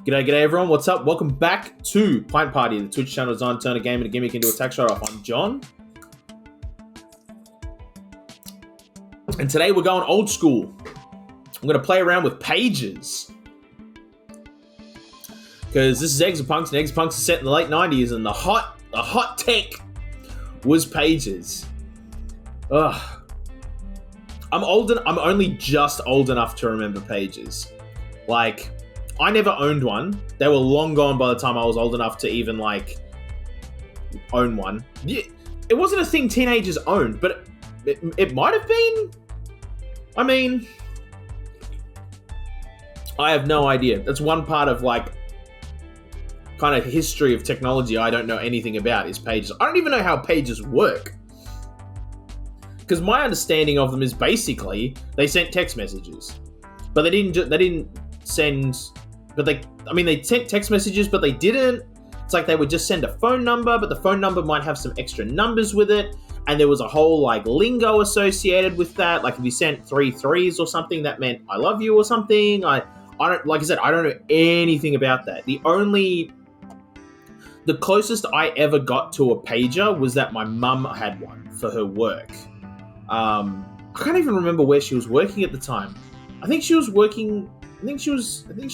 G'day everyone, what's up? Welcome back to Pint Party, the Twitch channel designed to turn a game and a gimmick into a tax write-off. I'm John. And today we're going old school. I'm going to play around with pages. Because this is Exapunks, and Exapunks is set in the late 90s, and the hot tech was pages. Ugh. I'm only just old enough to remember pages. Like, I never owned one. They were long gone by the time I was old enough to even, like, own one. It wasn't a thing teenagers owned, but it might have been. I mean, I have no idea. That's one part of, like, kind of history of technology I don't know anything about is pages. I don't even know how pages work. Because my understanding of them is basically they sent text messages. But they didn't send... But they sent text messages, but they didn't. It's like they would just send a phone number, but the phone number might have some extra numbers with it. And there was a whole, like, lingo associated with that. Like, if you sent 3 threes or something, that meant I love you or something. I don't, like I said, I don't know anything about that. The closest I ever got to a pager was that my mum had one for her work. I can't even remember where she was working at the time. I think she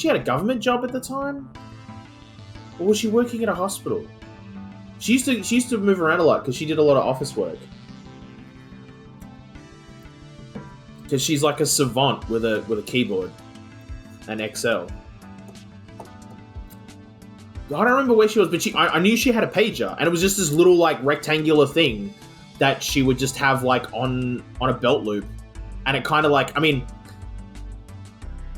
had a government job at the time. Or was she working at a hospital? She used to move around a lot because she did a lot of office work. Because she's like a savant with a keyboard and Excel. I don't remember where she was, but I knew she had a pager, and it was just this little, like, rectangular thing that she would just have, like, on a belt loop. And it kind of, like, I mean,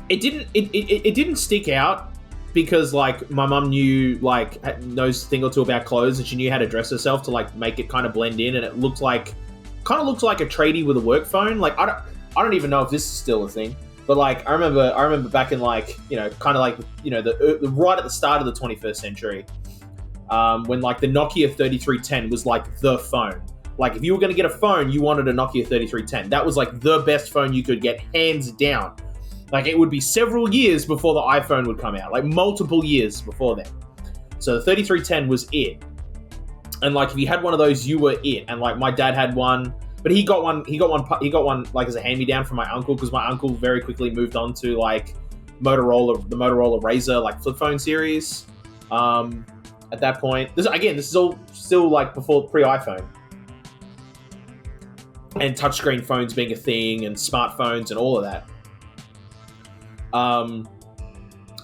it didn't stick out because, like, my mum knew, like, knows a thing or two about clothes, and she knew how to dress herself to, like, make it kind of blend in, and it kind of looked like a tradie with a work phone. Like, I don't even know if this is still a thing, but, like, I remember back in, like, you know, kind of like, you know, the right at the start of the 21st century, when, like, the Nokia 3310 was, like, the phone. Like, if you were going to get a phone, you wanted a Nokia 3310. That was, like, the best phone you could get, hands down. Like, it would be several years before the iPhone would come out. Like, multiple years before then. So the 3310 was it. And, like, if you had one of those, you were it. And, like, my dad had one, but he got one like as a hand-me-down from my uncle, because my uncle very quickly moved on to, like, the Motorola Razr, like, flip phone series. At that point, this is all still, like, before pre-iPhone. And touchscreen phones being a thing, and smartphones and all of that.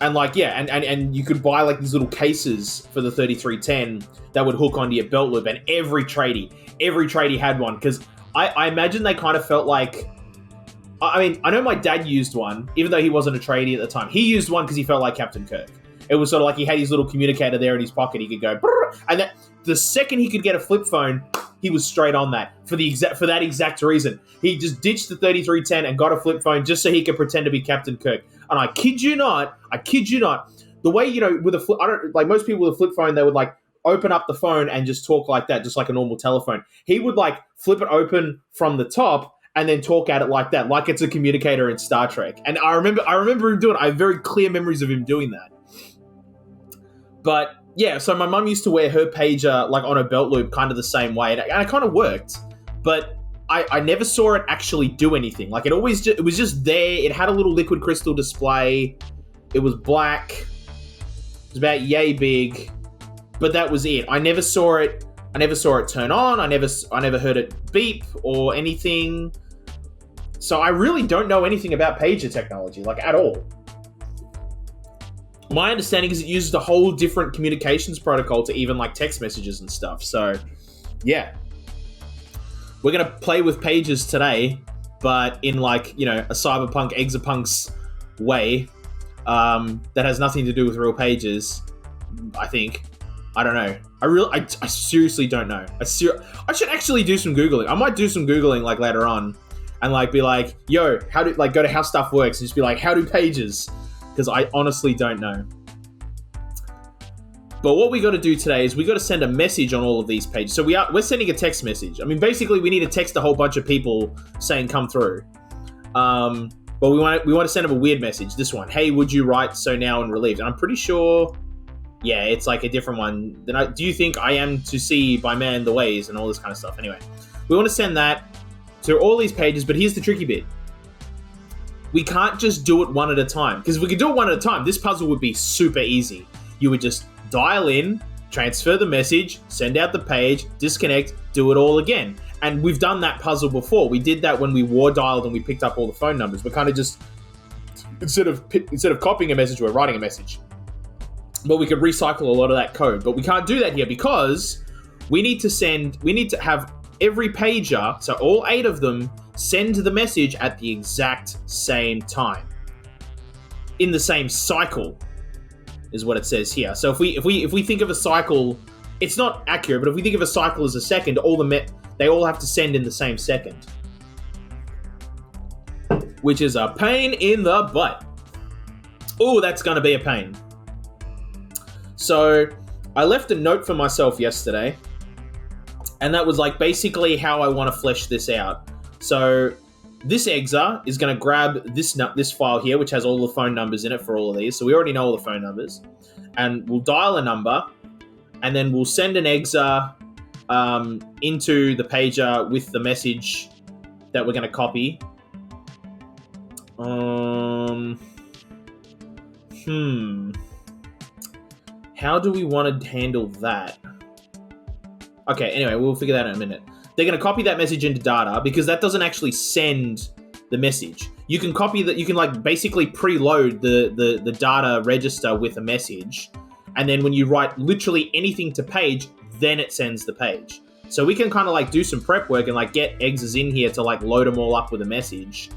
And, like, yeah, and you could buy, like, these little cases for the 3310 that would hook onto your belt loop, and every tradie had one, because I imagine they kind of felt like, I mean, I know my dad used one, even though he wasn't a tradie at the time. He used one because he felt like Captain Kirk. It was sort of like he had his little communicator there in his pocket. He could go, and the second he could get a flip phone, he was straight on that for that exact reason. He just ditched the 3310 and got a flip phone just so he could pretend to be Captain Kirk. And I kid you not, the way, you know, with a flip, like most people with a flip phone, they would, like, open up the phone and just talk like that, just like a normal telephone. He would, like, flip it open from the top and then talk at it like that, like it's a communicator in Star Trek. And I remember him doing it. I have very clear memories of him doing that. But yeah, so my mum used to wear her pager, like, on a belt loop kind of the same way, and it kind of worked, but I never saw it actually do anything. Like, it was just there. It had a little liquid crystal display. It was black. It was about yay big, but that was it. I never saw it turn on. I never heard it beep or anything. So I really don't know anything about pager technology, like, at all. My understanding is it uses a whole different communications protocol to even, like, text messages and stuff. So, yeah. We're going to play with pages today, but in, like, you know, a cyberpunk Exapunks way that has nothing to do with real pages, I think. I don't know. I seriously don't know. I should actually do some Googling. I might do some Googling, like, later on and, like, be like, yo, how do, like, go to How Stuff Works and just be like, how do pages? Because I honestly don't know. But what we got to do today is we got to send a message on all of these pages. So we're sending a text message. I mean, basically, we need to text a whole bunch of people saying come through. But we want to send them a weird message. This one, hey, would you write so now and relieved? And I'm pretty sure, yeah, it's like a different one. Do you think I am to see by man the ways and all this kind of stuff? Anyway, we want to send that to all these pages, but here's the tricky bit. We can't just do it one at a time, because if we could do it one at a time, this puzzle would be super easy. You would just dial in, transfer the message, send out the page, disconnect, do it all again. And we've done that puzzle before. We did that when we war dialed and we picked up all the phone numbers. We're kind of just, instead of copying a message, we're writing a message. But we could recycle a lot of that code. But we can't do that here because we need to have every pager, so all 8 of them, send the message at the exact same time. In the same cycle, is what it says here. So if we think of a cycle, it's not accurate, but if we think of a cycle as a second, they all have to send in the same second. Which is a pain in the butt. Oh, that's gonna be a pain. So I left a note for myself yesterday, and that was like basically how I want to flesh this out. So this exa is going to grab this file here, which has all the phone numbers in it for all of these. So we already know all the phone numbers, and we'll dial a number, and then we'll send an exa into the pager with the message that we're going to copy. How do we want to handle that? Okay, anyway, we'll figure that out in a minute. They're going to copy that message into data because that doesn't actually send the message. You can copy that. You can like basically preload the data register with a message, and then when you write literally anything to page, then it sends the page. So we can kind of like do some prep work and like get exes in here to like load them all up with a message.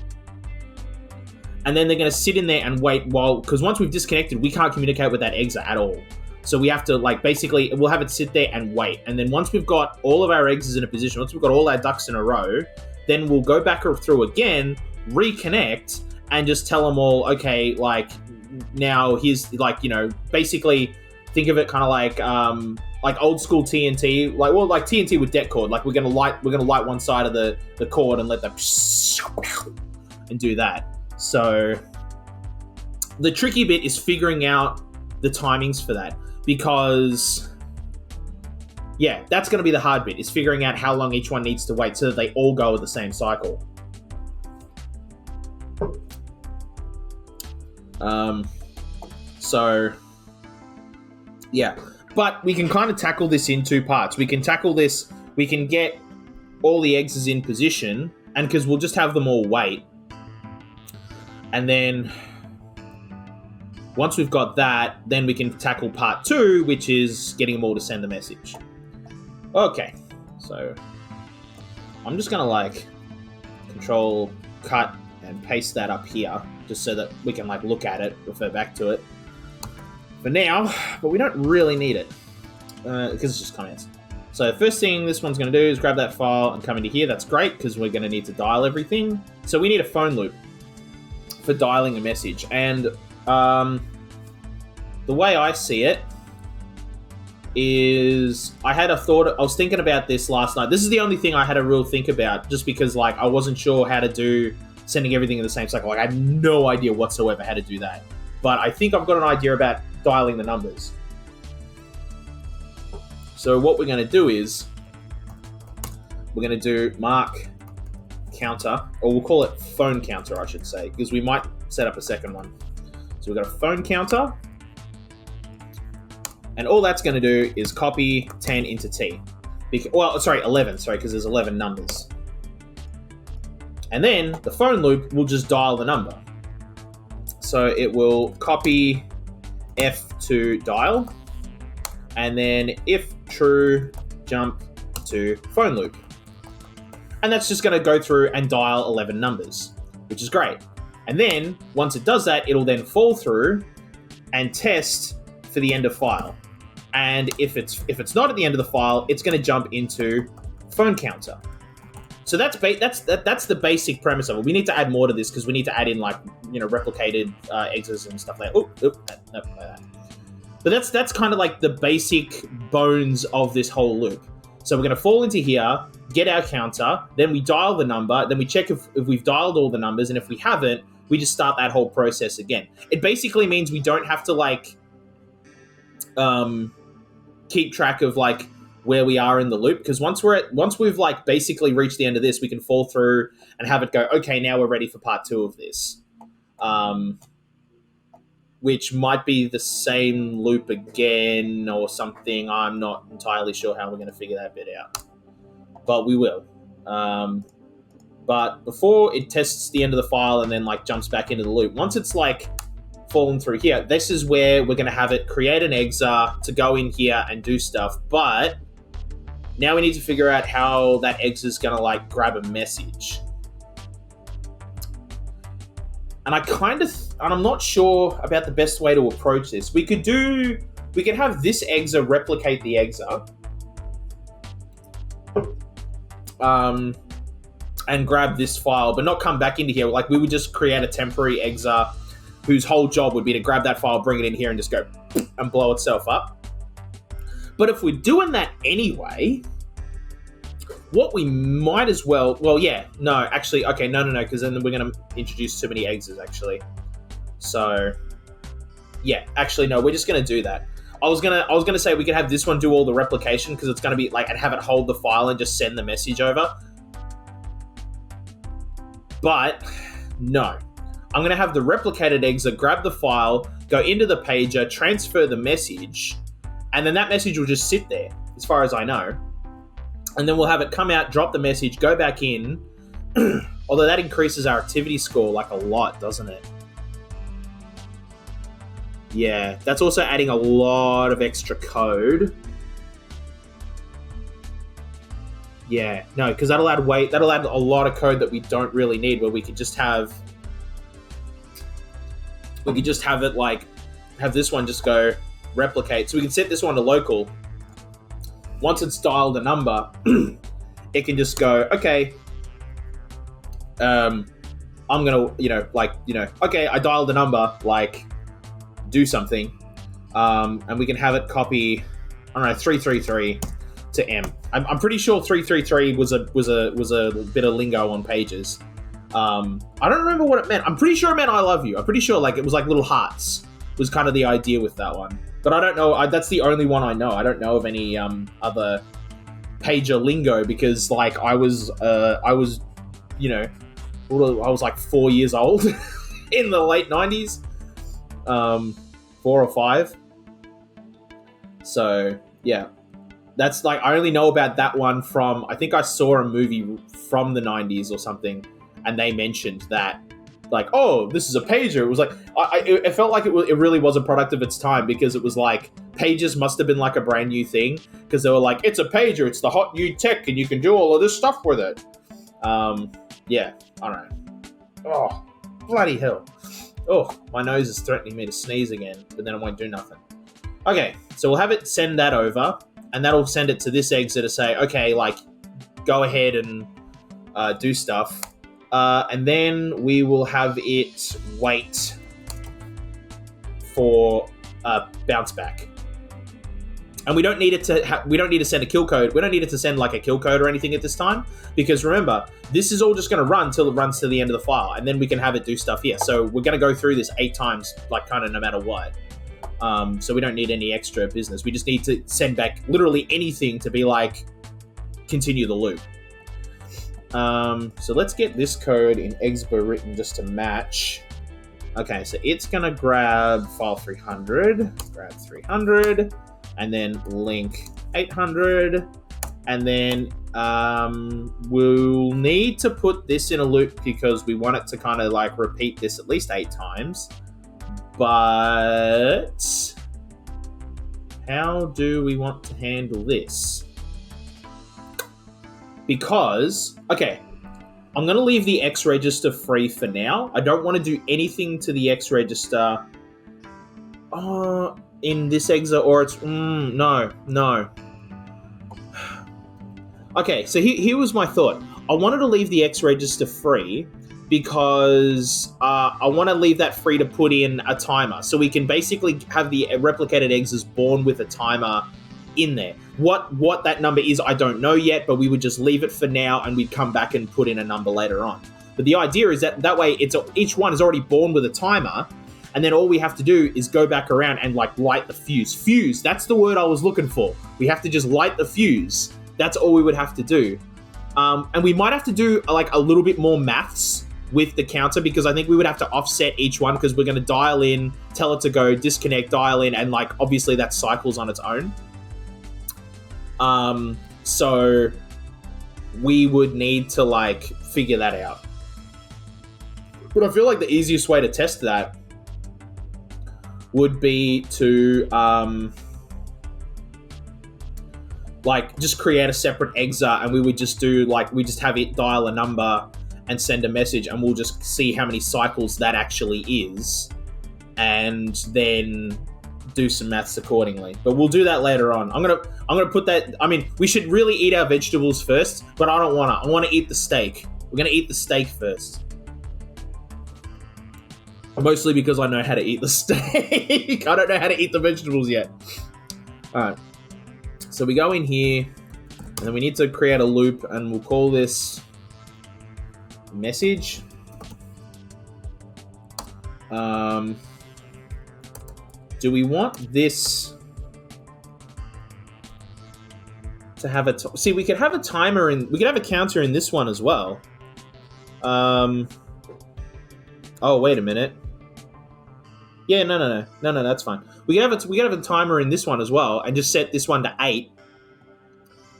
And then they're going to sit in there and wait because once we've disconnected, we can't communicate with that exa at all. So we have to like basically, we'll have it sit there and wait. And then once we've got all of our exes in a position, once we've got all our ducks in a row, then we'll go back through again, reconnect, and just tell them all, okay, like now here's like, you know, basically think of it kind of like old school TNT, like TNT with det cord. Like we're gonna light one side of the cord and let that and do that. So the tricky bit is figuring out the timings for that, because yeah, that's going to be the hard bit, is figuring out how long each one needs to wait so that they all go at the same cycle. So yeah, but we can kind of tackle this in 2 parts. We can tackle this, we can get all the exes in position, and because we'll just have them all wait. And then once we've got that, then we can tackle part 2, which is getting them all to send the message. Okay, so I'm just gonna like control cut and paste that up here, just so that we can like look at it, refer back to it for now, but we don't really need it because it's just comments. So the first thing this one's gonna do is grab that file and come into here. That's great because we're gonna need to dial everything. So we need a phone loop for dialing a message, and the way I see it is I was thinking about this last night. This is the only thing I had a real think about, just because like I wasn't sure how to do sending everything in the same cycle. Like I had no idea whatsoever how to do that, but I think I've got an idea about dialing the numbers. So what we're going to do is we're going to do mark counter, or we'll call it phone counter, I should say, because we might set up a second one. So we've got a phone counter, and all that's going to do is copy 10 into T. 11, because there's 11 numbers. And then the phone loop will just dial the number. So it will copy F to dial, and then if true, jump to phone loop. And that's just going to go through and dial 11 numbers, which is great. And then once it does that, it'll then fall through and test for the end of file. And if it's not at the end of the file, it's going to jump into phone counter. So that's the basic premise of it. We need to add more to this because we need to add in like, you know, replicated exes and stuff like that. But that's kind of like the basic bones of this whole loop. So we're going to fall into here, get our counter, then we dial the number, then we check if we've dialed all the numbers, and if we haven't, we just start that whole process again. It basically means we don't have to like keep track of like where we are in the loop, because once we've like basically reached the end of this, we can fall through and have it go, okay, now we're ready for part 2 of this, which might be the same loop again or something. I'm not entirely sure how we're going to figure that bit out, but we will. But before it tests the end of the file and then like jumps back into the loop, once it's like fallen through here, this is where we're going to have it create an exa to go in here and do stuff. But now we need to figure out how that exa is going to like grab a message. And I'm not sure about the best way to approach this. We could have this exa replicate the exa. And grab this file, but not come back into here. Like, we would just create a temporary exa whose whole job would be to grab that file, bring it in here, and just go and blow itself up. But if we're doing that anyway, what we might as well... Well, yeah, no, actually, okay, no, because then we're going to introduce too many exas, actually. So, yeah, actually, no, we're just going to do that. I was gonna say we could have this one do all the replication, because it's going to be like, and have it hold the file and just send the message over. But no, I'm going to have the replicated exa grab the file, go into the pager, transfer the message, and then that message will just sit there, as far as I know. And then we'll have it come out, drop the message, go back in. Although that increases our activity score like a lot, doesn't it? Yeah, that's also adding a lot of extra code. Yeah, no, because that'll add a lot of code that we don't really need, where we could just have it like, have this one just go replicate. So we can set this one to local. Once it's dialed a number, it can just go, okay, I'm gonna, okay, I dialed the number, like, do something, and we can have it copy, I don't know, 333 to M. I'm pretty sure 333 was a bit of lingo on pages. I don't remember what it meant. I'm pretty sure it meant I love you. I'm pretty sure like it was like little hearts was kind of the idea with that one. But I don't know. That's the only one I know. I don't know of any other pager lingo, because like I was like 4 years old in the late 90s, 4 or 5. So yeah. That's like, I only know about that one from, I think I saw a movie from the 90s or something, and they mentioned that, like, oh, this is a pager. It was like, it felt like it really was a product of its time, because it was like, pages must have been like a brand new thing, because they were like, it's a pager, it's the hot new tech, and you can do all of this stuff with it. Yeah, I don't know. Oh, bloody hell. Oh, my nose is threatening me to sneeze again, but then it won't do nothing. Okay, so we'll have it send that over, and that'll send it to this exa to say, okay, like, go ahead and do stuff. And then we will have it wait for bounce back. And we don't need it to send a kill code. We don't need it to send like a kill code or anything at this time, because remember, this is all just going to run till it runs to the end of the file, and then we can have it do stuff here. So we're going to go through this 8 times, like, kind of no matter what. So we don't need any extra business. We just need to send back literally anything to be like, continue the loop. So let's get this code in Expo written just to match. Okay, so it's gonna grab file 300, grab 300, and then link 800, and then we'll need to put this in a loop because we want it to kind of like repeat this at least 8 times. But how do we want to handle this? Because, okay, I'm going to leave the X register free for now. I don't want to do anything to the X register in this exa, or it's, no. Okay, so here was my thought. I wanted to leave the X register free because I want to leave that free to put in a timer. So we can basically have the replicated exas born with a timer in there. What that number is, I don't know yet, but we would just leave it for now and we'd come back and put in a number later on. But the idea is that way each one is already born with a timer, and then all we have to do is go back around and like light the fuse. Fuse, that's the word I was looking for. We have to just light the fuse. That's all we would have to do. And we might have to do like a little bit more maths with the counter, because I think we would have to offset each one, because we're going to dial in, tell it to go, disconnect, dial in, and like obviously that cycles on its own. So we would need to like figure that out. But I feel like the easiest way to test that would be to like just create a separate exa, and we would just do like, we just have it dial a number and send a message, and we'll just see how many cycles that actually is, and then do some maths accordingly. But we'll do that later on. I'm gonna put that. I mean, we should really eat our vegetables first, but I don't wanna. I want to eat the steak. We're gonna eat the steak first. Mostly because I know how to eat the steak. I don't know how to eat the vegetables yet. All right. So we go in here, and then we need to create a loop, and we'll call this message. Do we want this to have a... See, we could have a timer in... We could have a counter in this one as well. Oh, wait a minute. Yeah, no, that's fine. We can have a timer in this one as well, and just set this one to 8.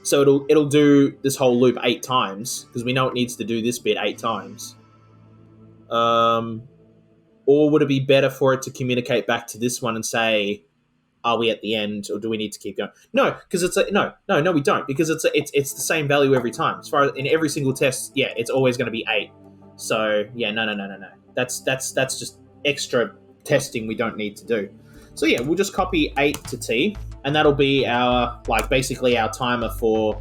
So it'll do this whole loop 8 times, because we know it needs to do this bit 8 times. Or would it be better for it to communicate back to this one and say, are we at the end, or do we need to keep going? No, because it's no, we don't, because it's the same value every time. As far as in every single test, yeah, it's always going to be 8. So yeah, no. That's just extra testing we don't need to do. So yeah, we'll just copy 8 to T, and that'll be our, like, basically our timer for,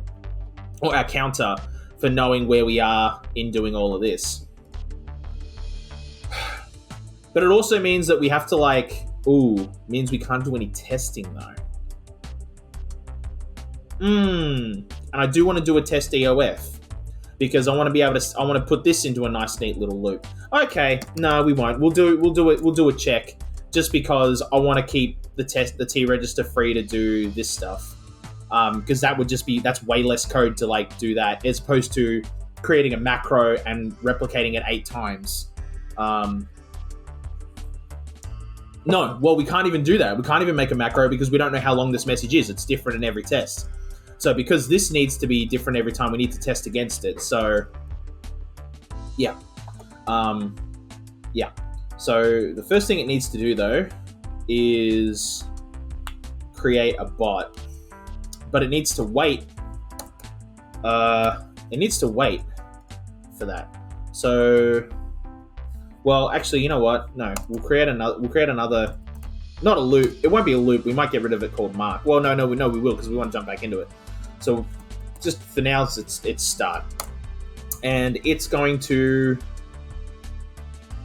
or our counter for knowing where we are in doing all of this. But it also means that we have to means we can't do any testing though. And I do want to do a test EOF, because I want to be able to, I want to put this into a nice neat little loop. Okay, no, we won't. We'll do a check, just because I want to keep the T register free to do this stuff. Because that would just be, that's way less code to like do that, as opposed to creating a macro and replicating it 8 times. No, well, we can't even do that. We can't even make a macro, because we don't know how long this message is. It's different in every test. So because this needs to be different every time, we need to test against it. So yeah. Yeah. So the first thing it needs to do though is create a bot. But it needs to wait. It needs to wait for that. So, well, actually, you know what? No, we'll create another, not a loop. It won't be a loop. We might get rid of it called mark. Well, no, we will, because we want to jump back into it. So just for now, it's start. And it's going to,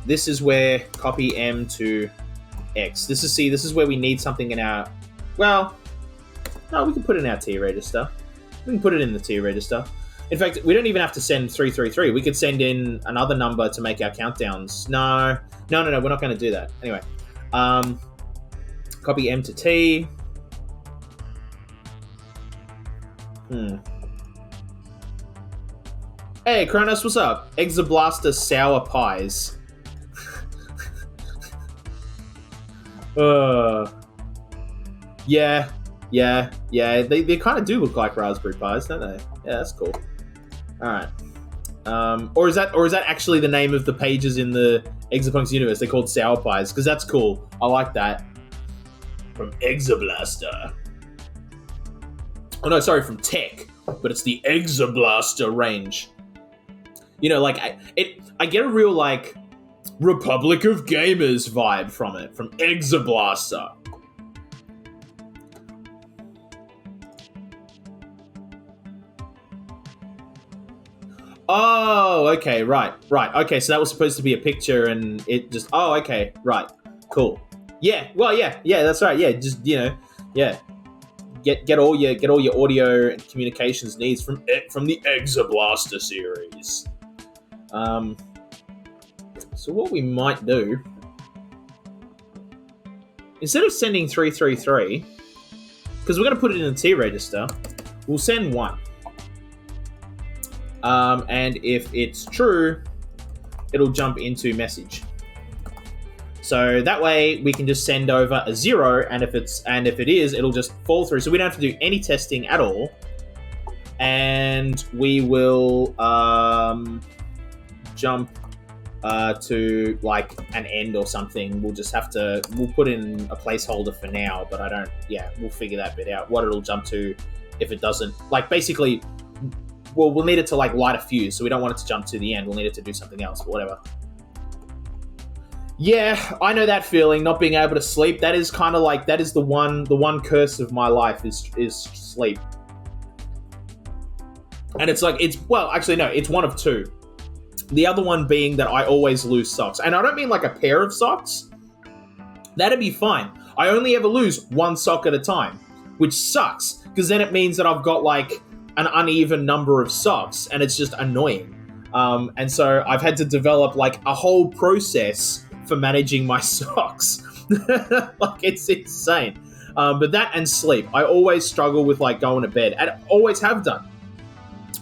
this is where copy M to X. This is where we need something in our, well, no, we can put it in our T register. We can put it in the T register. In fact, we don't even have to send 333. We could send in another number to make our countdowns. No, we're not going to do that. Anyway, copy M to T. Hey, Kronos, what's up? Exablaster sour pies. Yeah. They kind of do look like raspberry pies, don't they? Yeah, that's cool. All right. Or is that actually the name of the pages in the Exapunks universe? They're called sour pies, because that's cool. I like that. From Exablaster. Oh no, sorry, from Tech, but it's the Exablaster range. You know, like I get a real like Republic of Gamers vibe from it, from Exablaster. Oh, okay, right. Okay, so that was supposed to be a picture, and it just, oh, okay, right, cool. Yeah, well, yeah, that's right. Yeah, just, you know, yeah. Get all your audio and communications needs from the Exablaster series. So what we might do, instead of sending 333, because we're going to put it in the T register, we'll send 1. And if it's true, it'll jump into message. So that way we can just send over a 0, and if it is, it'll just fall through. So we don't have to do any testing at all. And we will jump to like an end or something. We'll put in a placeholder for now, but we'll figure that bit out. What it'll jump to if it doesn't, like basically, well, we'll need it to like light a fuse, so we don't want it to jump to the end. We'll need it to do something else, but whatever. Yeah, I know that feeling, not being able to sleep. That is kind of like, that is the one curse of my life is sleep. And it's like, it's one of 2. The other one being that I always lose socks. And I don't mean like a pair of socks. That'd be fine. I only ever lose 1 sock at a time, which sucks, because then it means that I've got like an uneven number of socks, and it's just annoying. And so I've had to develop like a whole process for managing my socks. Like, it's insane. But that and sleep. I always struggle with like going to bed, and always have done.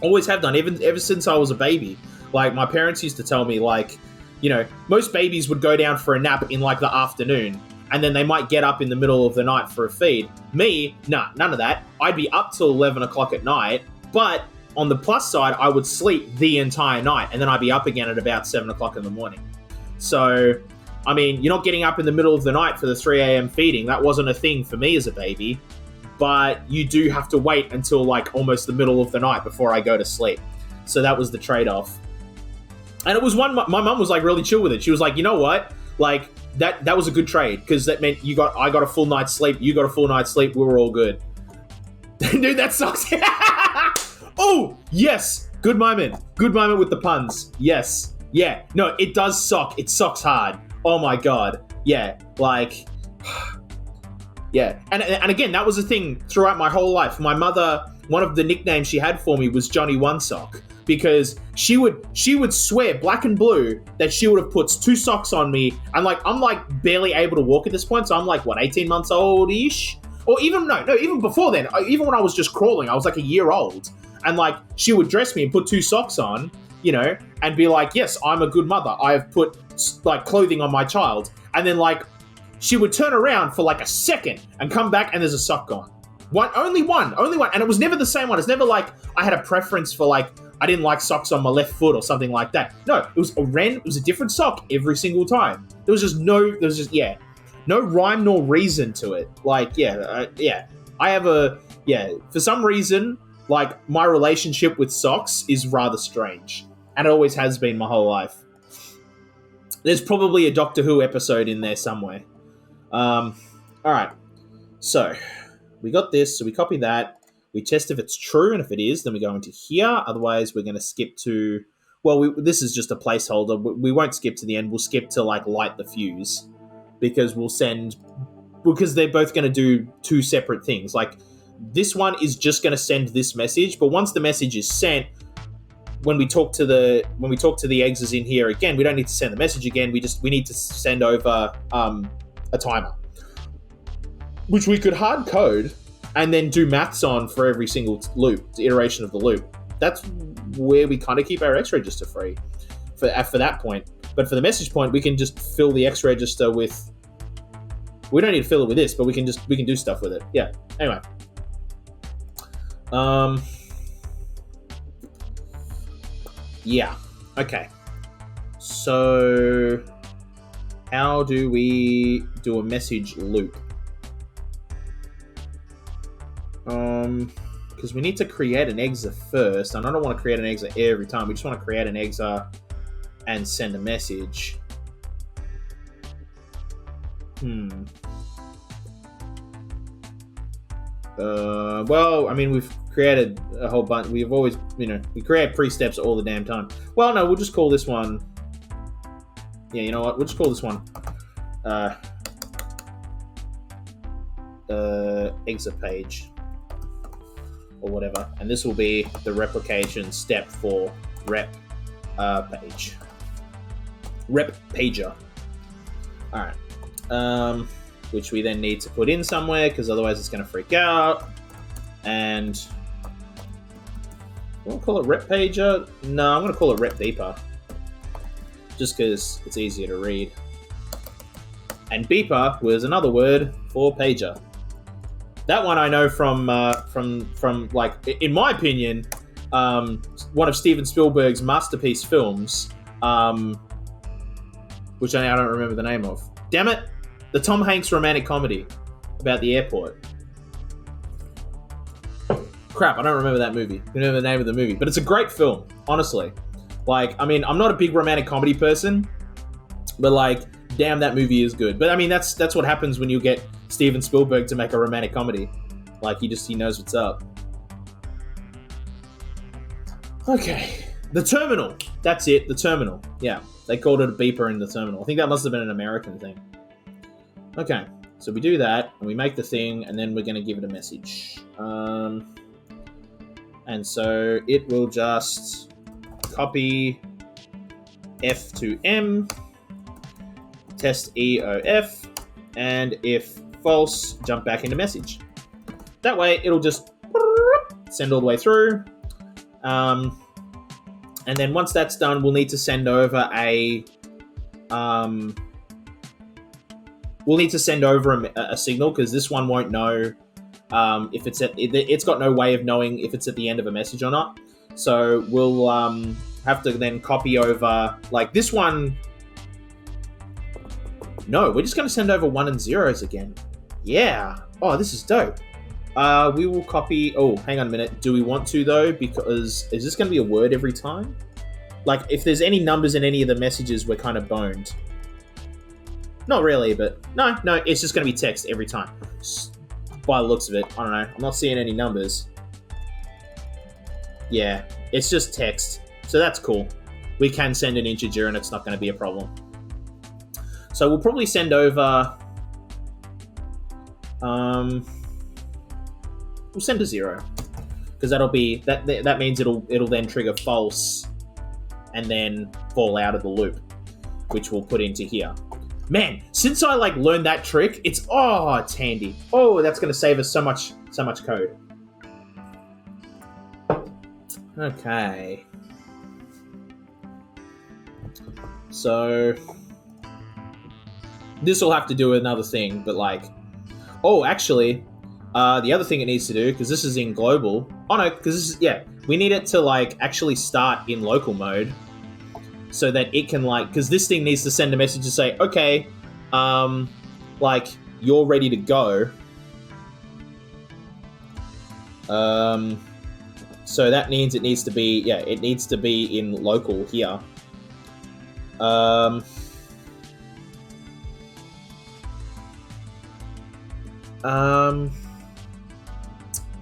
Even ever since I was a baby. Like, my parents used to tell me, like, you know, most babies would go down for a nap in like the afternoon, and then they might get up in the middle of the night for a feed. Me, nah, none of that. I'd be up till 11 o'clock at night, but on the plus side, I would sleep the entire night, and then I'd be up again at about 7 o'clock in the morning. So, I mean, you're not getting up in the middle of the night for the 3 a.m. feeding. That wasn't a thing for me as a baby. But you do have to wait until like almost the middle of the night before I go to sleep. So that was the trade-off. And it was one, my mum was like really chill with it. She was like, you know what? Like, that was a good trade, because that meant I got a full night's sleep, you got a full night's sleep, we were all good. Dude, that sucks. Oh, yes. Good moment. Good moment with the puns. Yes. Yeah. No, it does suck. It sucks hard. Oh my God. Yeah. Like, yeah. And again, that was a thing throughout my whole life. My mother, one of the nicknames she had for me was Johnny One Sock, because she would swear black and blue that she would have put 2 socks on me, and like, I'm like barely able to walk at this point, so I'm like, what, 18 months old-ish? Or even, no, even before then, even when I was just crawling, I was like a year old, and like, she would dress me and put 2 socks on, you know, and be like, yes, I'm a good mother, I have put like clothing on my child, and then like, she would turn around for like a second and come back and there's a sock gone. Only one, and it was never the same one. It's never like I had a preference for like, I didn't like socks on my left foot or something like that. No, it was a different sock every single time. There was just no rhyme nor reason to it. Like, I have for some reason, like, my relationship with socks is rather strange, and it always has been my whole life. There's probably a Doctor Who episode in there somewhere. All right, so we got this, so we copy that. We test if it's true, and if it is, then we go into here. Otherwise, we're going to skip to... Well, this is just a placeholder. We won't skip to the end. We'll skip to, like, light the fuse. Because because they're both going to do 2 separate things. Like, this one is just going to send this message, but once the message is sent, when we talk to the exes in here again, we don't need to send the message again. We need to send over a timer, which we could hard code and then do maths on for every single iteration of the loop. That's where we kind of keep our X register free for that point. But for the message point, we can just fill the X register with... We don't need to fill it with this, but we can do stuff with it. Yeah. Anyway. Yeah. Okay. So, how do we do a message loop? Because we need to create an exa first, and I don't want to create an exa every time. We just want to create an exa and send a message. Well, I mean, we've created a whole bunch. We've always, we create pre-steps all the damn time. Well, no, we'll just call this one... Yeah, you know what? We'll just call this one... exa page. Or whatever. And this will be the replication step for rep page. Rep pager. All right. Which we then need to put in somewhere because otherwise it's going to freak out. And I want to call it rep pager. No, I'm going to call it rep beeper, just because it's easier to read. And beeper was another word for pager. That one I know from like, in my opinion, one of Steven Spielberg's masterpiece films, which I don't remember the name of. Damn it! The Tom Hanks romantic comedy about the airport. Crap, I don't remember that movie. I don't remember the name of the movie, but it's a great film, honestly. Like, I mean, I'm not a big romantic comedy person, but like, damn, that movie is good. But I mean, that's what happens when you get Steven Spielberg to make a romantic comedy. Like, he knows what's up. Okay, the terminal. That's it, the terminal. Yeah, they called it a beeper in the terminal. I think that must have been an American thing. Okay, so we do that, and we make the thing, and then we're going to give it a message. And so it will just copy F to M, test EOF, and if false, jump back into message. That way, it'll just send all the way through. And then once that's done, we'll need to send over a signal, because this one won't know if it's it's got no way of knowing if it's at the end of a message or not. So we'll have to then copy over, like this one. No, we're just going to send over 1 and 0s again. Yeah. Oh, this is dope. We will copy... Oh, hang on a minute. Do we want to, though? Because is this going to be a word every time? Like, if there's any numbers in any of the messages, we're kind of boned. Not really, but... No, it's just going to be text every time. By the looks of it. I don't know. I'm not seeing any numbers. Yeah, it's just text. So that's cool. We can send an integer and it's not going to be a problem. So we'll probably send over... we'll send a 0. Because that'll be... That means it'll then trigger false and then fall out of the loop, which we'll put into here. Man, since I learned that trick, it's handy. Oh, that's going to save us so much code. Okay. So this will have to do another thing, but actually, the other thing it needs to do, because this is in global. Oh no, because this is, we need it to actually start in local mode, so that it can because this thing needs to send a message to say, okay, you're ready to go. So that means it needs to be, it needs to be in local here.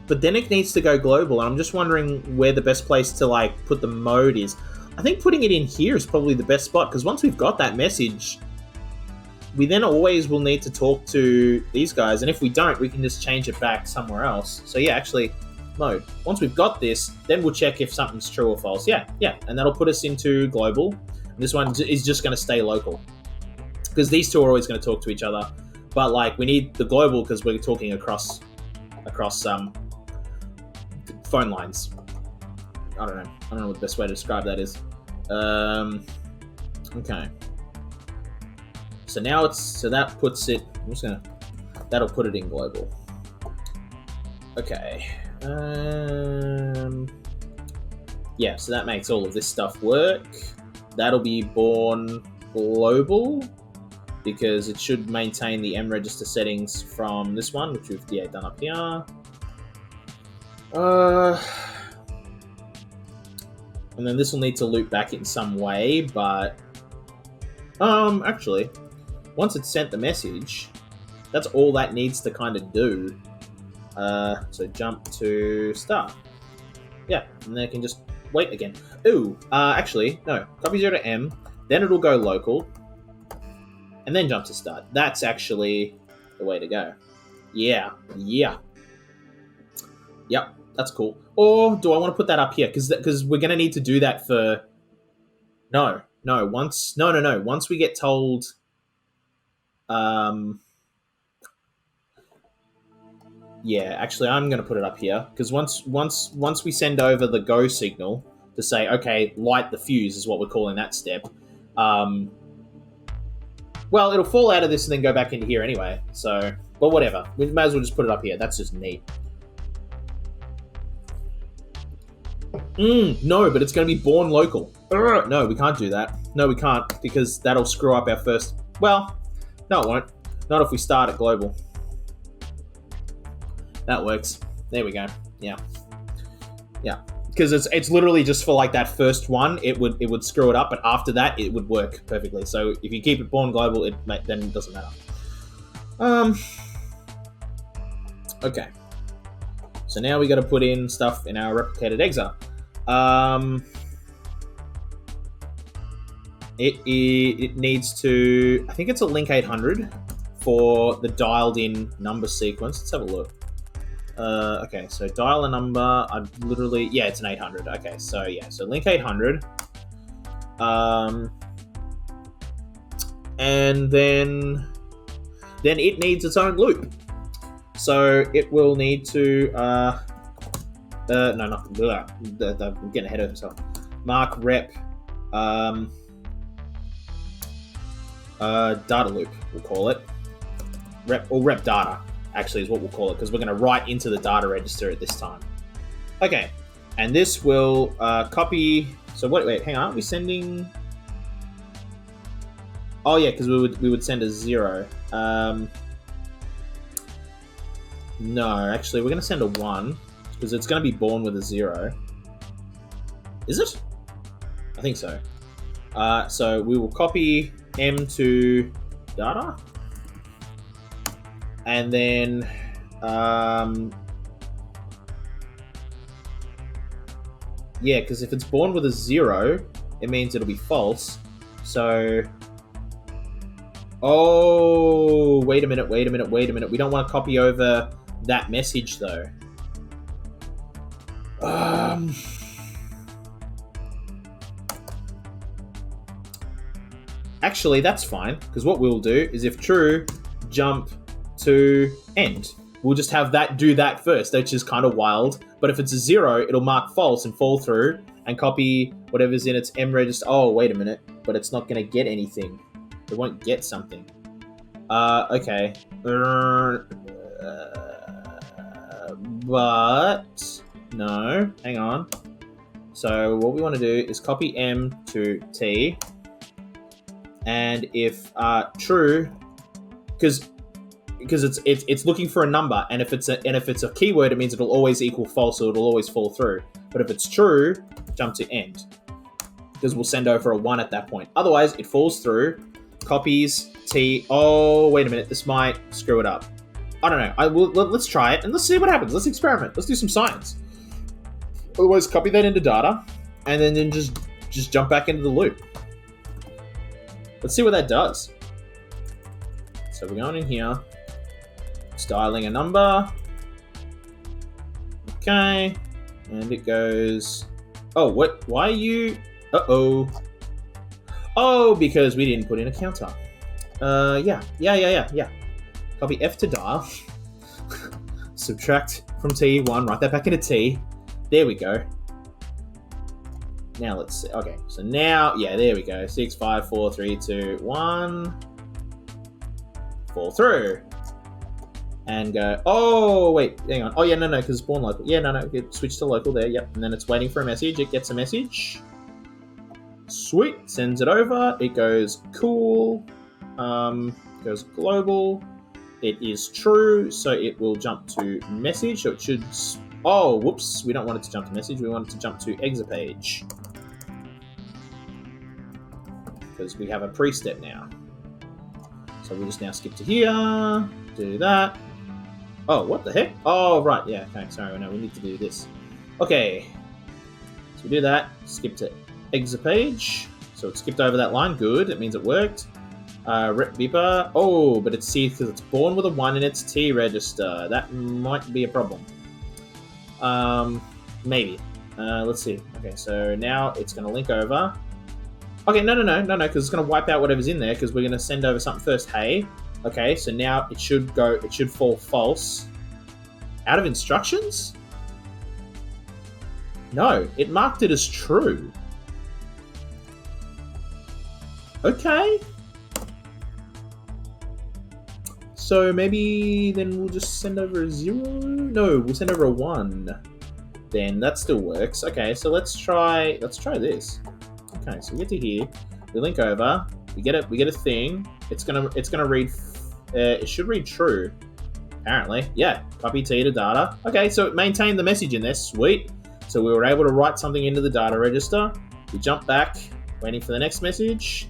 But then it needs to go global, and I'm just wondering where the best place to put the mode is. I think putting it in here is probably the best spot, because once we've got that message, we then always will need to talk to these guys, and if we don't, we can just change it back somewhere else. So actually, mode. Once we've got this, then we'll check if something's true or false. Yeah, and that'll put us into global. And this one is just going to stay local, because these two are always going to talk to each other. But we need the global because we're talking across phone lines. I don't know what the best way to describe that is. Okay. So now that puts it. That'll put it in global. Okay. So that makes all of this stuff work. That'll be born global, because it should maintain the M register settings from this one, which we've done up here. And then this will need to loop back in some way, but actually, once it's sent the message, that's all that needs to kind of do. So jump to start. Yeah, and then it can just wait again. Ooh, actually, no. Copy 0 to M, then it'll go local, and then jump to start. That's actually the way to go. Yeah. Yep, that's cool. Or do I want to put that up here? Because we're going to need to do that for... No, No, once we get told, yeah, actually, I'm going to put it up here because once we send over the go signal to say, okay, light the fuse is what we're calling that step. Well, it'll fall out of this and then go back into here anyway. So, but whatever. We may as well just put it up here. That's just neat. No, but it's going to be born local. No, we can't do that. No, we can't because that'll screw up our first... Well, no, it won't. Not if we start at global. That works. There we go. Yeah. Yeah. Because it's literally just for like that first one, it would screw it up, but after that, it would work perfectly. So if you keep it born global, then it doesn't matter. Okay. So now we got to put in stuff in our replicated exa. It needs to... I think it's a link 800 for the dialed in number sequence. Let's have a look. Okay, so dial a number. I've literally... Yeah, it's an 800. Okay, so yeah. So link 800. And then it needs its own loop. So it will need to... no, not... I'm getting ahead of myself. Mark rep... data loop, we'll call it. Rep data, actually, is what we'll call it, because we're going to write into the data register at this time. Okay, and this will copy... So wait, hang on, aren't we sending... Oh yeah, because we would send a 0. No, actually, we're going to send a 1, because it's going to be born with a 0. Is it? I think so. So we will copy M to data, and then yeah, because if it's born with a 0, it means it'll be false. So, oh, wait a minute. We don't want to copy over that message though. Actually, that's fine, because what we'll do is if true, jump to end. We'll just have that do that first, which is kind of wild. But if it's a 0, it'll mark false and fall through and copy whatever's in its M register. Oh, wait a minute. But it's not going to get anything. It won't get something. Okay. But no, hang on. So what we want to do is copy M to T. And if true, because it's looking for a number, and if it's a keyword, it means it'll always equal false, so it'll always fall through. But if it's true, jump to end, because we'll send over a 1 at that point. Otherwise, it falls through, copies T. Oh, wait a minute, this might screw it up. I don't know. Let's try it and let's see what happens. Let's experiment. Let's do some science. Otherwise, copy that into data, and then just jump back into the loop. Let's see what that does. So we're going in here, styling a number. Okay, and it goes. Oh, what? Why are you? Uh-oh. Oh, because we didn't put in a counter. Yeah. Copy F to dial. Subtract from T1. Write that back into T. There we go. Now let's see. Okay, so now, yeah, there we go. 6, 5, 4, 3, 2, 1. Fall through. And go, oh, wait, hang on. Oh, yeah, no, because it's born local. Yeah, no, switch to local there, yep. And then it's waiting for a message. It gets a message. Sweet, sends it over. It goes cool. Goes global. It is true, so it will jump to message. So it should... Oh, whoops. We don't want it to jump to message. We want it to jump to Exapage. Because we have a pre-step now. So we'll just now skip to here. Do that. Oh, what the heck? Oh, right. Yeah, okay. Sorry, no, we need to do this. Okay. So we do that. Skip to Exapage. So it skipped over that line. Good. It means it worked. Rep beeper. Oh, but it's C because it's born with a 1 in its T register. That might be a problem. Maybe. Let's see. Okay, so now it's going to link over. Okay, no, because it's going to wipe out whatever's in there, because we're going to send over something first. Hey. Okay, so now it should fall false. Out of instructions? No, it marked it as true. Okay. So maybe then we'll just send over a 0? No, we'll send over a 1. Then that still works. Okay, so let's try this. Okay, so we get to here. We link over. We get a thing. It's gonna read. It should read true. Apparently, yeah. Copy T to data. Okay, so it maintained the message in there. Sweet. So we were able to write something into the data register. We jump back, waiting for the next message.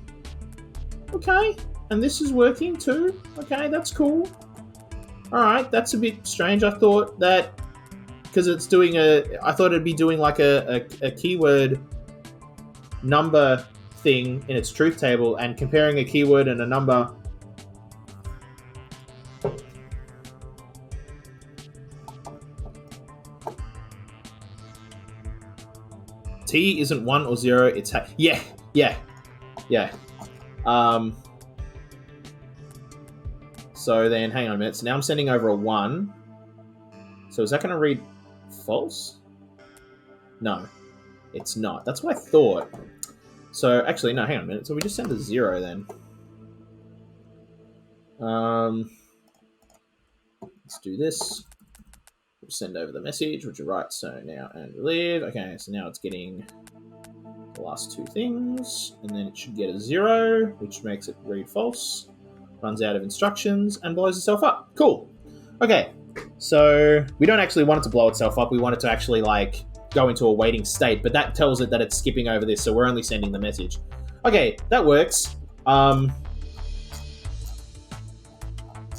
Okay, and this is working too. Okay, that's cool. All right, that's a bit strange. I thought that because it's doing I thought it'd be doing like a keyword number thing in its truth table and comparing a keyword and a number. T isn't 1 or 0, it's yeah. So then, hang on a minute. So now I'm sending over a 1. So is that going to read false? No, it's not. That's what I thought. So actually, no, hang on a minute. So we just send a 0 then. Let's do this. We'll send over the message, which you write. So now and relive. Okay, so now it's getting the last 2 things, and then it should get a 0, which makes it read false. Runs out of instructions and blows itself up. Cool. Okay, so we don't actually want it to blow itself up. We want it to actually like go into a waiting state, but that tells it that it's skipping over this, so we're only sending the message. Okay, that works.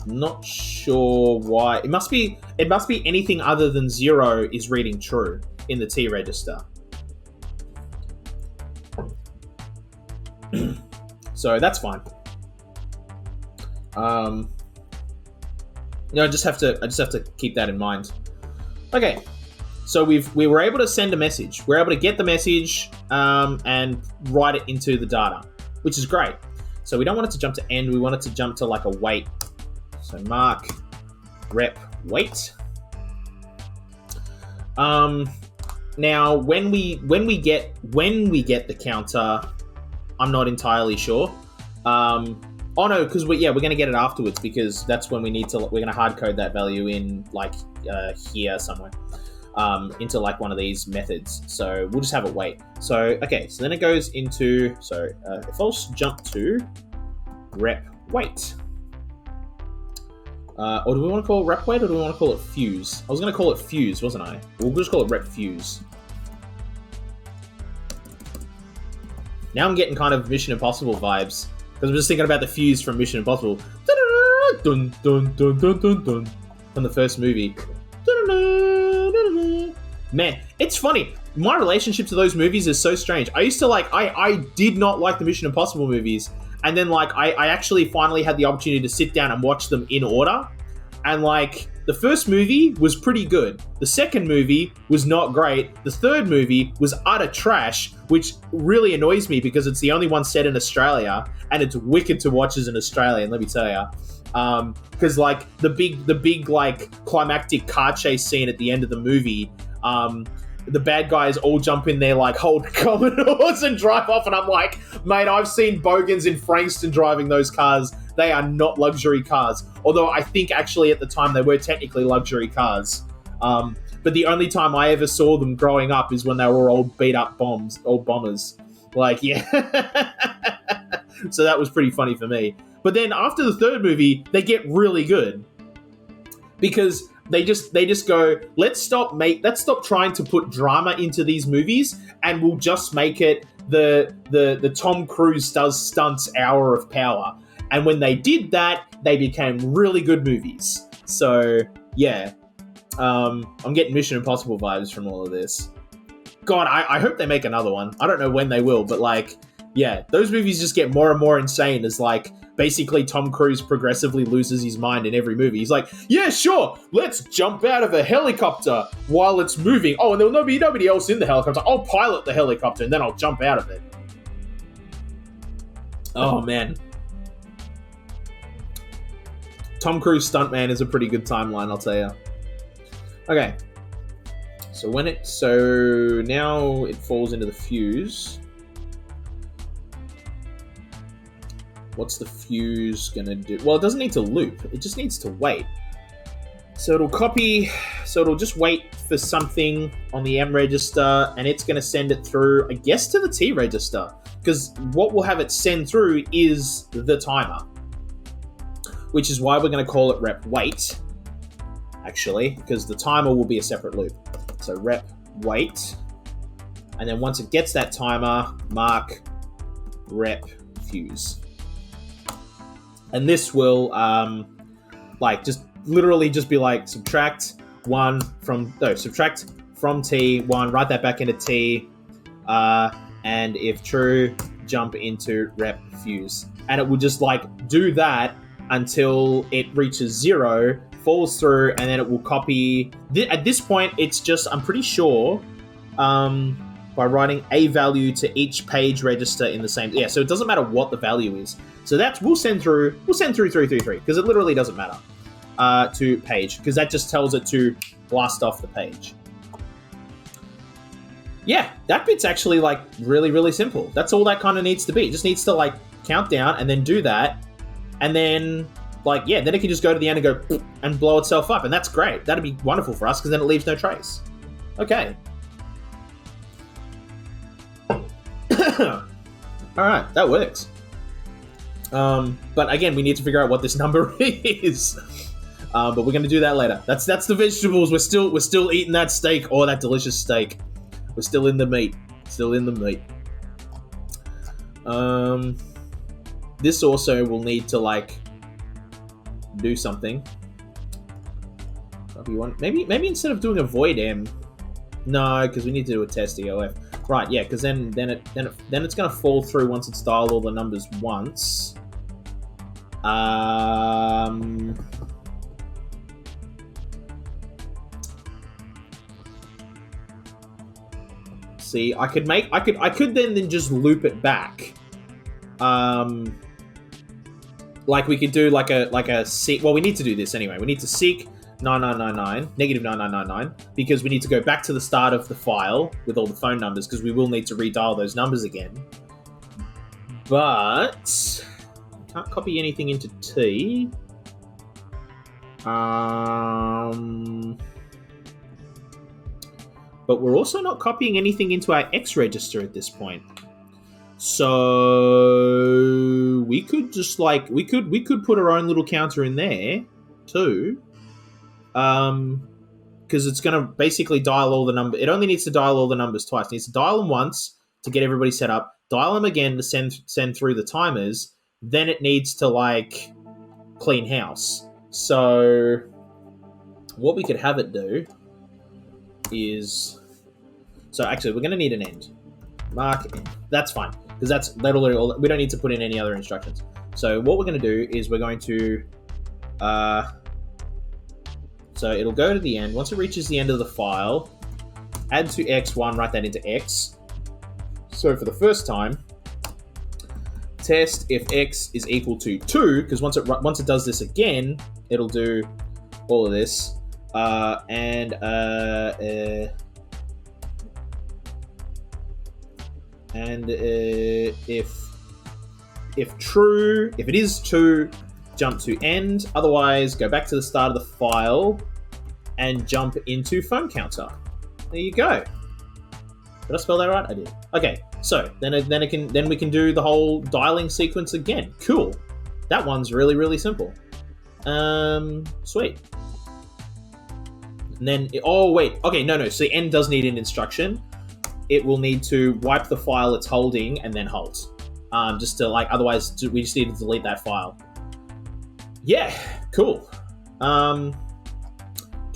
Not sure why. It must be anything other than 0 is reading true in the T register. So that's fine. I just have to keep that in mind. Okay, so we were able to send a message. We're able to get the message and write it into the data, which is great. So we don't want it to jump to end. We want it to jump to like a wait. So mark rep wait. Now when we get the counter, I'm not entirely sure. Oh no, because we're going to get it afterwards, because that's when we're going to hard code that value in like here somewhere into like one of these methods. So we'll just have it wait. So okay, so then it goes into false jump to rep wait. Or do we want to call it rep wait, or do we want to call it fuse? I was going to call it fuse, wasn't I? We'll just call it rep fuse. Now I'm getting kind of Mission Impossible vibes, because I'm just thinking about the fuse from Mission Impossible. Dun, dun, dun, dun, dun, dun, from the first movie. Man, it's funny. My relationship to those movies is so strange. I used to I did not like the Mission Impossible movies. And then I actually finally had the opportunity to sit down and watch them in order. And the first movie was pretty good. The second movie was not great. The third movie was utter trash, which really annoys me because it's the only one set in Australia, and it's wicked to watch as an Australian, let me tell you. Because the big climactic car chase scene at the end of the movie, the bad guys all jump in there hold Commodores and drive off, and I'm like, mate, I've seen Bogans in Frankston driving those cars. They are not luxury cars. Although I think actually at the time they were technically luxury cars. But the only time I ever saw them growing up is when they were old beat up bombers. Yeah. So that was pretty funny for me. But then after the third movie, they get really good. Because they just go, let's stop trying to put drama into these movies, and we'll just make it the Tom Cruise does stunts hour of power. And when they did that, they became really good movies. So yeah, I'm getting Mission Impossible vibes from all of this. God, I hope they make another one. I don't know when they will, but yeah, those movies just get more and more insane as basically Tom Cruise progressively loses his mind in every movie. He's like, yeah, sure, let's jump out of a helicopter while it's moving. Oh, and there'll be nobody else in the helicopter. I'll pilot the helicopter and then I'll jump out of it. Oh, man. Tom Cruise Stuntman is a pretty good timeline, I'll tell you. Okay. So now it falls into the fuse. What's the fuse gonna do? Well, it doesn't need to loop. It just needs to wait. So it'll copy. So it'll just wait for something on the M register, and it's gonna send it through, I guess, to the T register. Because what we'll have it send through is the timer. Which is why we're gonna call it rep wait. Actually, because the timer will be a separate loop. So rep wait. And then once it gets that timer, mark rep fuse. And this will just literally just be like subtract from T1, write that back into T, and if true, jump into rep fuse. And it will just like do that until it reaches 0, falls through, and then it will copy. At this point, it's just, I'm pretty sure, by writing a value to each page register in the same. Yeah, so it doesn't matter what the value is. So we'll send through 333 because it literally doesn't matter to page, because that just tells it to blast off the page. Yeah, that bit's actually like really, really simple. That's all that kind of needs to be. It just needs to like count down and then do that. And then then it can just go to the end and go and blow itself up. And that's great. That'd be wonderful for us because then it leaves no trace. Okay. All right, that works. But again, we need to figure out what this number is. But we're going to do that later. That's the vegetables. We're still eating that steak. Oh, that delicious steak. We're still in the meat. This also will need to like do something. Maybe instead of doing a void M, no, because we need to do a test EOF. Right, yeah, because then it's gonna fall through once it's dialed all the numbers once. See, I could then just loop it back. Like we could do like a seek. Well, we need to do this anyway. We need to seek 9999, negative 9999, because we need to go back to the start of the file with all the phone numbers, because we will need to redial those numbers again. But can't copy anything into T. But we're also not copying anything into our X register at this point. So we could just like we could put our own little counter in there too. Because it's gonna basically dial all the numbers. It only needs to dial all the numbers twice. It needs to dial them once to get everybody set up, dial them again to send through the timers, then it needs to like clean house. So what we could have it do is, so actually we're gonna need an end. Mark end. That's fine, because that'll all. We don't need to put in any other instructions. So what we're going to do is we're going to, so it'll go to the end. Once it reaches the end of the file, add to x1, write that into x. So for the first time, test if x is equal to 2, because once it does this again, it'll do all of this, and if true, if it is true, jump to end. Otherwise, go back to the start of the file and jump into phone counter. There you go. Did I spell that right? I did. Okay, so then we can do the whole dialing sequence again. Cool. That one's really, really simple. Sweet. And then no. So the end does need an instruction. It will need to wipe the file it's holding and then halt. Just to like, otherwise we just need to delete that file. Yeah, cool. Do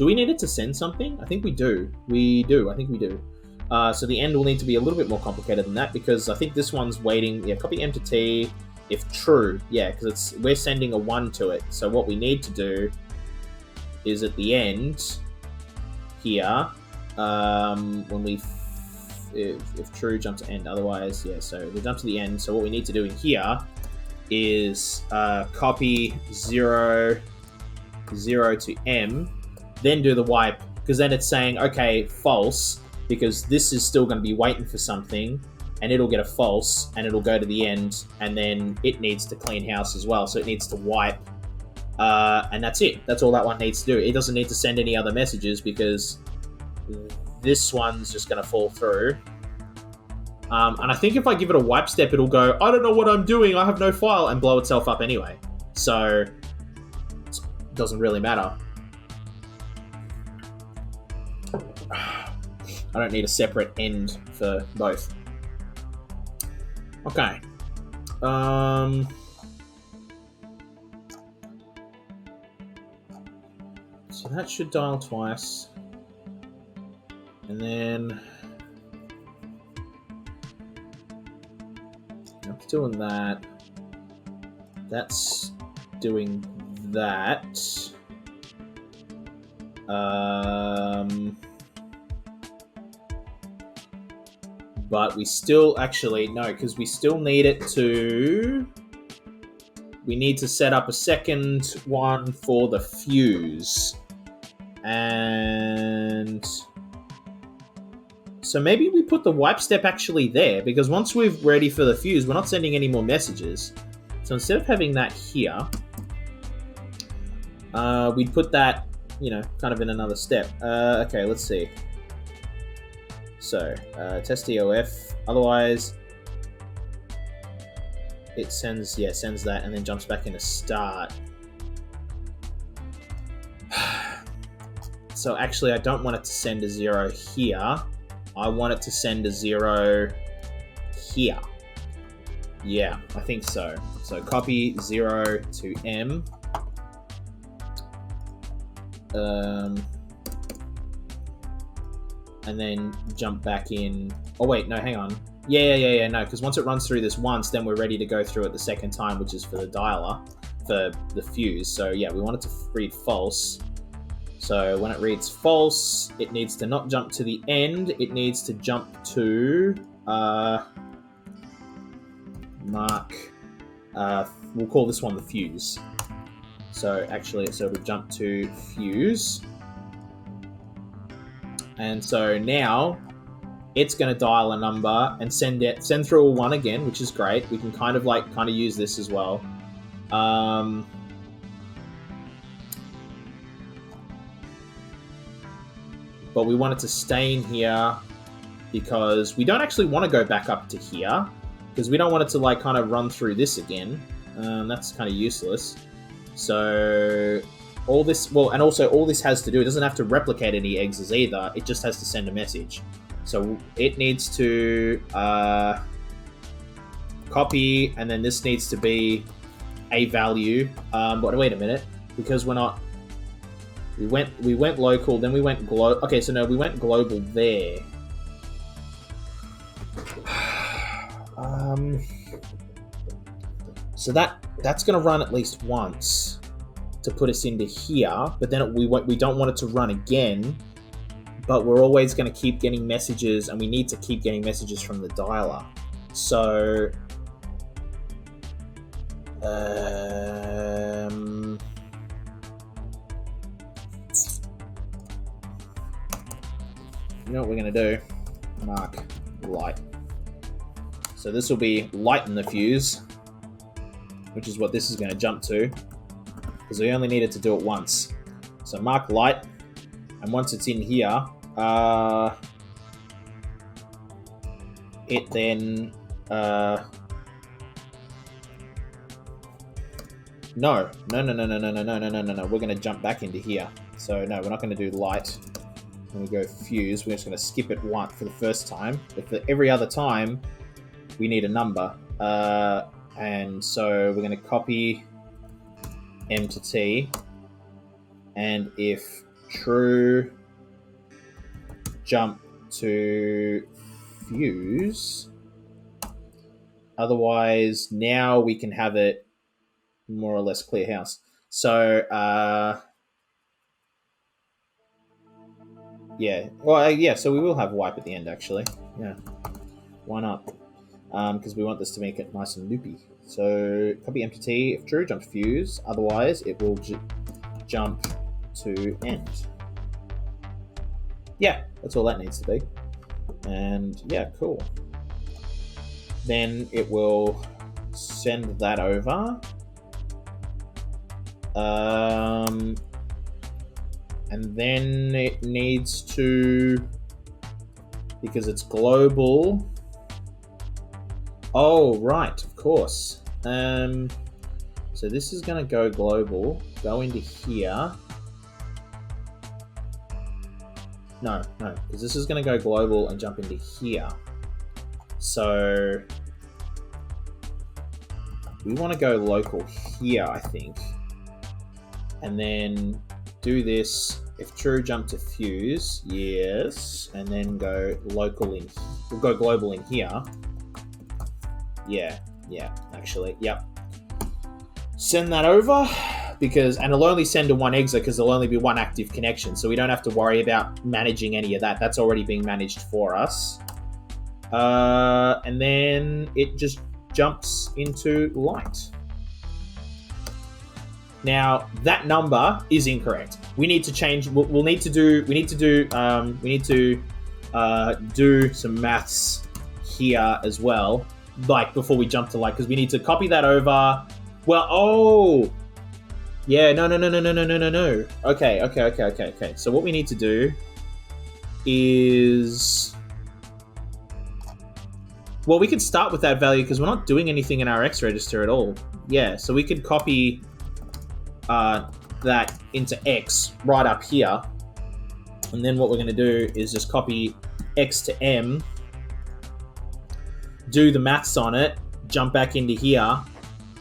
we need it to send something? I think we do. I think we do. So the end will need to be a little bit more complicated than that, because I think this one's waiting. Yeah, copy M to T if true. Yeah, because we're sending a 1 to it. So what we need to do is at the end here, when we if true, jump to end. Otherwise, yeah, so we jump to the end. So what we need to do in here is copy 0, 0 to M, then do the wipe, because then it's saying, okay, false, because this is still going to be waiting for something, and it'll get a false, and it'll go to the end, and then it needs to clean house as well, so it needs to wipe, and that's it. That's all that one needs to do. It doesn't need to send any other messages, because this one's just going to fall through. And I think if I give it a wipe step, it'll go, I don't know what I'm doing, I have no file, and blow itself up anyway. So, it doesn't really matter. I don't need a separate end for both. Okay. So that should dial twice. And then that's doing that. That's doing that. But we still actually no, because we still need it to. We need to set up a second one for the fuse, and so maybe we put the wipe step actually there, because once we're ready for the fuse, we're not sending any more messages. So instead of having that here, we'd put that, kind of in another step. Okay, let's see. So, test DOF. Otherwise, it sends that and then jumps back into start. So actually, I don't want it to send a 0 here. I want it to send a 0 here. Yeah, I think so. So copy 0 to M. And then jump back in. Oh wait, no, hang on. Yeah, no, because once it runs through this once, then we're ready to go through it the second time, which is for the dialer, for the fuse. So yeah, we want it to read false. So when it reads false, it needs to not jump to the end, it needs to jump to mark, we'll call this one the fuse. So actually, so it'll jump to fuse. And so now it's going to dial a number and send through a 1 again, which is great. We can kind of use this as well. But we want it to stay in here because we don't actually want to go back up to here, because we don't want it to kind of run through this again. That's kind of useless. So all this, and also all this has to do, it doesn't have to replicate any exes either. It just has to send a message. So it needs to copy, and then this needs to be a value. But wait a minute, because we're not. We went local, then we went global. Okay, so no, we went global there. So that's going to run at least once to put us into here, but then we don't want it to run again. But we're always going to keep getting messages, and we need to keep getting messages from the dialer. So, you know what we're going to do? Mark light. So this will be lighten the fuse, which is what this is going to jump to, because we only needed to do it once. So mark light, and once it's in here, it then no. We're going to jump back into here. So no, we're not going to do light. When we go fuse, we're just going to skip it once for the first time. But for every other time, we need a number. And so we're going to copy M to T. And if true, jump to fuse. Otherwise, now we can have it more or less clear house. So, yeah. Well, yeah, so we will have wipe at the end, actually. Yeah. Why not? Because we want this to make it nice and loopy. So copy empty T. If true, jump to fuse. Otherwise, it will jump to end. Yeah, that's all that needs to be. And yeah, cool. Then it will send that over. And then it needs to, because it's global. Oh, right, of course. So this is going to go global, go into here. No, because this is going to go global and jump into here. So we want to go local here, I think. And then do this. If true, jump to fuse. Yes. And then go local in. We'll go global in here. Yeah, actually. Yep. Send that over. And it'll only send to one exit because there'll only be one active connection. So we don't have to worry about managing any of that. That's already being managed for us. And then it just jumps into light. Now that number is incorrect. We need to change. We'll need to do. We need to do some maths here as well, like before we jump to light, because we need to copy that over. Well, oh, yeah, no. Okay. So what we need to do is, well, we could start with that value because we're not doing anything in our X register at all. Yeah, so we could copy that into X right up here, and then what we're going to do is just copy X to M, do the maths on it, jump back into here,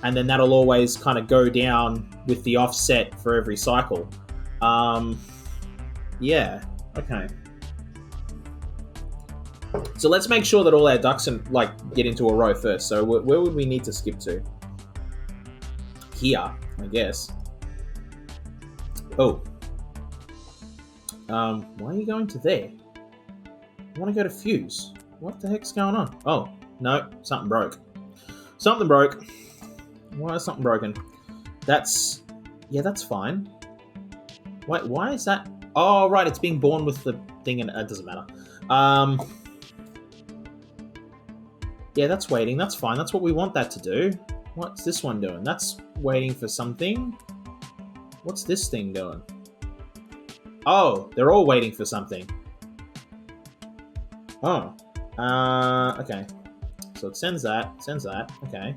and then that'll always kind of go down with the offset for every cycle. Yeah, okay. So let's make sure that all our ducks get into a row first. So where would we need to skip to? Here, I guess. Oh. Why are you going to there? I want to go to fuse. What the heck's going on? Oh, no, something broke. Something broke. Why is something broken? That's fine. Wait, why is that? Oh, right, it's being born with the thing, and it doesn't matter. Yeah, that's waiting. That's fine. That's what we want that to do. What's this one doing? That's waiting for something. What's this thing doing? Oh, they're all waiting for something. Oh. Okay. So it sends that. Okay.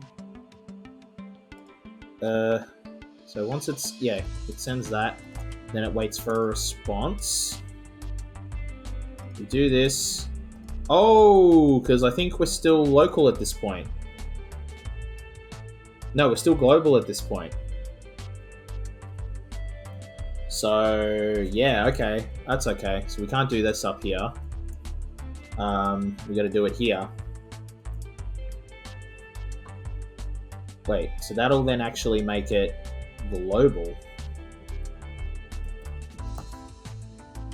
So once it sends that, then it waits for a response. We do this. Oh, because I think we're still local at this point. No, we're still global at this point. So, yeah, okay. That's okay. So we can't do this up here. We gotta do it here. Wait, so that'll then actually make it global.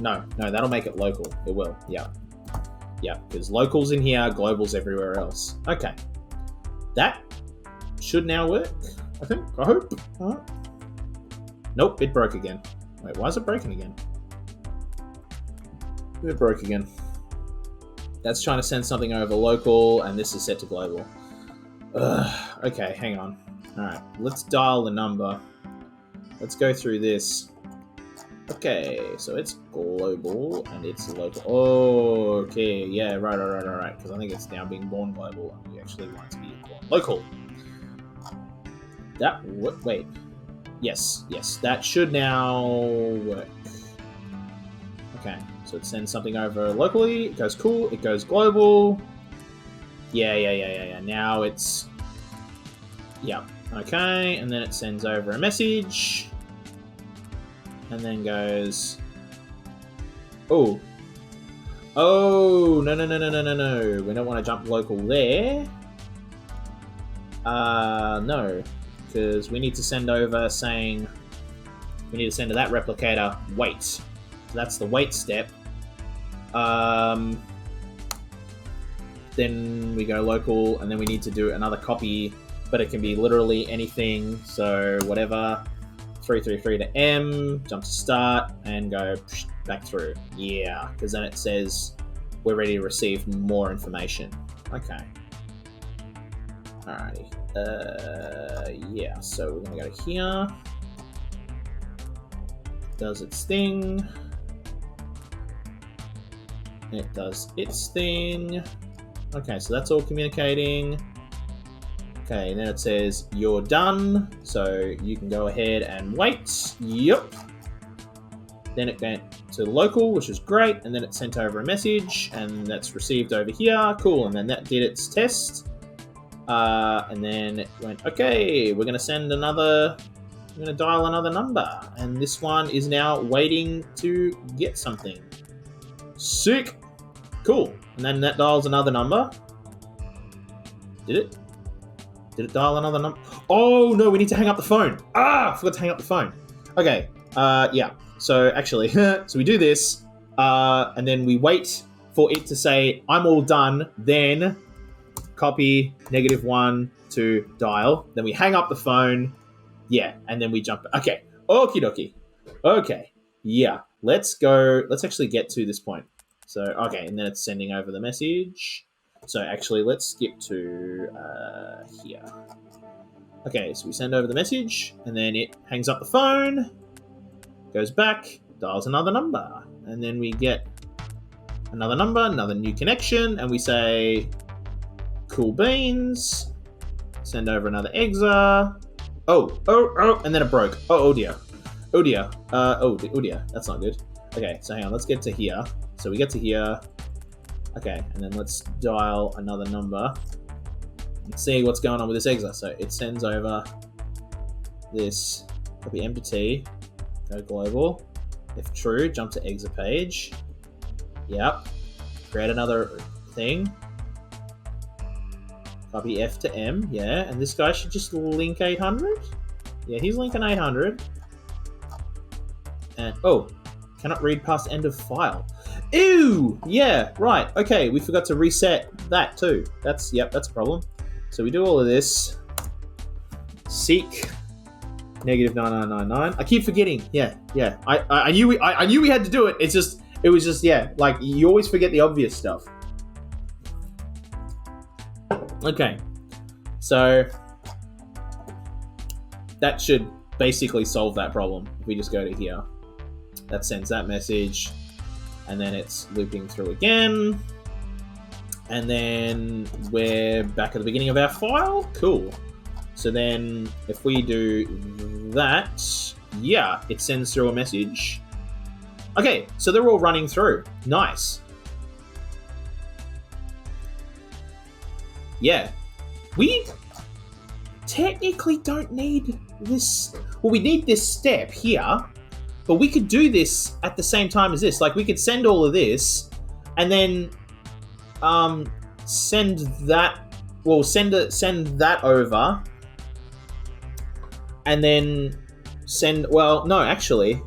No, that'll make it local. It will, yeah. Yeah, because local's in here, global's everywhere else. Okay. That should now work, I think. I hope. Nope, it broke again. Wait, why is it breaking again? It broke again. That's trying to send something over local, and this is set to global. Okay, hang on. Alright, let's dial the number. Let's go through this. Okay, so it's global, and it's local. Oh, okay, yeah, right. Because I think it's now being born global, and we actually want it to be born local. Wait. Yes, that should now work. Okay, so it sends something over locally, it goes cool, it goes global. Yeah. Now it's... Yeah, okay, and then it sends over a message. And then goes... Oh, no. We don't want to jump local there. No. Because we need to send over saying... We need to send to that replicator, wait. So that's the wait step. Then we go local, and then we need to do another copy but it can be literally anything. So whatever, 333 to M, jump to start, and go back through. Yeah, because then it says we're ready to receive more information. Okay. Alrighty. Yeah, so we're gonna go here. Does its thing. It does its thing. Okay, so that's all communicating. Okay, and then it says you're done, so you can go ahead and wait. Yep. Then it went to local, which is great, and then it sent over a message, and that's received over here. Cool, and then that did its test. And then it went, okay, we're gonna dial another number, and this one is now waiting to get something. Sick. Cool. And then that dials another number. Did it? Did it dial another number? Oh, no, we need to hang up the phone. I forgot to hang up the phone. Okay, yeah. So, actually, so we do this, and then we wait for it to say, I'm all done, then copy -1 to dial. Then we hang up the phone. Yeah, and then we jump. Okay, okie dokie. Okay, yeah. Let's go. Let's actually get to this point. So, okay, and then it's sending over the message. So, actually, let's skip to here. Okay, so we send over the message, and then it hangs up the phone, goes back, dials another number, and then we get another number, another new connection, and we say, cool beans, send over another exa. Oh, and then it broke. Oh dear. Oh dear, that's not good. Okay, so hang on, let's get to here. So we get to here. Okay, and then let's dial another number and see what's going on with this exa. So it sends over this, copy empty, go global. If true, jump to exa page. Yep. Create another thing. Copy F to M, yeah, and this guy should just link 800? Yeah, he's linking 800. And, cannot read past end of file. Ew! Yeah, right, okay, we forgot to reset that too. That's a problem. So we do all of this. Seek -9999. I keep forgetting. Yeah. I knew we had to do it. It was just, like, you always forget the obvious stuff. Okay, so that should basically solve that problem. If we just go to here, that sends that message, and then it's looping through again, and then we're back at the beginning of our file. Cool. So then if we do that, yeah, it sends through a message. Okay, so they're all running through. Nice. Yeah, we technically don't need this. Well, we need this step here, but we could do this at the same time as this. Like, we could send all of this, and then send that. Well, send that over, and then send. Well, no, actually,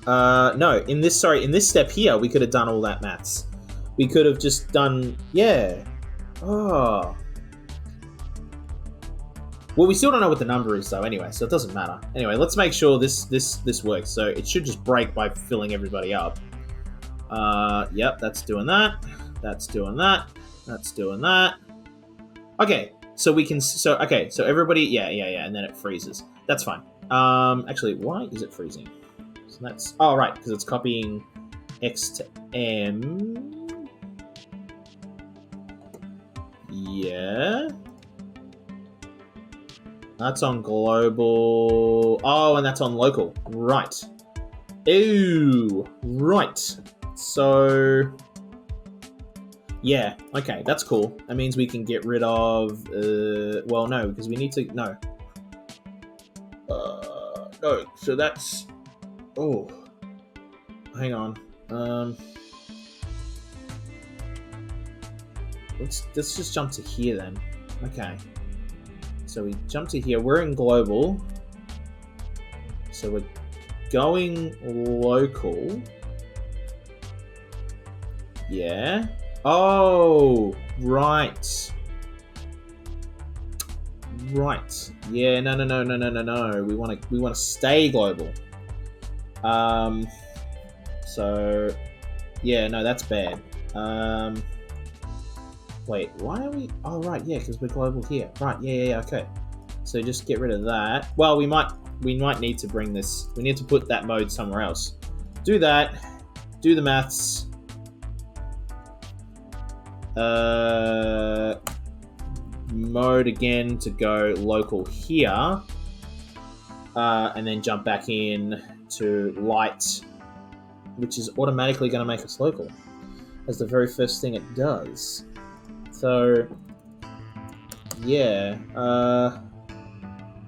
no. In this step here, we could have done all that maths. We could have just done, yeah. Oh. Well, we still don't know what the number is, though, anyway, so it doesn't matter. Anyway, let's make sure this works. So it should just break by filling everybody up. Yep, that's doing that. That's doing that. That's doing that. Okay, so we can... So everybody... Yeah, and then it freezes. That's fine. Actually, why is it freezing? So that's... Oh, right, because it's copying X to M... Yeah. That's on global. Oh, and that's on local. Right. Ew. Right. So, yeah. Okay, that's cool. That means we can get rid of... well, no, because we need to... No. No, so that's... Oh. Hang on. Let's just jump to here then. Okay. So we jump to here. We're in global. So we're going local. Yeah. Oh, right. right. Yeah, no. We want to stay global. So yeah, no, that's bad. Wait, why are we? Oh, right, yeah, because we're global here. Right, yeah, okay. So just get rid of that. Well, we might need to bring this. We need to put that mode somewhere else. Do that. Do the maths. Mode again to go local here. And then jump back in to light, which is automatically going to make us local. That's the very first thing it does. So, yeah.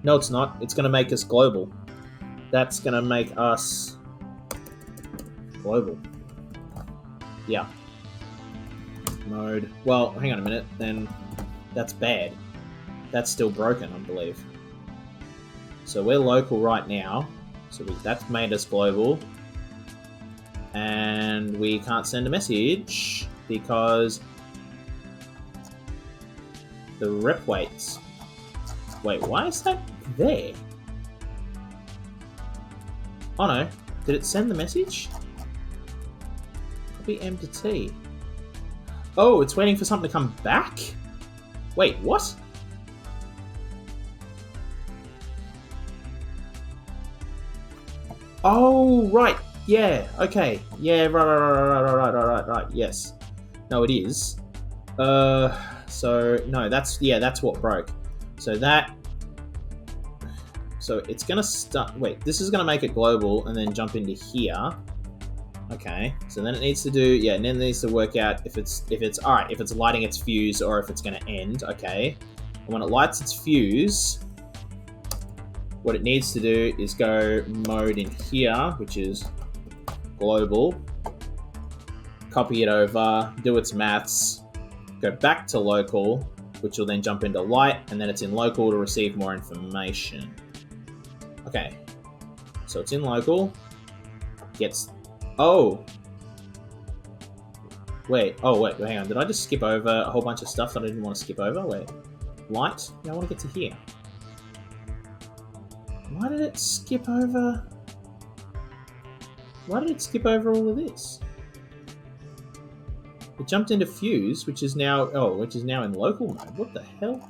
No, it's not. It's going to make us global. That's going to make us global. Yeah. Mode. Well, hang on a minute. Then that's bad. That's still broken, I believe. So we're local right now. So that's made us global. And we can't send a message because the rep waits. Wait, why is that there? Oh no, did it send the message? Copy M to T. Oh, it's waiting for something to come back? Wait, what? Oh, right. Yeah, okay. Yeah, right. Yes. No, it is. So, no, that's what broke. So it's gonna start, wait, this is gonna make it global and then jump into here. Okay, so then it needs to do, and then it needs to work out if it's alright, if it's lighting its fuse or if it's gonna end, okay. And when it lights its fuse, what it needs to do is go mode in here, which is global, copy it over, do its maths, go back to local, which will then jump into light, and then it's in local to receive more information. Okay, so it's in local, gets, wait, hang on, did I just skip over a whole bunch of stuff that I didn't want to skip over? Wait, light? Yeah, I want to get to here. Why did it skip over all of this? It jumped into fuse, which is now in local mode. What the hell?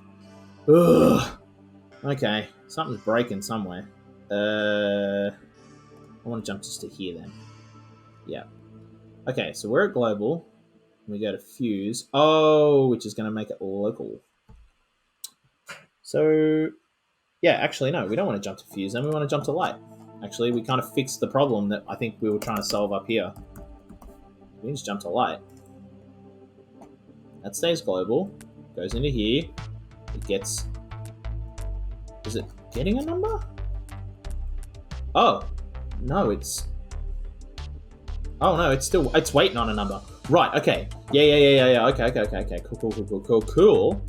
Ugh. Okay, something's breaking somewhere. I want to jump just to here then. Yeah. Okay, so we're at global. We go to fuse. Oh, which is going to make it local. So, yeah, actually, no, we don't want to jump to fuse, then we want to jump to light. Actually, we kind of fixed the problem that I think we were trying to solve up here. We just jump to light. That stays global. Goes into here. It gets... Is it getting a number? Oh. No, it's... Oh, no, it's waiting on a number. Right, okay. Yeah. Okay. Cool.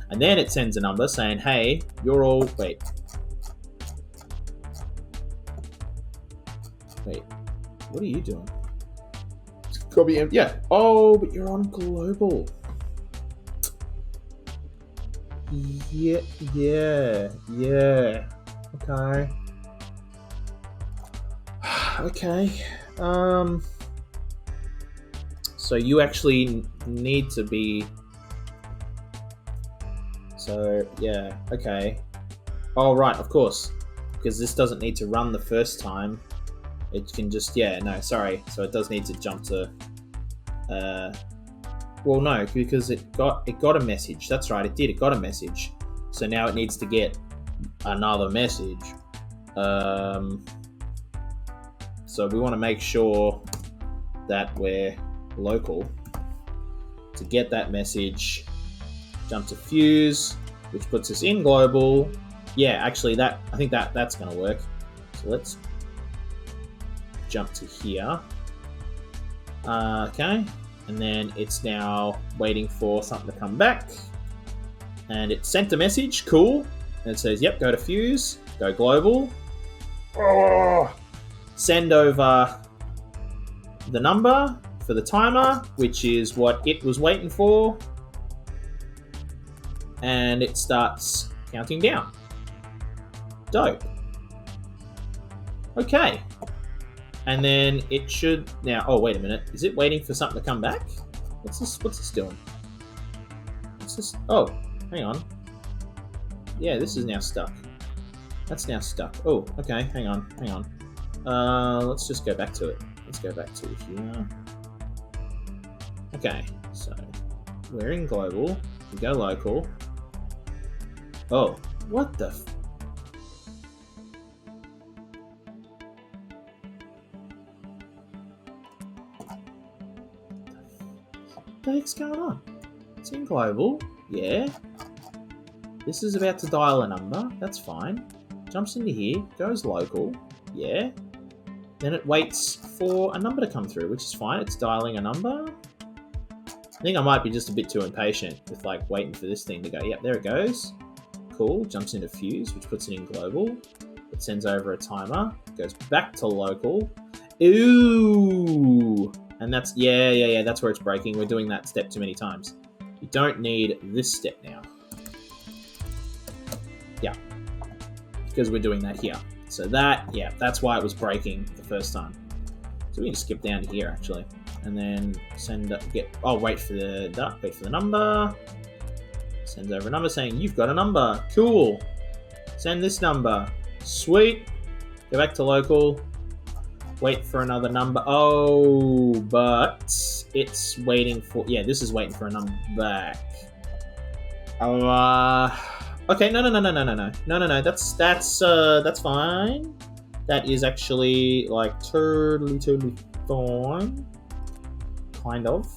And then it sends a number saying, hey, you're all... Wait, what are you doing? Copy M. Yeah. Oh, but you're on global. Yeah. Okay. Okay. So you actually need to be... So, yeah. Okay. Oh, right, of course. Because this doesn't need to run the first time. It can just... Yeah, no, sorry. So it does need to jump to... Well, no, because it got a message. That's right, it did. It got a message. So now it needs to get another message. So we want to make sure that we're local. To get that message, jump to fuse, which puts us in global. Yeah, actually, I think that's going to work. So let's jump to here. Okay. And then it's now waiting for something to come back. And it sent a message. Cool. And it says, yep, go to fuse. Go global. Oh. Send over the number for the timer, which is what it was waiting for. And it starts counting down. Dope. Okay. And then it should now. Oh, wait a minute. Is it waiting for something to come back? What's this doing? What's this? Oh, hang on. Yeah, this is now stuck. That's now stuck. Oh, okay. Hang on. Let's just go back to it. Let's go back to here. Okay, so we're in global. We go local. Oh, what the? What the heck's going on? It's in global. Yeah. This is about to dial a number. That's fine. Jumps into here. Goes local. Yeah. Then it waits for a number to come through, which is fine. It's dialing a number. I think I might be just a bit too impatient with like waiting for this thing to go. Yep, there it goes. Cool. Jumps into fuse, which puts it in global. It sends over a timer. Goes back to local. Ooh. And that's, yeah. That's where it's breaking. We're doing that step too many times. You don't need this step now. Yeah. Because we're doing that here. So that, yeah, that's why it was breaking the first time. So we can skip down to here actually. And then wait for the number. Sends over a number saying, you've got a number. Cool. Send this number. Sweet. Go back to local. Wait for another number. Oh, but it's waiting for... Yeah, this is waiting for a number back. Okay, no. That's fine. That is actually, like, totally fine. Kind of.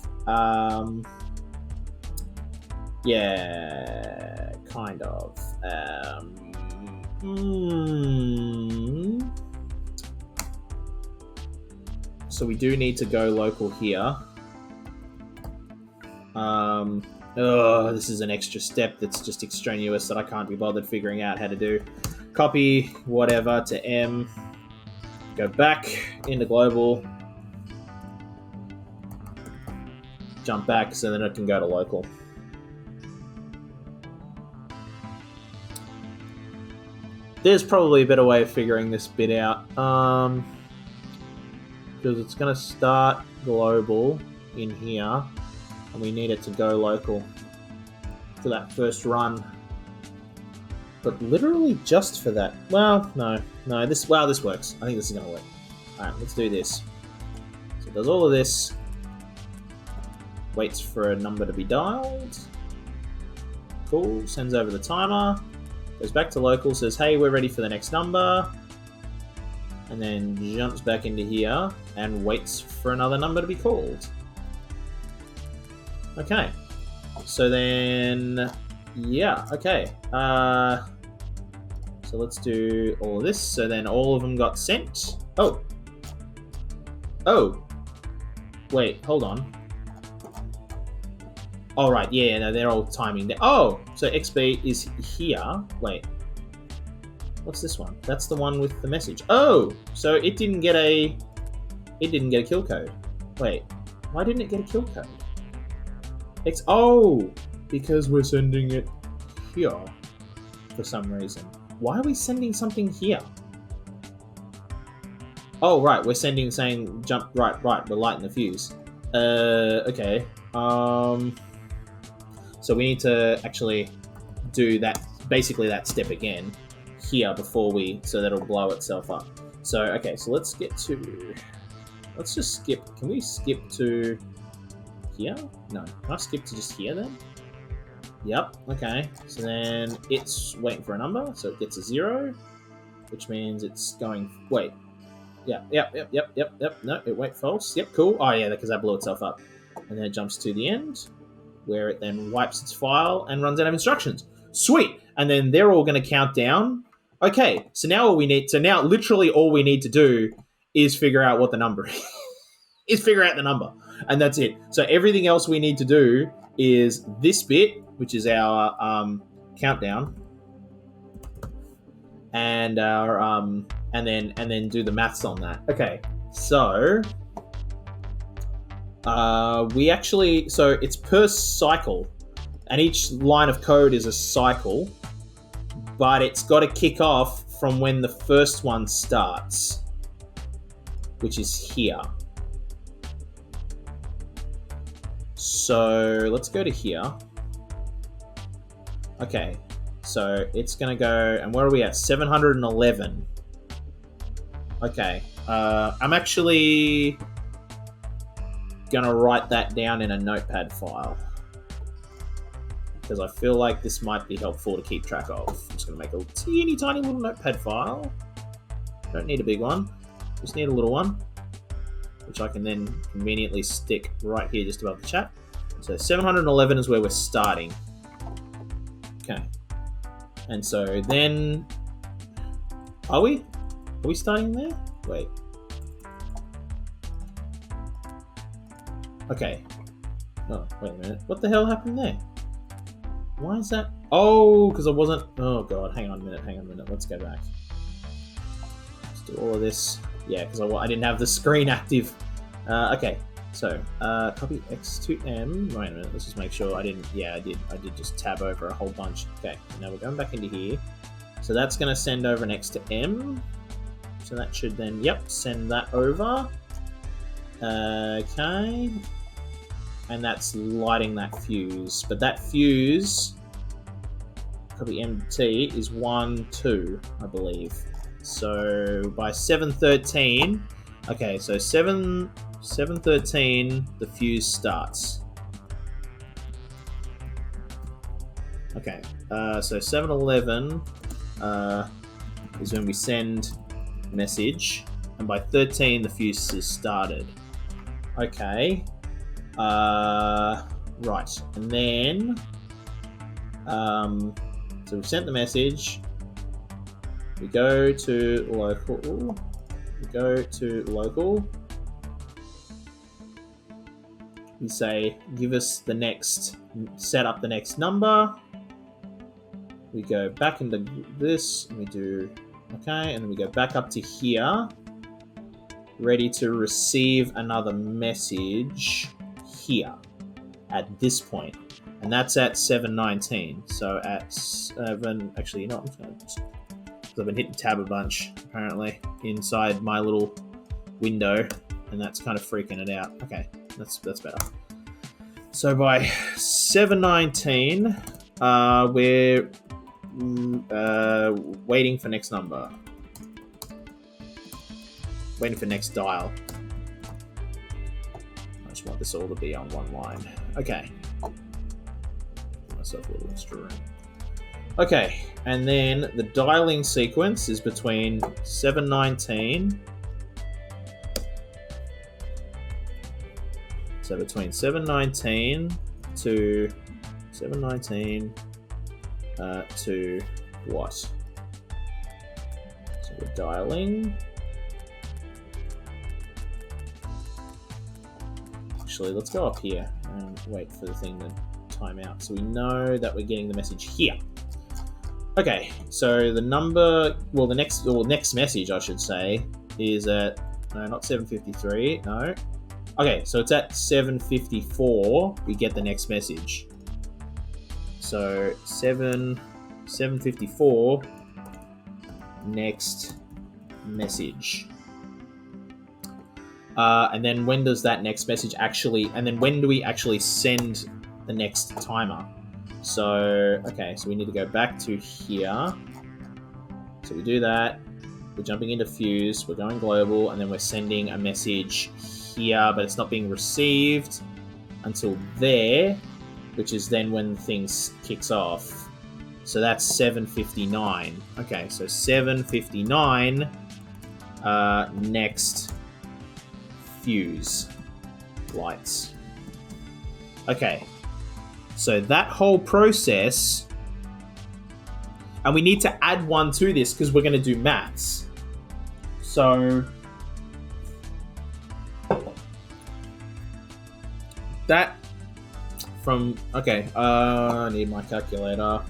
Yeah, kind of. So we do need to go local here. This is an extra step that's just extraneous that I can't be bothered figuring out how to do. Copy whatever to M. Go back into global. Jump back so then it can go to local. There's probably a better way of figuring this bit out. Because it's going to start global in here, and we need it to go local for that first run. But literally just for that. Well, no. This works. I think this is going to work. Alright, let's do this. So it does all of this. Waits for a number to be dialed. Cool. Sends over the timer. Goes back to local, says, hey, we're ready for the next number. And then jumps back into here and waits for another number to be called. Okay. So then, yeah, okay. So let's do all of this. So then all of them got sent. Oh. Wait, hold on. Oh, right, yeah, no, they're all timing. Oh, so XB is here. Wait. What's this one? That's the one with the message. Oh, so it didn't get a kill code. Wait, why didn't it get a kill code? Because we're sending it here for some reason. Why are we sending something here? Oh, right, we're saying jump, right, we're lighting the fuse. Okay. So we need to actually do that, basically that step again here before so that it'll blow itself up. So, okay, so let's just skip. Can we skip to here? No. Can I skip to just here then? Yep, okay. So then it's waiting for a number, so it gets a 0, which means it's going, wait. Yep. No, it went false. Yep, cool. Oh yeah, because that blew itself up. And then it jumps to the end, where it then wipes its file and runs out of instructions. Sweet! And then they're all going to count down. Okay, so now literally all we need to do is figure out what the number is. Figure out the number. And that's it. So everything else we need to do is this bit, which is our countdown. And our and then do the maths on that. Okay, so so it's per cycle, and each line of code is a cycle. but it's got to kick off from when the first one starts, which is here. So let's go to here. Okay, so it's going to go, and where are we at? 711. Okay, I'm actually going to write that down in a notepad file, because I feel like this might be helpful to keep track of. I'm just going to make a teeny tiny little notepad file. Don't need a big one, just need a little one, which I can then conveniently stick right here just above the chat. So 711 is where we're starting. Okay. And so then... Are we starting there? Wait. Okay. Oh, wait a minute. What the hell happened there? Why is that? Oh, because I wasn't... Oh, God. Hang on a minute. Let's go back. Let's do all of this. Yeah, because I didn't have the screen active. Okay. So, copy X to M. Wait a minute, let's just make sure I didn't... Yeah, I did just tab over a whole bunch. Okay, now we're going back into here. So that's going to send over next to M. So that should then, yep, send that over. Okay. And that's lighting that fuse. But that fuse, copy MT, is 1, 2, I believe. So by 7:13... Okay, so 7:13, the fuse starts. Okay, so 7:11 is when we send message, and by 13, the fuse is started. Okay, right, and then, so we've sent the message, we go to local, we say, give us the next, set up the next number. We go back into this, and we do, okay, and then we go back up to here, ready to receive another message here, at this point. And that's at 7:19. So at 7, actually, you know, I'm just going to, I've been hitting tab a bunch, apparently, inside my little window, and that's kind of freaking it out. Okay, that's better. So by 7:19, we're waiting for next number. Waiting for next dial. I just want this all to be on one line. Okay. Give myself a little extra room. Okay, and then the dialing sequence is between 7:19. So between 7:19 to 7:19 to what? So we're dialing. Actually, let's go up here and wait for the thing to time out. So we know that we're getting the message here. Okay, so the number, well, the next message, I should say, is at, no, not 7:53, no. Okay, so it's at 7:54, we get the next message. So 7:54, next message. And then when does that next message actually, and then when do we actually send the next timer? So, okay, so we need to go back to here. So we do that. We're jumping into fuse. We're going global, and then we're sending a message here, but it's not being received until there, which is then when the thing kicks off. So that's 7:59. Okay, so 7:59, next fuse lights. Okay. So that whole process, and we need to add one to this because we're going to do maths. So that from, okay, I need my calculator.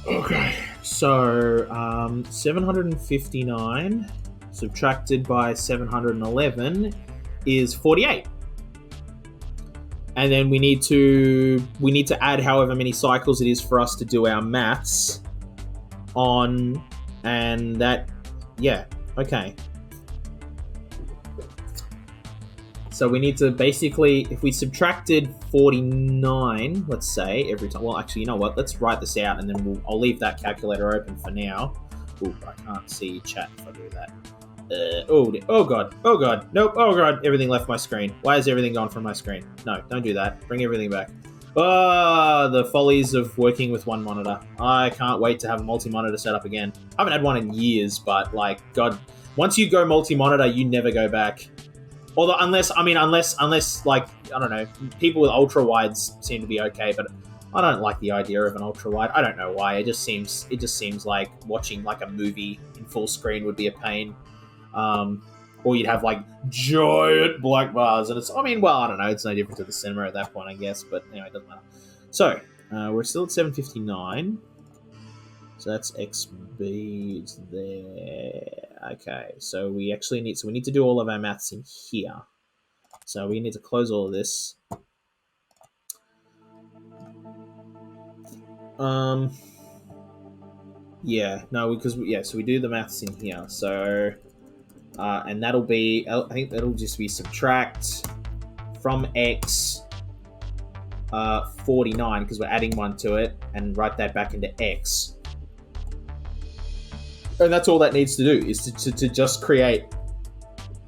Okay, so 759 subtracted by 711 is 48. And then we need to add however many cycles it is for us to do our maths on, and that, yeah, okay. So we need to basically, if we subtracted 49, let's say, every time. Well, actually, you know what? Let's write this out, and then I'll leave that calculator open for now. Ooh, I can't see chat if I do that. Oh god, nope, oh god, everything left my screen. Why has everything gone from my screen? No, don't do that. Bring everything back. The follies of working with one monitor. I can't wait to have a multi-monitor set up again. I haven't had one in years, but like, god, once you go multi-monitor, you never go back. Although, unless like, I don't know, people with ultra-wides seem to be okay, but I don't like the idea of an ultra-wide. I don't know why. It just seems like watching like a movie in full screen would be a pain. Or you'd have like giant black bars, and I don't know, it's no different to the cinema at that point, I guess, but anyway, it doesn't matter. So, we're still at 759. So that's XB, it's there. Okay, so we need to do all of our maths in here. So we need to close all of this. So we do the maths in here. So, and that'll be, I think that'll just be subtract from X 49, because we're adding 1 to it, and write that back into X. And that's all that needs to do, is to just create,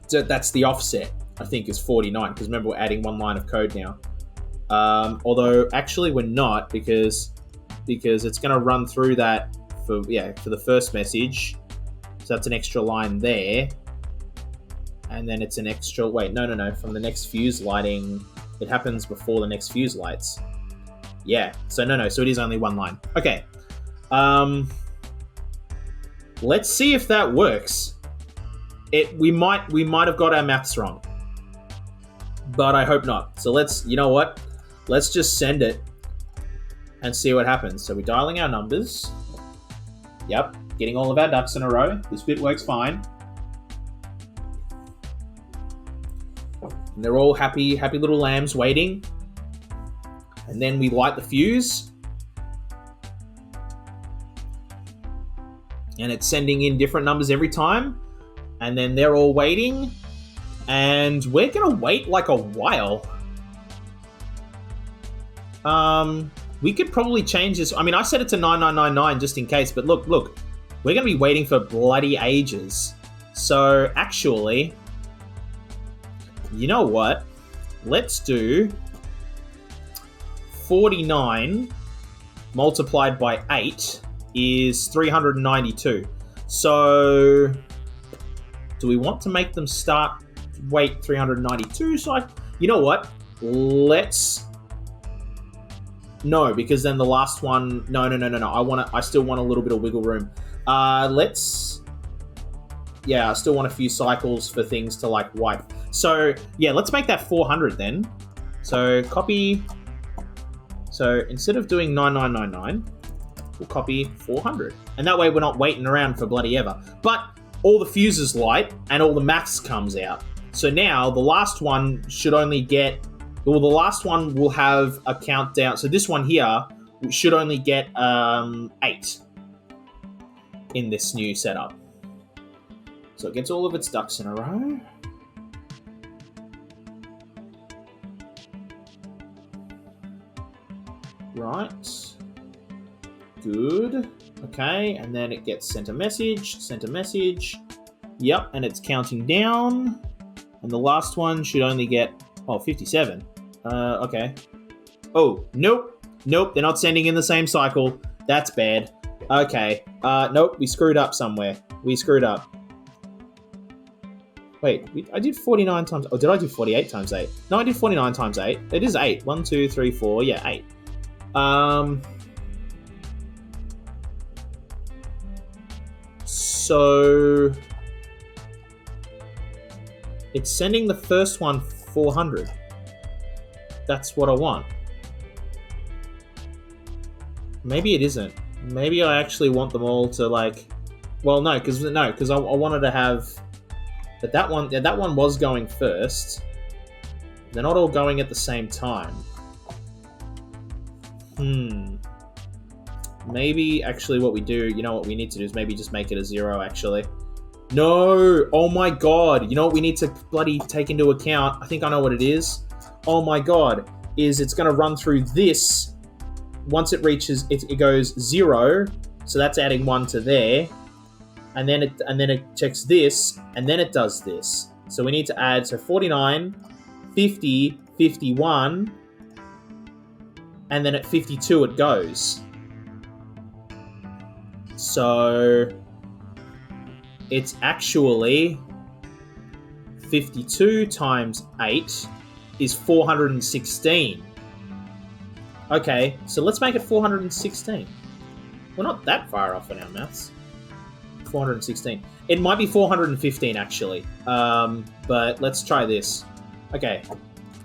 so that's the offset, I think, is 49, because remember, we're adding 1 line of code now. Although, actually, we're not, because it's going to run through that for the first message. So that's an extra line there. And then it's an extra, from the next fuse lighting, it happens before the next fuse lights. Yeah, so it is only 1 line. Okay. Let's see if that works. We might have got our maths wrong, but I hope not. So let's just send it and see what happens. So we're dialing our numbers. Yep, getting all of our ducks in a row. This bit works fine. And they're all happy little lambs waiting. And then we light the fuse. And it's sending in different numbers every time. And then they're all waiting. And we're going to wait like a while. We could probably change this. I mean, I set it to 9999 just in case. But look. We're going to be waiting for bloody ages. So, actually, you know what? Let's do 49 multiplied by 8 is 392. So, do we want to make them wait 392? So, you know what? No, because then the last one. No. I still want a little bit of wiggle room. I still want a few cycles for things to like wipe. So yeah, let's make that 400 then. So copy. So instead of doing 9999, we'll copy 400, and that way we're not waiting around for bloody ever. But all the fuses light and all the maths comes out. So now the last one should only get. Well, the last one will have a countdown. So this one here should only get 8 in this new setup. So it gets all of its ducks in a row. Right. Good. Okay, and then it gets sent a message. Yep, and it's counting down. And the last one should only get 57. Okay. Oh, nope, they're not sending in the same cycle. That's bad. Okay. Nope, we screwed up somewhere. Wait, I did 49 times... Oh, did I do 48 times 8? No, I did 49 times 8. It is 8. 1, 2, 3, 4. Yeah, 8. So... It's sending the first one 400. That's what I want. Maybe it isn't. Maybe I actually want them all to like... Well, no, because I wanted to have... That one was going first. They're not all going at the same time. Maybe, actually, what we do, you know what we need to do is maybe just make it a 0, actually. No! Oh my god! You know what we need to bloody take into account? I think I know what it is. Oh my god. Is it's going to run through this. Once it reaches, it goes 0. So that's adding 1 to there. And then it checks this. And then it does this. So we need to add, so 49, 50, 51. And then at 52 it goes. So it's actually 52 times 8 is 416. Okay, so let's make it 416. We're not that far off in our maths. 416. It might be 415 actually. But let's try this. Okay,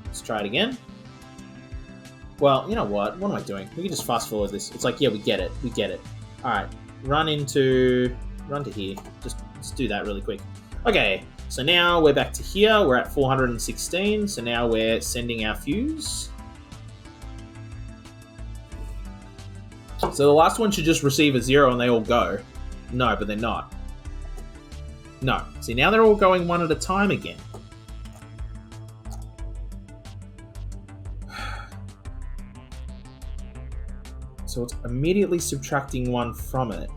let's try it again. Well, you know what? What am I doing? We can just fast forward this. It's like, yeah, we get it. We get it. All right, run to here. Just do that really quick. Okay, so now we're back to here. We're at 416. So now we're sending our fuse. So the last one should just receive a 0 and they all go. No, but they're not. No. See, now they're all going one at a time again. So it's immediately subtracting 1 from it.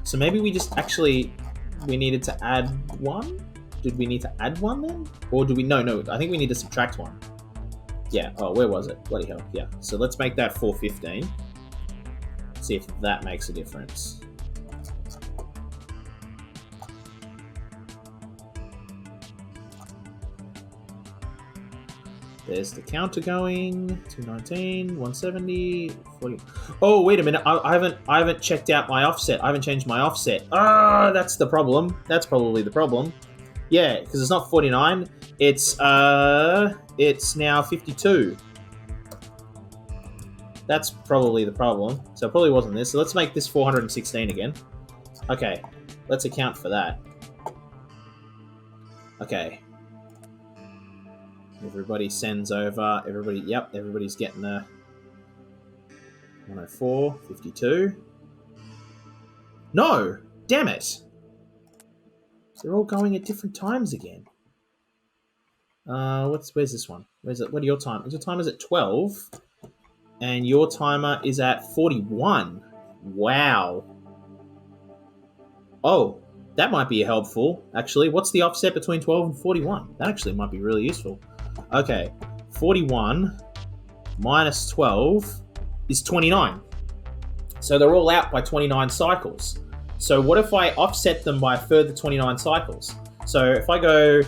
So maybe we just actually, we needed to add 1? Did we need to add 1 then? Or do we, no, I think we need to subtract 1. Yeah, oh, where was it? Bloody hell, yeah. So let's make that 415. See if that makes a difference. There's the counter going. 219, 170, 40. Oh, wait a minute. I haven't checked out my offset. I haven't changed my offset. Ah, that's the problem. That's probably the problem. Yeah, because it's not 49. It's now 52. That's probably the problem. So it probably wasn't this. So let's make this 416 again. Okay, let's account for that. Okay. Everybody sends over. Everybody, yep, everybody's getting a 104, 52. No! Damn it! So they're all going at different times again. Where's this one? Where's it? What are your time? Your timer's at 12. And your timer is at 41. Wow. Oh, that might be helpful, actually. What's the offset between 12 and 41? That actually might be really useful. Okay, 41 minus 12 is 29. So they're all out by 29 cycles. So what if I offset them by a further 29 cycles? So if I go,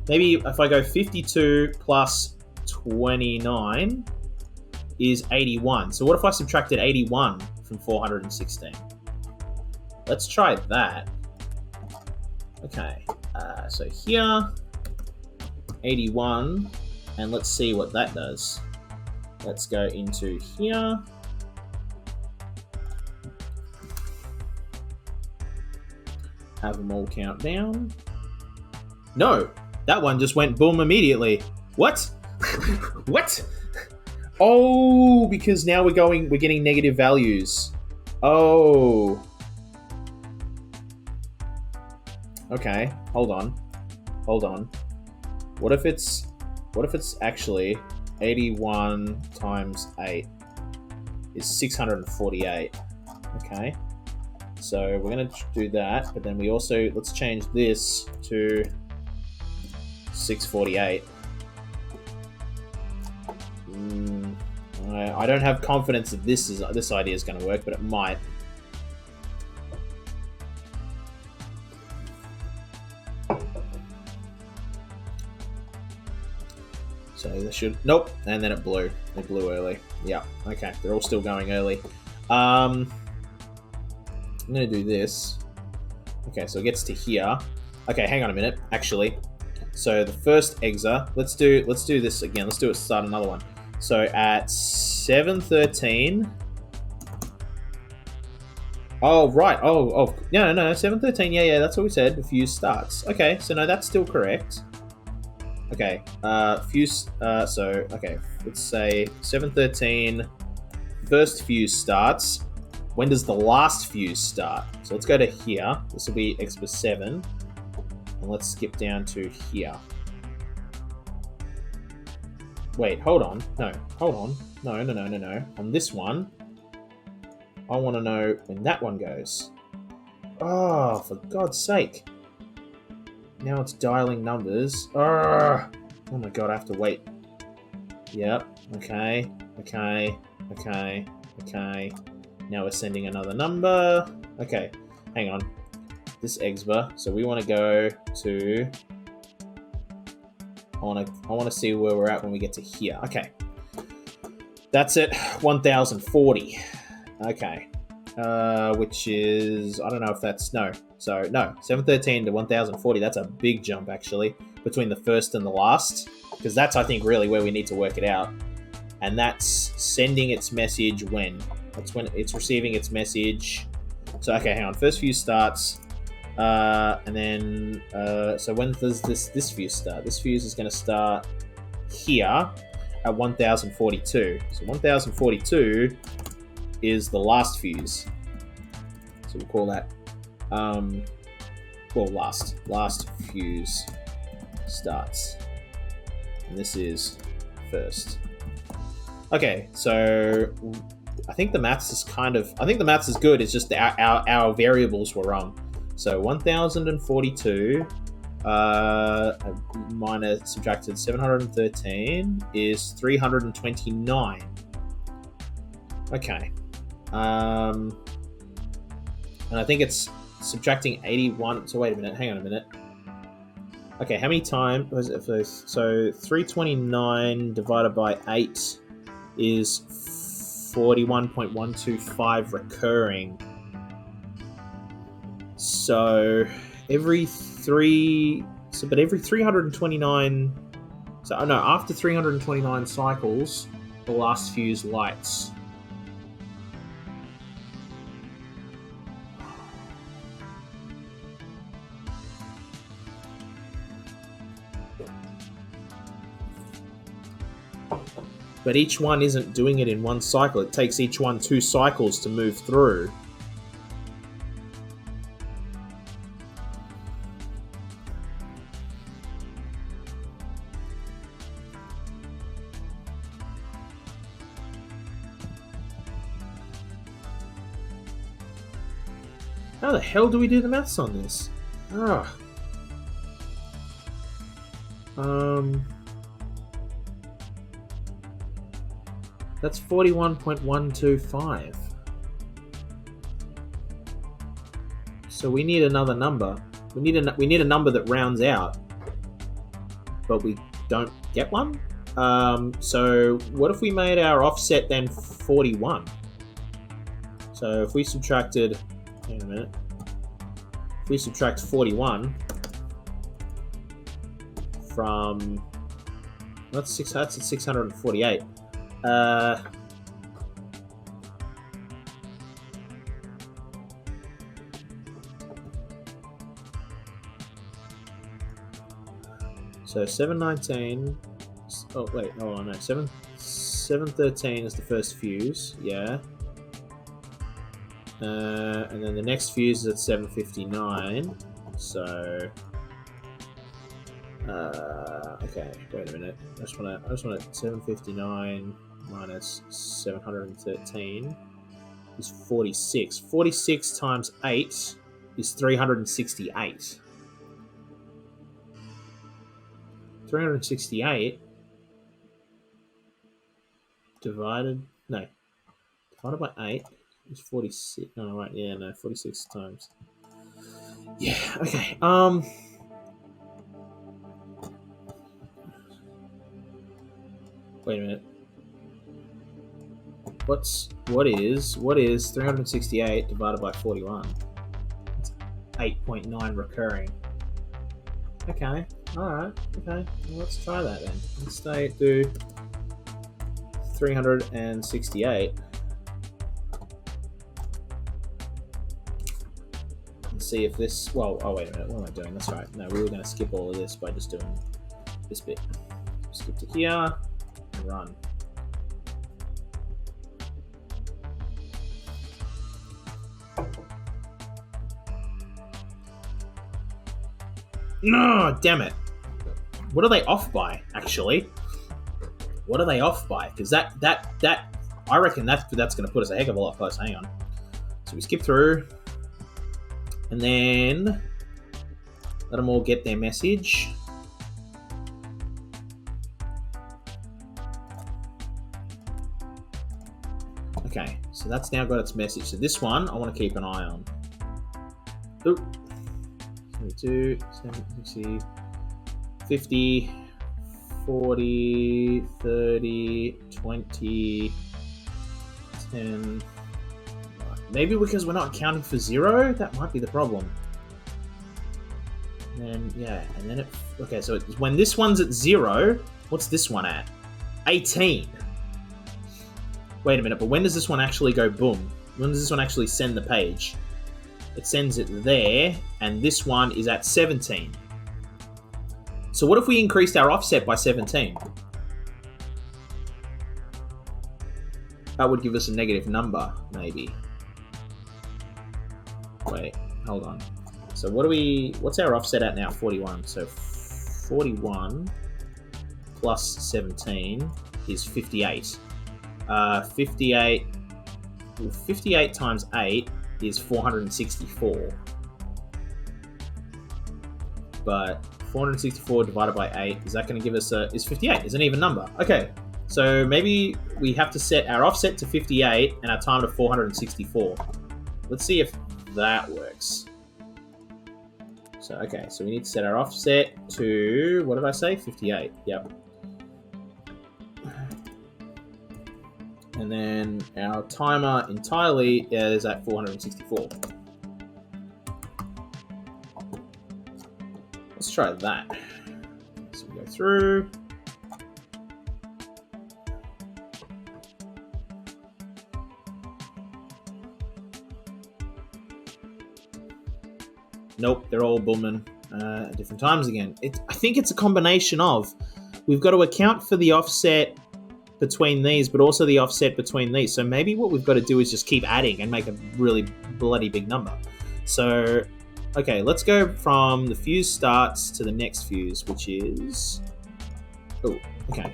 maybe if I go 52 plus 29 is 81. So what if I subtracted 81 from 416? Let's try that. Okay, so here, 81, and let's see what that does. Let's go into here. Have them all count down. No, that one just went boom immediately. What? What? Oh, because now we're getting negative values. Oh. Okay, hold on. What if it's actually 81 times 8 is 648. Okay. So we're going to do that, but then we also, let's change this to 648. I don't have confidence that this idea is going to work, but it might. So they should, nope, and then it blew. It blew early. Yeah, okay, they're all still going early. I'm going to do this. Okay, so it gets to here. Okay, hang on a minute, actually. So the first exa, let's do this again. Let's do it, start another one. So at 7:13, Oh, right. Oh. No. 713. Yeah. That's what we said. The fuse starts. Okay, so no, that's still correct. Okay. Fuse. Okay. Let's say 713. First fuse starts. When does the last fuse start? So let's go to here. This will be Expo 7. And let's skip down to here. Wait, hold on. No, hold on. No. On this one, I want to know when that one goes. Oh, for God's sake. Now it's dialing numbers. Oh my God, I have to wait. Yep. Okay. Now we're sending another number. Okay, hang on. This Exba. So we want to go to. I want to see where we're at when we get to here. Okay, that's it. 1040. Okay, which is, I don't know if that's no. So no, 713 to 1040. That's a big jump actually between the first and the last, because that's, I think, really where we need to work it out. And that's sending its message when. That's when it's receiving its message. So okay, hang on. First fuse starts, and then so when does this fuse start? This fuse is going to start here at 1042. So 1042 is the last fuse. So we'll call that last fuse starts, and this is first. Okay, so I think the maths is good. It's just our variables were wrong. So 1042 minus subtracted 713 is 329. Okay. And I think it's subtracting 81. So wait a minute. Hang on a minute. Okay, how many times was it? So 329 divided by 8 is 41.125 recurring. So every 329. So no, after 329 cycles, the last fuse lights. But each one isn't doing it in one cycle. It takes each one 2 cycles to move through. How the hell do we do the maths on this? That's 41.125. So we need another number. We need a number that rounds out, but we don't get one. So what if we made our offset then 41? So if we subtracted, hang on a minute. If we subtract 41 from, that's 648. So 719. Oh wait, oh no, 713 is the first fuse, yeah. And then the next fuse is at 759. So okay, wait a minute. I just want 759 minus 713 is 46. 46 times 8 is 368. 368 divided by 8 is 46. Oh, right, yeah, no, 46 times. Yeah, okay. Wait a minute. What is 368 divided by 41? It's 8.9 recurring. Okay. Alright. Okay. Well, let's try that then. Let's do 368 see if this... Well, oh, wait a minute. What am I doing? That's right. No, we were going to skip all of this by just doing this bit. Skip to here and run. No, damn it. What are they off by, actually? What are they off by? Because that I reckon that's going to put us a heck of a lot closer. Hang on. So we skip through, and then let them all get their message. Okay, so that's now got its message. So this one I want to keep an eye on. Oop. 72, 70, 50, 40, 30, 20, 10. Maybe because we're not accounting for 0? That might be the problem. And then, yeah, and then it... Okay, so when this one's at 0, what's this one at? 18. Wait a minute, but when does this one actually go boom? When does this one actually send the page? It sends it there, and this one is at 17. So what if we increased our offset by 17? That would give us a negative number, maybe. Wait, hold on. So what's our offset at now? 41. So 41 plus 17 is 58. 58 times 8 is 464. But 464 divided by 8, is that going to give us is 58? It's an even number. Okay, so maybe we have to set our offset to 58 and our time to 464. Let's see if that works. So, okay, so we need to set our offset to, what did I say? 58, yep. And then our timer entirely is at 464. Let's try that. So we go through. Nope, they're all booming at different times again. I think it's a combination of, we've got to account for the offset between these, but also the offset between these. So maybe what we've got to do is just keep adding and make a really bloody big number. So, okay, let's go from the fuse starts to the next fuse, which is... Oh, okay.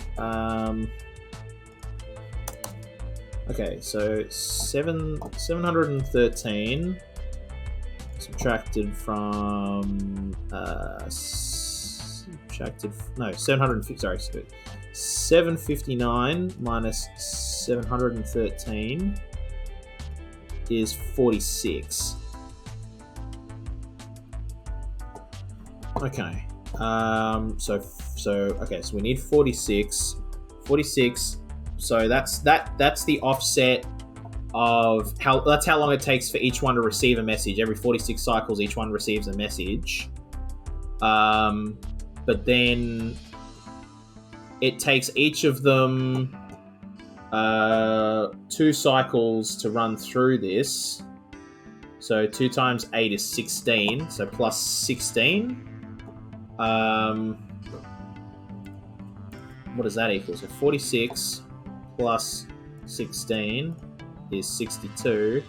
Okay, so 713 subtracted from... 750, sorry, 759 minus 713 is 46. Okay. So we need 46. 46. So that's the offset of that's how long it takes for each one to receive a message. Every 46 cycles, each one receives a message. But then it takes each of them 2 cycles to run through this. So 2 times 8 is 16. So plus 16. What does that equal? So 46 plus 16 is 62.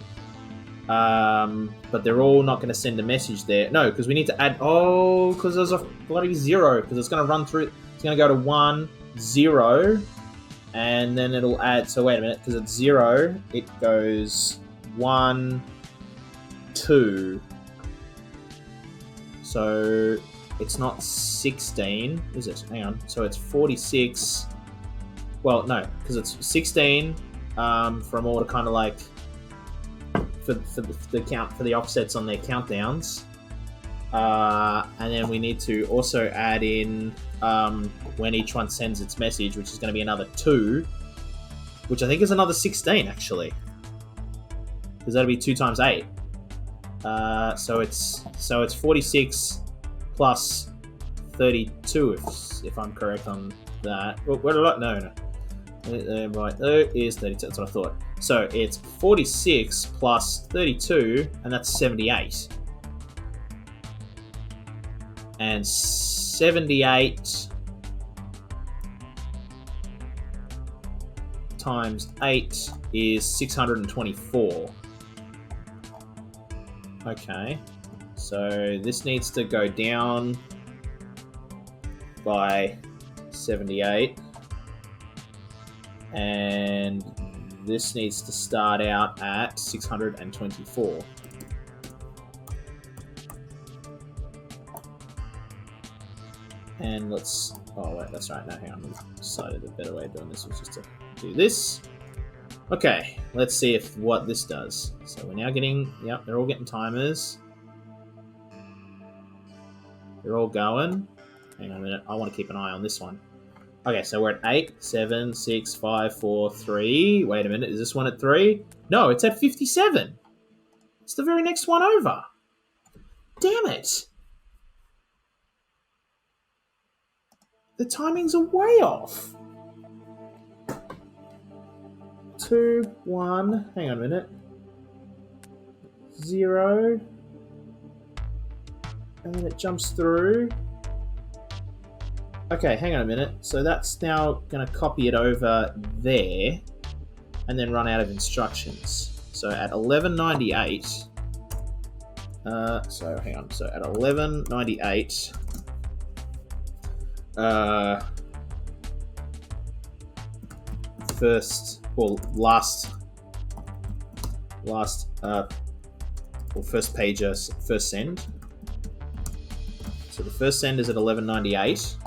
But they're all not going to send a message there. No, because we need to add... Oh, because there's a bloody 0. Because it's going to run through... It's going to go to 1, 0. And then it'll add... So wait a minute. Because it's 0, it goes 1, 2. So it's not 16, is it? Hang on. So it's 46. Well, no, because it's 16 from all to kind of like... For the count for the offsets on their countdowns, and then we need to also add in when each one sends its message, which is going to be another 2, which I think is another 16 actually, because that'll be 2 times 8. So it's 46 plus 32 if I'm correct on that. Well, no. Right, there is 32. That's what I thought. So it's 46 plus 32, and that's 78. And 78 times 8 is 624. Okay. So this needs to go down by 78. And this needs to start out at 624. And let's... Oh, wait, that's right. No, hang on. I decided the better way of doing this was just to do this. Okay, let's see if what this does. So we're now getting... Yep, they're all getting timers. They're all going. Hang on a minute. I want to keep an eye on this one. Okay, so we're at 8, 7, 6, 5, 4, 3. Wait a minute. Is this one at 3? No, it's at 57. It's the very next one over. Damn it. The timings are way off. 2, 1. Hang on a minute. 0. And then it jumps through. Okay, hang on a minute. So that's now going to copy it over there and then run out of instructions. So at 1198... so hang on. So at 1198... first pager, first send. So the first send is at 1198.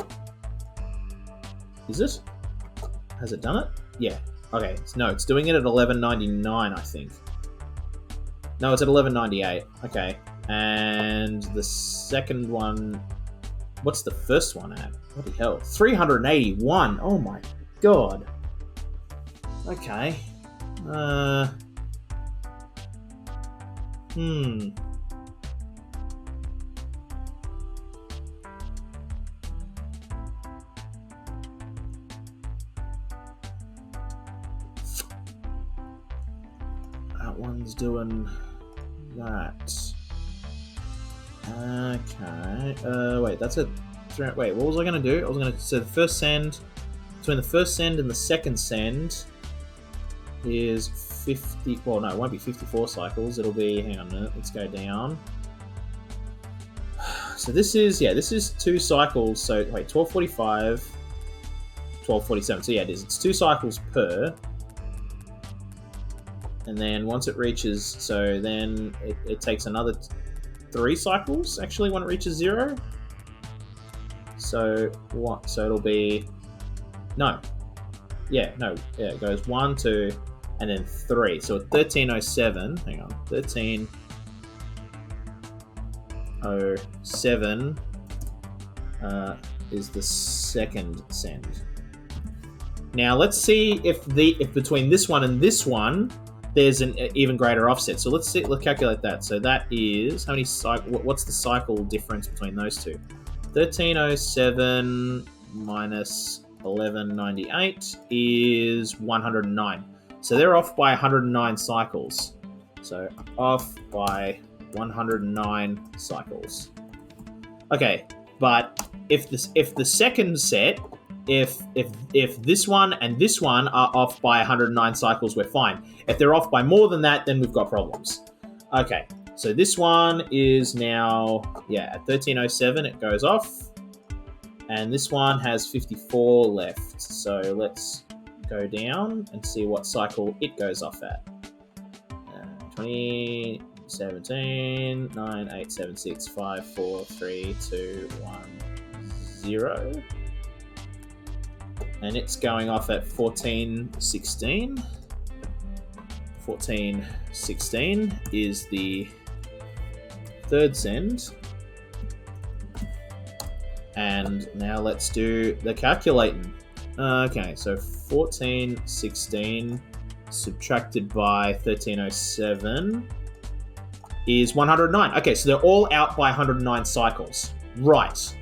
Is it? Has it done it? Yeah. Okay. No, it's doing it at 1199, I think. No, it's at 1198. Okay. And the second one... What's the first one at? What the hell? 381. Oh my god. Okay. That one's doing that. Okay. Wait, that's a... Wait, what was I going to do? I was going to... So the first send... Between the first send and the second send is 50... Well, no, it won't be 54 cycles. It'll be... Hang on a minute. Let's go down. So this is... Yeah, this is 2 cycles. So, wait, 1245... 1247. So, yeah, it is. It's 2 cycles per... And then once it reaches... So then it takes another... 3 cycles, actually, when it reaches 0. So, what? So it'll be... No. Yeah, no. Yeah, it goes 1, 2, and then 3. So at 1307... Hang on. 1307 is the second send. Now, let's see if between this one and this one... there's an even greater offset. So let's calculate that. So that is how many what's the cycle difference between those two? 1307 minus 1198 is 109. So they're off by 109 cycles. So off by 109 cycles. Okay, but if the second set, if this one and this one are off by 109 cycles, we're fine. If they're off by more than that, then we've got problems. Okay, so this one is now, yeah, at 1307 it goes off. And this one has 54 left. So let's go down and see what cycle it goes off at. 2017, 9, 8, 7, 6, 5, 4, 3, 2, 1, 0. And it's going off at 1416. 1416 is the third send. And now let's do the calculating. Okay, so 1416 subtracted by 1307 is 109. Okay, so they're all out by 109 cycles. Right.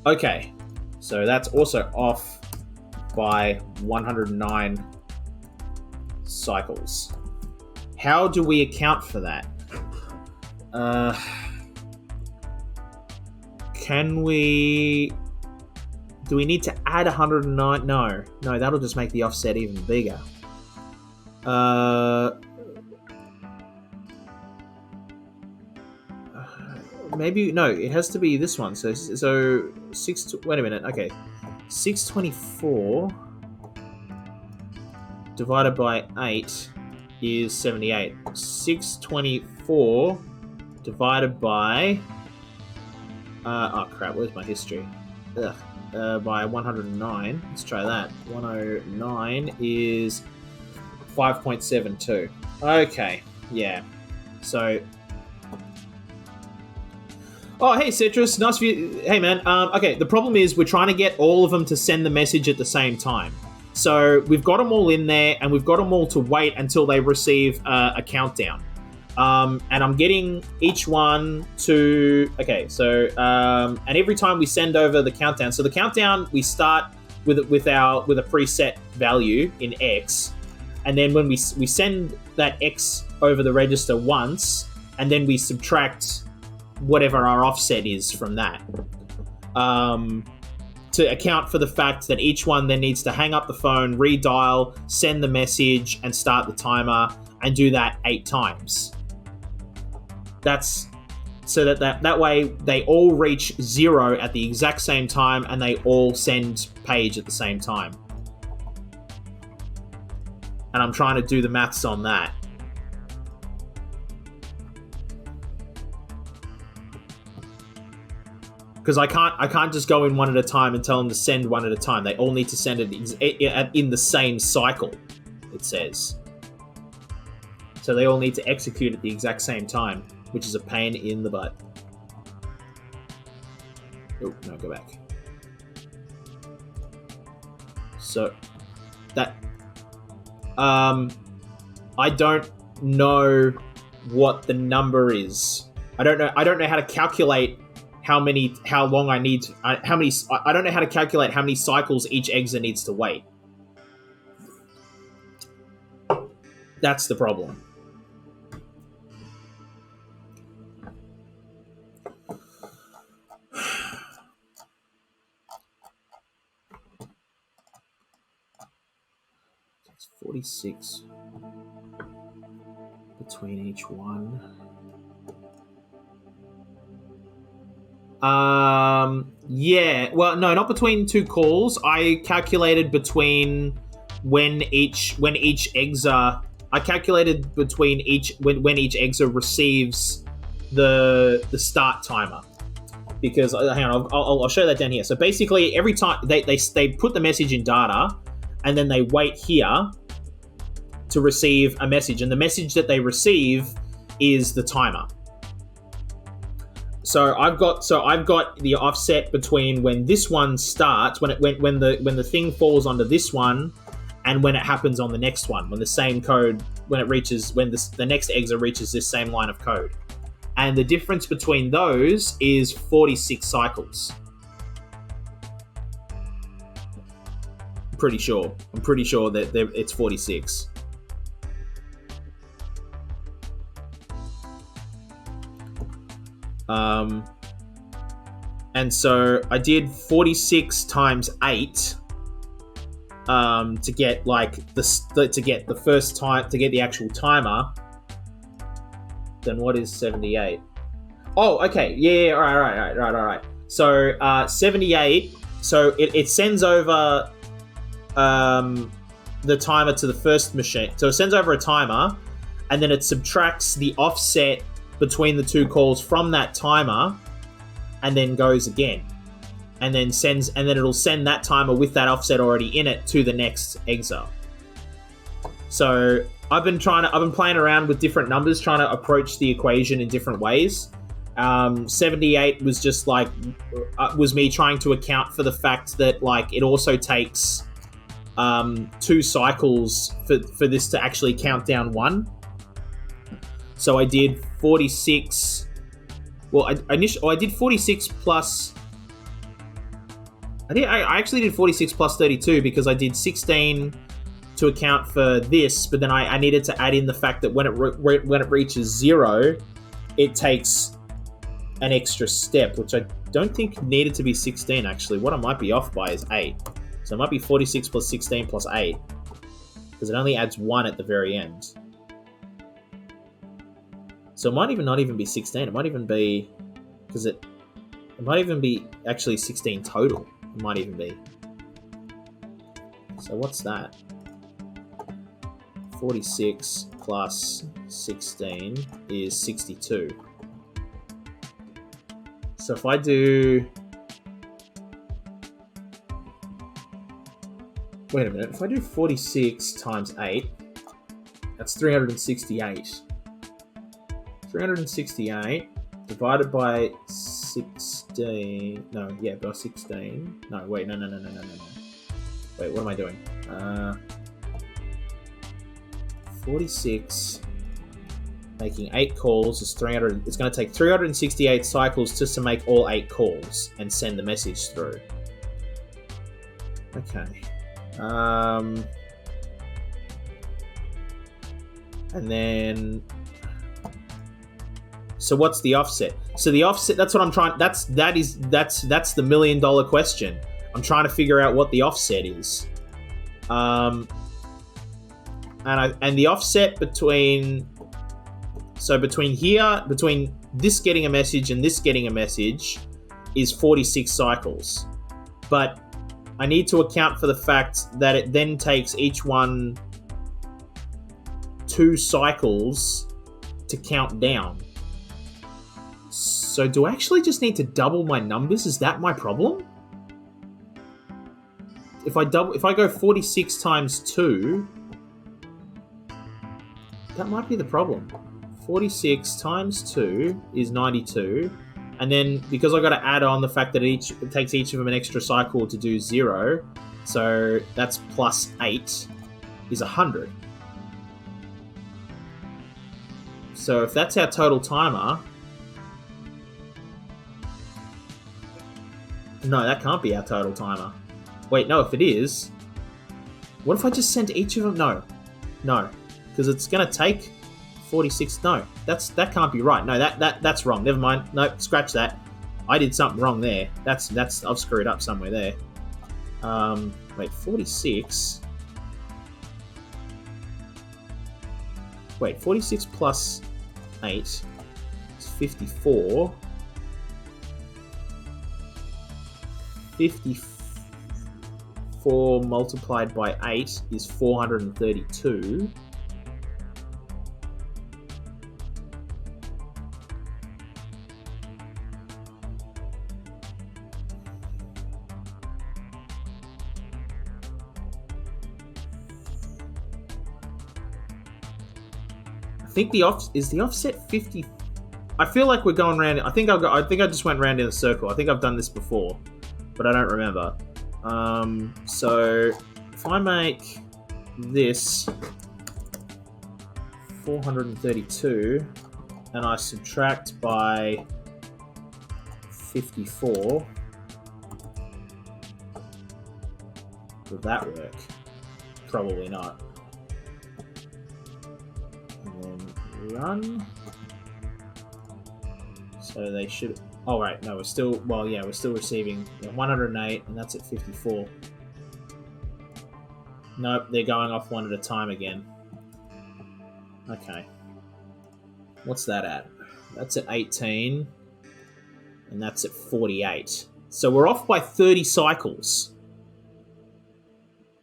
Okay. So that's also off by 109 cycles. How do we account for that? can we... Do we need to add 109? No, that'll just make the offset even bigger. Maybe no. It has to be this one. So six. Wait a minute. Okay, 624 divided by 8 is 78. 624 divided by oh crap. Where's my history? Ugh. By 109. Let's try that. 109 is 5.72. Okay, yeah. So, oh hey Setras, nice of you. Hey man. Okay, the problem is we're trying to get all of them to send the message at the same time. So we've got them all in there, and we've got them all to wait until they receive a countdown. And I'm getting each one to... Okay, so... and every time we send over the countdown... So the countdown, we start with a preset value in X. And then when we send that X over the register once, and then we subtract whatever our offset is from that. To account for the fact that each one then needs to hang up the phone, redial, send the message, and start the timer, and do that 8 times. That's so that way they all reach 0 at the exact same time, and they all send page at the same time. And I'm trying to do the maths on that. Because I can't just go in one at a time and tell them to send one at a time. They all need to send it in the same cycle, it says. So they all need to execute at the exact same time, which is a pain in the butt. Oh, no, go back. So, that... I don't know what the number is. I don't know how to calculate how long I need... I don't know how to calculate how many cycles each exit needs to wait. That's the problem. It's 46 between each one. Yeah. Well, no, not between 2 calls. I calculated between when each exa. I calculated between each when each exa receives the start timer. Because hang on, I'll show that down here. So basically, every time they put the message in data, and then they wait here to receive a message, and the message that they receive is the timer. So I've got the offset between when this one starts, when the thing falls onto this one, and when it happens on the next one, when the same code, when the next exa reaches this same line of code. And the difference between those is 46 cycles. I'm pretty sure that it's 46. And so I did 46 times 8 to get the first time, to get the actual timer. Then what is 78? Oh, okay. Yeah, all right. So 78, so it sends over the timer to the first machine. So it sends over a timer, and then it subtracts the offset between the 2 calls from that timer, and then goes again, and then it'll send that timer with that offset already in it to the next exa. So I've been playing around with different numbers, trying to approach the equation in different ways. 78 was just was me trying to account for the fact that it also takes 2 cycles for this to actually count down 1. So I did 46. Well, I did 46 plus. I actually did 46 plus 32 because I did 16 to account for this, but then I needed to add in the fact that when it reaches 0, it takes an extra step, which I don't think needed to be 16, actually. What I might be off by is 8. So it might be 46 plus 16 plus 8. Because it only adds 1 at the very end. So it might even not even be 16. It might even be... Because it might even be actually 16 total. It might even be. So what's that? 46 plus 16 is 62. So if I do... Wait a minute. If I do 46 times 8, that's 368. 368 divided by 16... No, yeah, by 16. No, wait, no. Wait, what am I doing? 46... Making 8 calls is 300. It's going to take 368 cycles just to make all 8 calls and send the message through. Okay. And then... So what's the offset? So the offset, that's what I'm trying... That's the $1 million question. I'm trying to figure out what the offset is. And the offset between... So between this getting a message and this getting a message is 46 cycles. But I need to account for the fact that it then takes each one 2 cycles to count down. So do I actually just need to double my numbers? Is that my problem? If I go 46 times 2, that might be the problem. 46 times 2 is 92, and then because I got to add on the fact that it takes each of them an extra cycle to do 0, so that's plus 8 is 100. So if that's our total timer, no, that can't be our total timer. Wait, no, if it is, what if I just sent each of them? No, because it's gonna take 46. No, that can't be right. No, that's wrong. Never mind. No, scratch that. I did something wrong there. That's I've screwed up somewhere there. Wait, 46. Wait, 46 plus 8 is 54. 54 multiplied by 8 is 432. I think the offset 50. I feel like we're going around. I think I just went round in a circle. I think I've done this before, but I don't remember. So if I make this 432 and I subtract by 54, will that work? Probably not. Run. So they should... Oh, right. No, we're still... Well, yeah, we're still receiving 108, and that's at 54. Nope, they're going off one at a time again. Okay. What's that at? That's at 18, and that's at 48. So we're off by 30 cycles.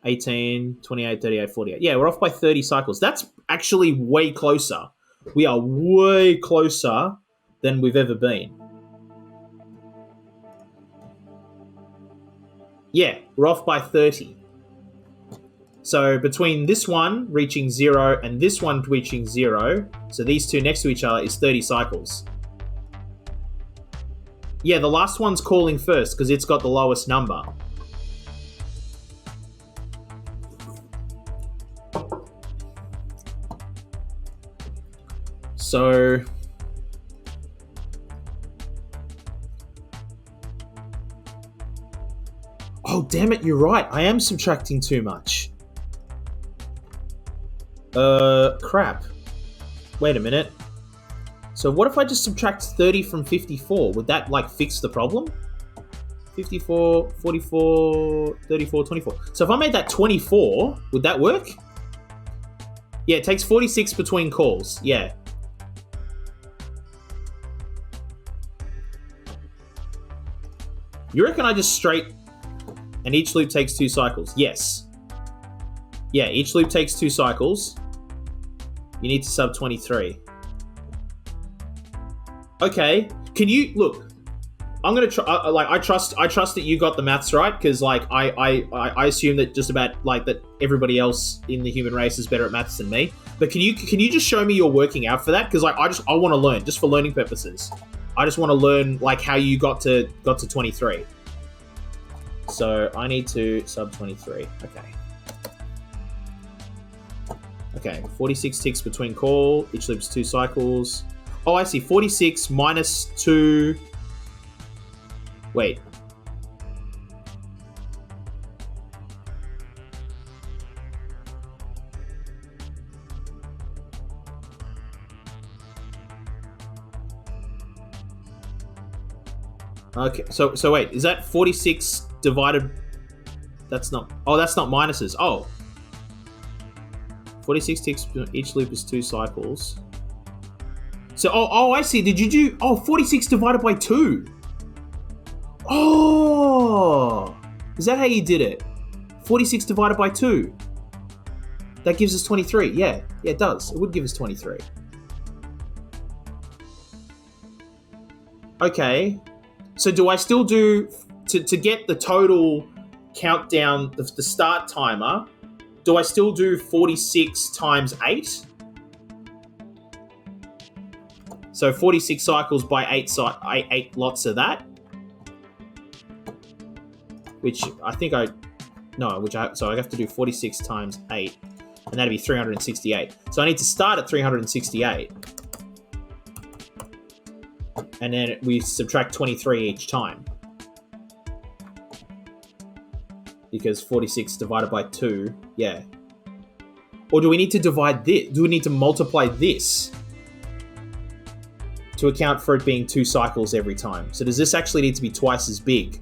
18, 28, 38, 48. Yeah, we're off by 30 cycles. That's actually way closer. We are way closer than we've ever been. Yeah, we're off by 30. So between this one reaching 0 and this one reaching 0, so these two next to each other, is 30 cycles. Yeah, the last one's calling first because it's got the lowest number. So oh, damn it, you're right. I am subtracting too much. Crap. Wait a minute. So what if I just subtract 30 from 54? Would that, like, fix the problem? 54, 44, 34, 24. So if I made that 24, would that work? Yeah, it takes 46 between calls. Yeah. You reckon I just straight... And each loop takes 2 cycles? Yes. Yeah, each loop takes 2 cycles. You need to sub 23. Okay. Can you... Look, I'm gonna try... I trust that you got the maths right, because, like, I assume that just about, like, that everybody else in the human race is better at maths than me. But can you just show me your working out for that? Because, like, I want to learn, just for learning purposes. I just want to learn, like, how you got to 23. So I need to sub 23. Okay. Okay, 46 ticks between call. Each loop is 2 cycles. Oh, I see. 46 minus 2. Wait. Okay, so wait, is that 46 divided... That's not... Oh, that's not minuses. Oh. 46 ticks, each loop is 2 cycles. So, oh, I see. Did you do... Oh, 46 divided by 2. Oh! Is that how you did it? 46 divided by 2. That gives us 23. Yeah, it does. It would give us 23. Okay. So do I still do... To get the total countdown, the start timer, do I still do 46 times 8? So 46 cycles by 8 lots of that. Which I think so I have to do 46 times 8, and that'd be 368. So I need to start at 368. And then we subtract 23 each time. Because 46 divided by 2, yeah. Or do we need to divide this? Do we need to multiply this to account for it being 2 cycles every time? So does this actually need to be twice as big?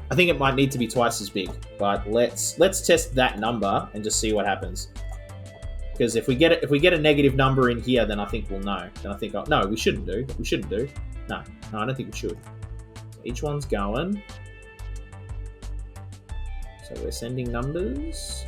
I think it might need to be twice as big, but let's test that number and just see what happens. Because if we get a negative number in here, then I think we'll know. Then I think, no, we shouldn't do. No, I don't think we should. Each one's going. So we're sending numbers.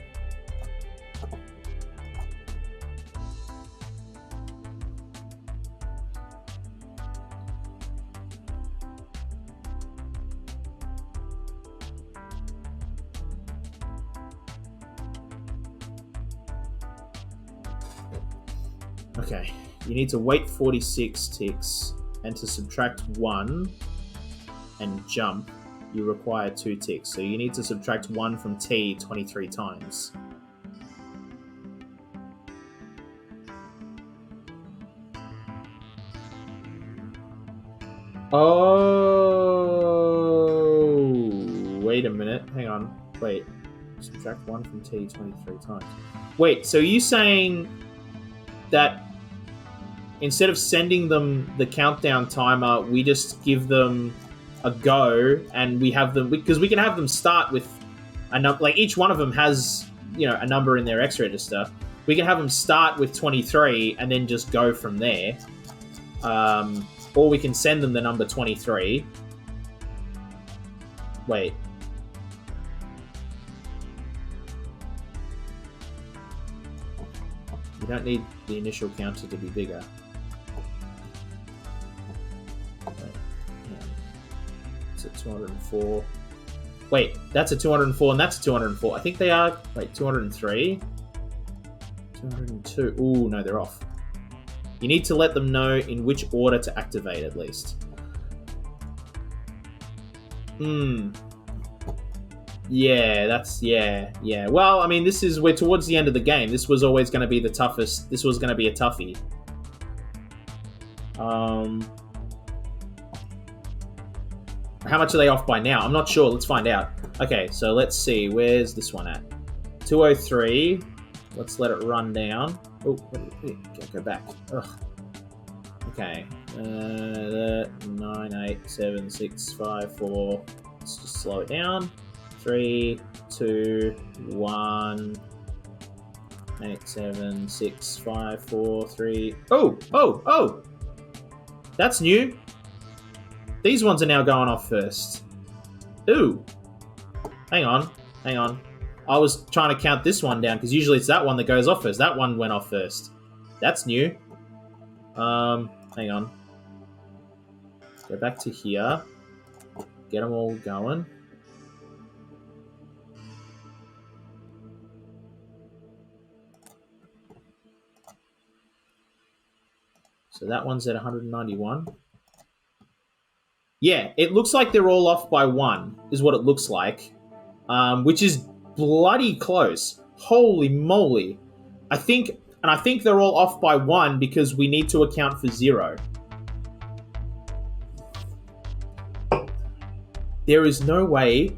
Okay, you need to wait 46 ticks, and to subtract 1 and jump, you require 2 ticks. So you need to subtract 1 from T 23 times. Oh, wait a minute. Hang on. Wait. Subtract 1 from T 23 times. Wait, so you saying that instead of sending them the countdown timer, we just give them a go, and we have them, because we can have them start with a number, like each one of them has, a number in their X register. We can have them start with 23 and then just go from there. Or we can send them the number 23. Wait. You don't need the initial counter to be bigger. It's at 204. Wait, that's a 204 and that's a 204. I think they are... Wait, 203? 202. Ooh, no, they're off. You need to let them know in which order to activate, at least. Yeah, that's... Yeah. Well, I mean, we're towards the end of the game. This was always going to be the toughest. This was going to be a toughie. How much are they off by now? I'm not sure. Let's find out. Okay, so let's see. Where's this one at? 203. Let's let it run down. Oh, go back. Ugh. Okay. 9, 8, 7, 6, 5, 4. Let's just slow it down. 3, 2, 1. 8, 7, 6, 5, 4, 3. Oh! That's new. These ones are now going off first. Ooh. Hang on. I was trying to count this one down because usually it's that one that goes off first. That one went off first. That's new. Hang on. Go back to here. Get them all going. So that one's at 191. Yeah, it looks like they're all off by 1, is what it looks like. Which is bloody close. Holy moly. I think they're all off by 1 because we need to account for 0. There is no way.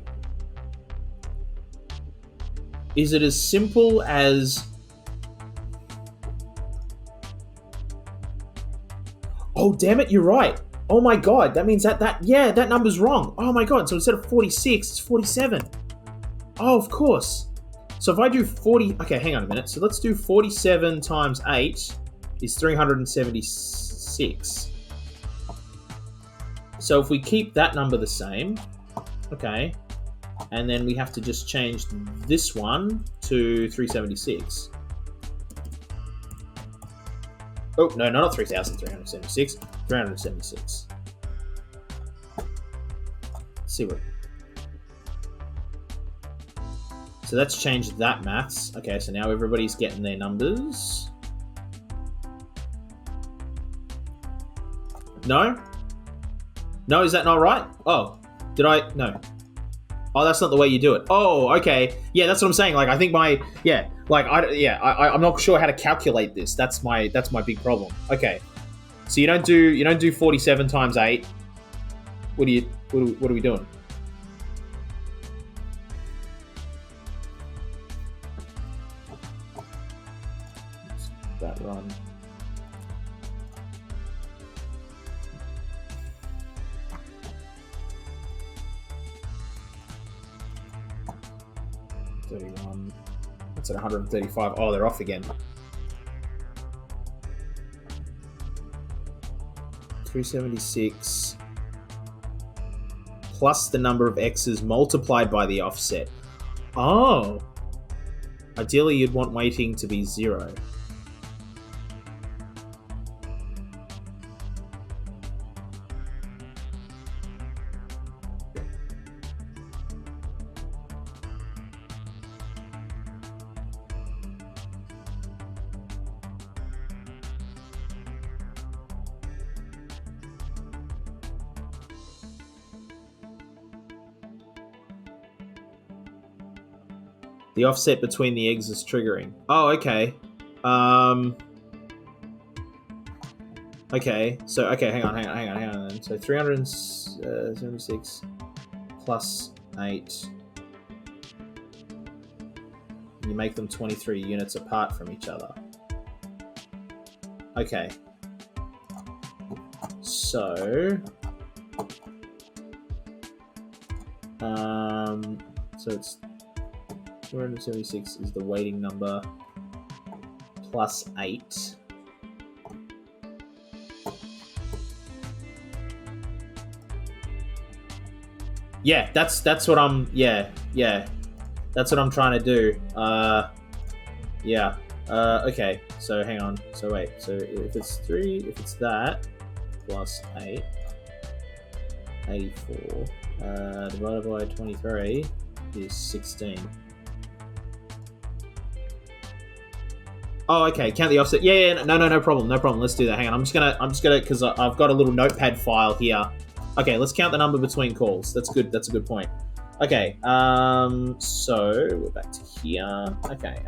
Is it as simple as... Oh, damn it, you're right. Oh my god, that means that number's wrong. Oh my god, so instead of 46, it's 47. Oh, of course. So if I do 40... Okay, hang on a minute. So let's do 47 times 8 is 376. So if we keep that number the same... Okay. And then we have to just change this one to 376. Oh, no, not 3,376. 376. Let's see what... So let's change that maths. Okay, so now everybody's getting their numbers. No? No, is that not right? Oh, did I... No. Oh, that's not the way you do it. Oh, okay. Yeah, that's what I'm saying. Like, I think my... Yeah, like, I'm not sure how to calculate this. That's my big problem. Okay. So you don't do 47 times 8. What are we doing? That run. That's at 135. Oh, they're off again. 376 plus the number of x's multiplied by the offset. Oh. Ideally, you'd want weighting to be 0. The offset between the eggs is triggering. Oh, okay. Okay, so, okay, hang on then. So 376 plus 8. You make them 23 units apart from each other. Okay. So... so it's 276 is the weighting number plus 8. Yeah, that's what I'm that's what I'm trying to do. Okay, so hang on. So wait, so if it's that plus 8, 84 divided by 23 is 16. Oh, okay. Count the offset. Yeah. No problem. Let's do that. Hang on. I'm just gonna because I've got a little notepad file here. Okay, let's count the number between calls. That's good. That's a good point. Okay. So we're back to here. Okay.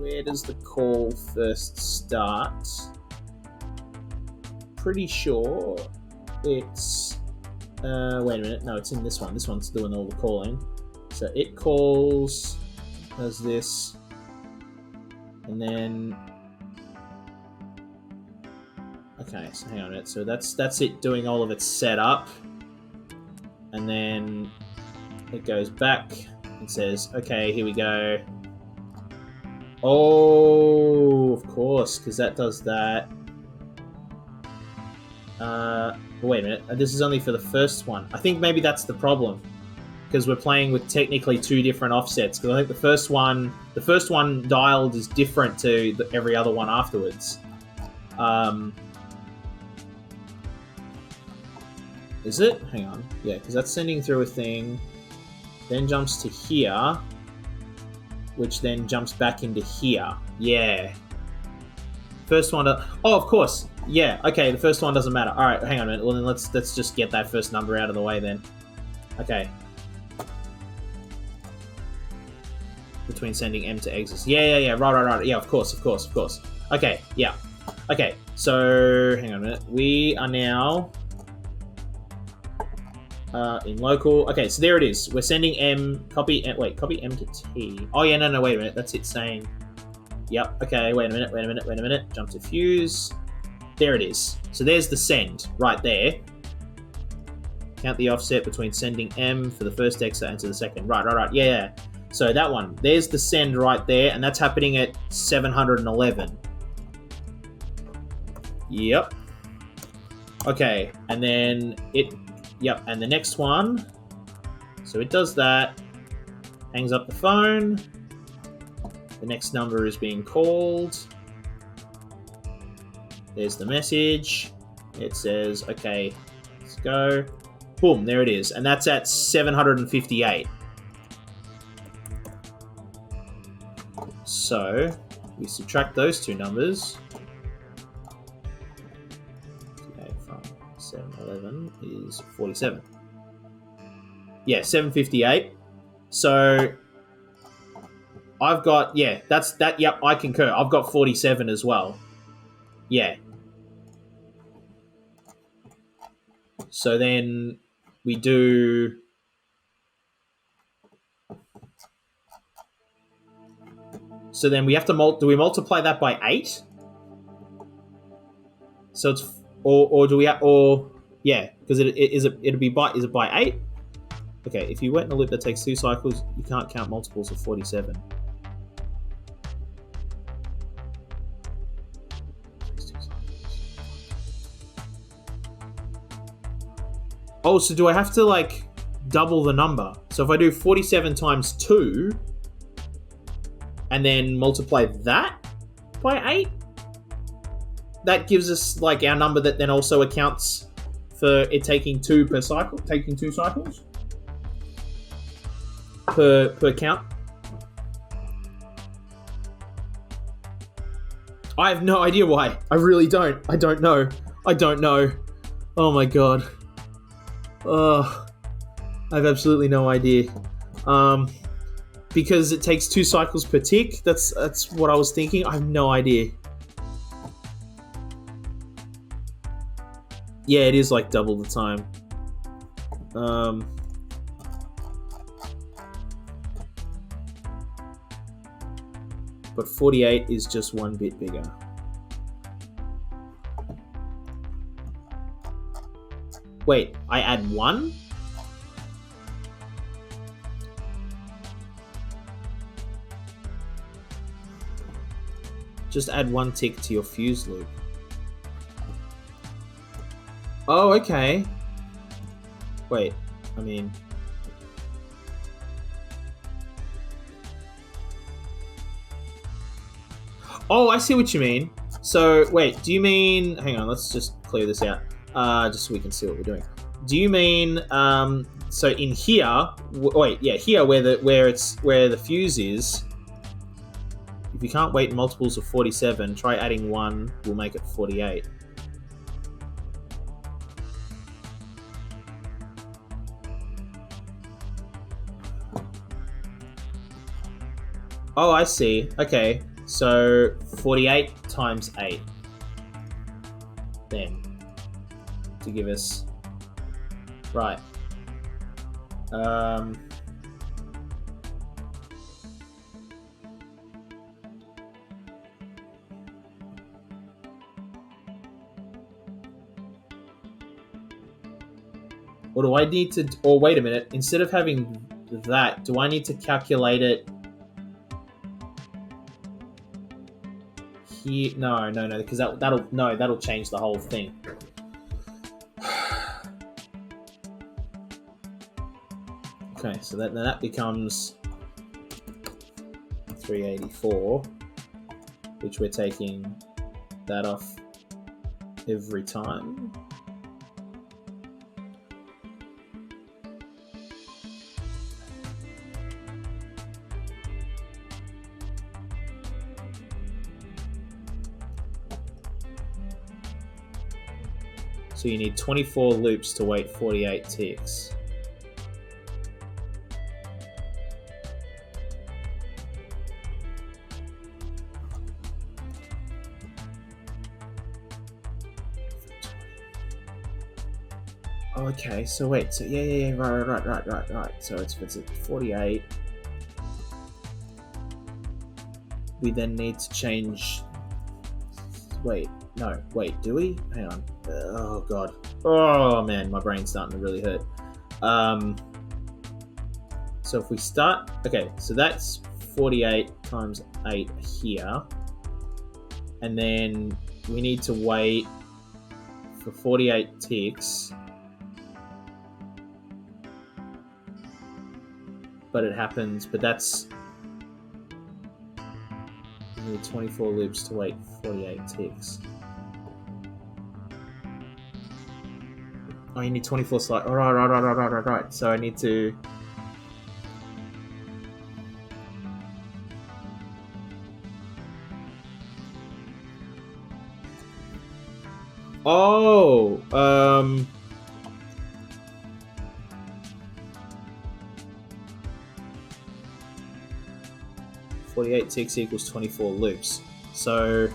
Where does the call first start? Pretty sure it's. Wait a minute. No, it's in this one. This one's doing all the calling. So it calls. Does this. And then Okay, so hang on a minute. So that's it doing all of its setup. And then it goes back and says, okay, here we go. Oh, of course, because that does that. Wait a minute. This is only for the first one. I think maybe that's the problem. Because we're playing with technically two different offsets. Because I think the first one dialed is different to every other one afterwards. Is it? Hang on. Yeah, because that's sending through a thing, then jumps to here, which then jumps back into here. Yeah. First one. Oh, of course. Yeah. Okay. The first one doesn't matter. All right. Hang on a minute. Well, then let's just get that first number out of the way then. Okay. Between sending M to exits. Yeah. Right. Yeah. Of course. Okay. Yeah. Okay. So hang on a minute. We are now in local. Okay. So there it is. We're sending M. Copy M to T. Oh yeah. No. Wait a minute. That's it saying. Yep. Okay. Wait a minute. Jump to fuse. There it is. So there's the send right there. Count the offset between sending M for the first exit and to the second. Right. Yeah. So that one. There's the send right there, and that's happening at 711. Yep. Okay. And then it. Yep. And the next one. So it does that. Hangs up the phone. The next number is being called. There's the message. It says, okay, let's go. Boom, there it is. And that's at 758. So, we subtract those two numbers. Okay, from 711 is 47. Yeah, 758. So, I've got, yeah, that's that. Yep, I concur. I've got 47 as well. Yeah. So then we do. So then we have to do we multiply that by 8? So it's or do we yeah, because it'll be by is it by 8? Okay, if you wait in a loop that takes 2 cycles, you can't count multiples of 47. Oh, so do I have to, like, double the number? So if I do 47 times 2, and then multiply that by 8, that gives us, like, our number that then also accounts for it taking 2 per cycle? Taking 2 cycles? Per count? I have no idea why. I really don't. I don't know. Oh my god. I have absolutely no idea. Because it takes 2 cycles per tick. That's what I was thinking. I have no idea. Yeah, it is like double the time. But 48 is just 1 bit bigger. Wait, I add 1? Just add 1 tick to your fuse loop. Oh, okay. Wait, I mean... Oh, I see what you mean. So, wait, do you mean... Hang on, let's just clear this out. Just so we can see what we're doing. Do you mean... so in here... Wait, yeah, here where the fuse is... If you can't wait in multiples of 47, try adding 1, we'll make it 48. Oh, I see. Okay, so 48 times 8. Then, to give us... Right. Or do I need to... Or wait a minute. Instead of having that, do I need to calculate it... Here? No, because that'll change the whole thing. Okay, so that becomes 384, which we're taking that off every time. So you need 24 loops to wait 48 ticks. Oh, okay, so wait, so yeah, right. So it's at 48. We then need to change... Wait, do we? Hang on. Oh, God. Oh, man, my brain's starting to really hurt. So if we start... Okay, so that's 48 times 8 here. And then we need to wait for 48 ticks. But it happens... But that's... We need 24 loops to wait 48 ticks. Oh, you need 24 slides. Oh, right. So I need to... Oh, 48 ticks equals 24 loops. So...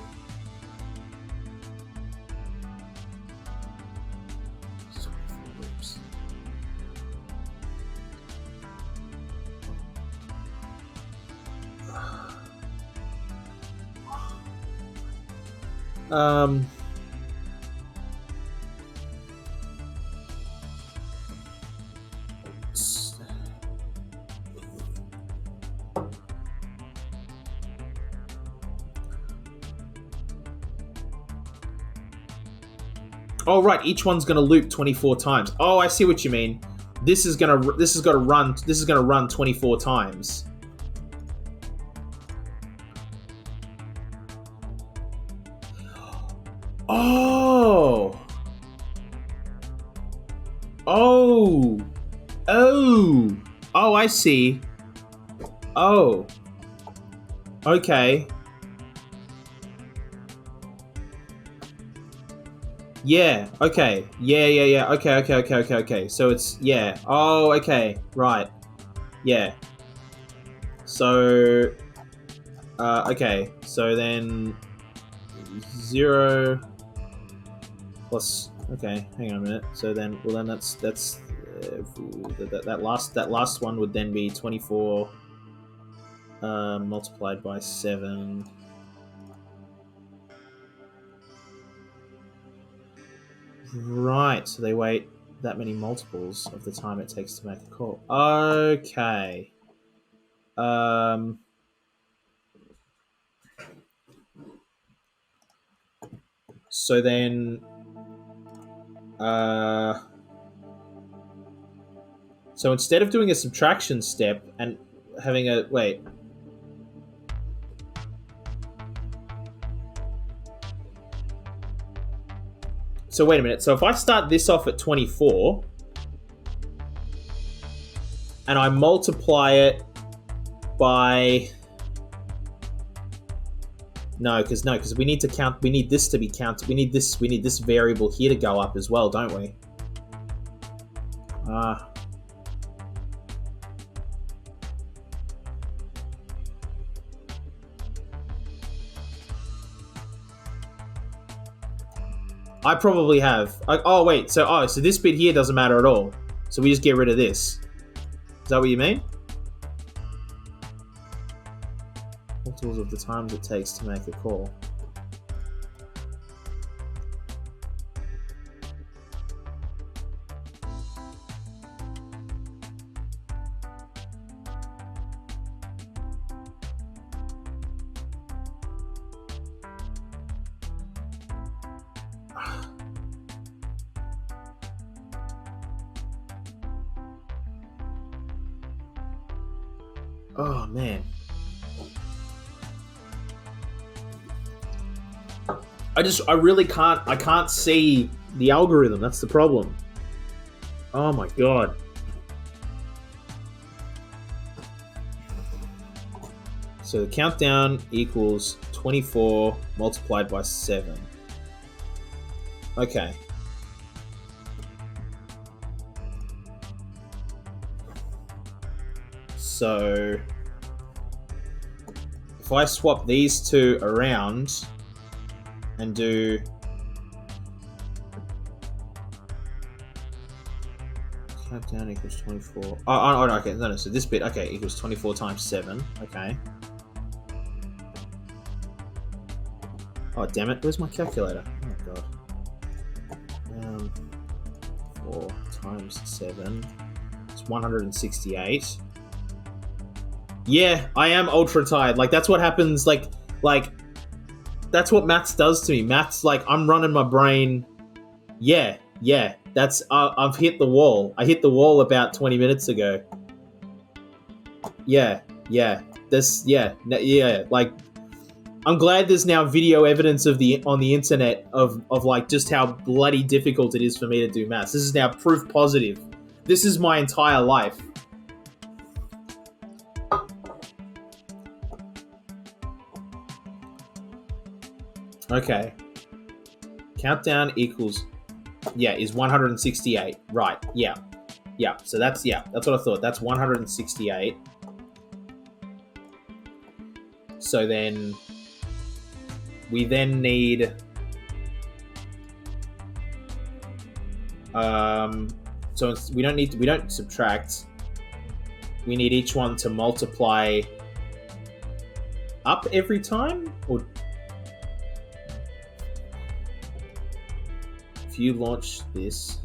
Oh, right, each one's gonna loop 24 times. Oh, I see what you mean. This is gonna run 24 times. Oh. Oh. Oh. Oh, I see. Oh. Okay. Yeah, okay. Yeah. Okay. So it's, yeah. Oh, okay. Right. Yeah. So, okay. So then 0 plus, okay, hang on a minute. So then, well then that's that last one would then be 24 multiplied by 7. Right, so they wait that many multiples of the time it takes to make a call. Okay. So then... So instead of doing a subtraction step and having a... Wait. So wait a minute. So if I start this off at 24 and I multiply it by... No, because we need to count. We need this to be counted. We need this variable here to go up as well, don't we? I probably have. Oh wait, so this bit here doesn't matter at all. So we just get rid of this. Is that what you mean? Multiples of the times it takes to make a call. Oh man. I really can't see the algorithm. That's the problem. Oh my god. So the countdown equals 24 multiplied by 7. Okay. So if I swap these two around and do countdown equals 24. Oh, okay, no, so this bit, okay, equals 24 times 7. Okay. Oh, damn it, where's my calculator? Oh my god. 4 times 7. It's 168. Yeah, I am ultra tired. Like, that's what happens, like, that's what maths does to me. Maths, like, I'm running my brain. Yeah, that's, I've hit the wall. I hit the wall about 20 minutes ago. Yeah, like, I'm glad there's now video evidence on the internet of like just how bloody difficult it is for me to do maths. This is now proof positive. This is my entire life. Okay. Countdown equals, is 168. Right. Yeah. So that's what I thought. That's 168. So then we then need so we don't subtract. We need each one to multiply up every time, or if you launch this,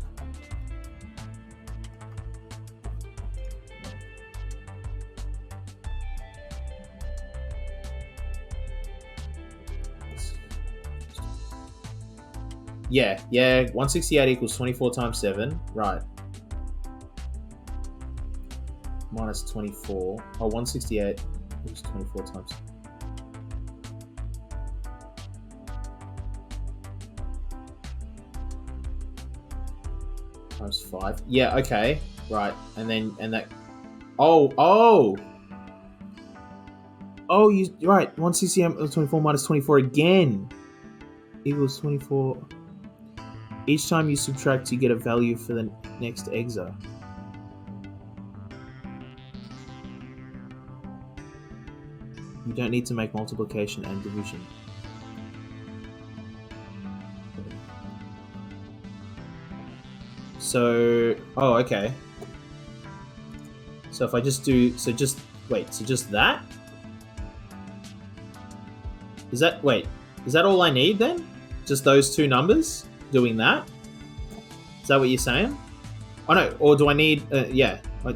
yeah, 168 equals 24 times 7, right? Minus 24. Oh, 168 equals 24 times. Times 5. Yeah, okay. Right. And that. Oh, you right. 168 equals 24 minus 24 again equals 24. Each time you subtract, you get a value for the next exa. You don't need to make multiplication and division. So, oh, okay. So if I just do, so just that? Is that all I need then? Just those two numbers? Doing that? Is that what you're saying? Oh no, or do I need, yeah. Oh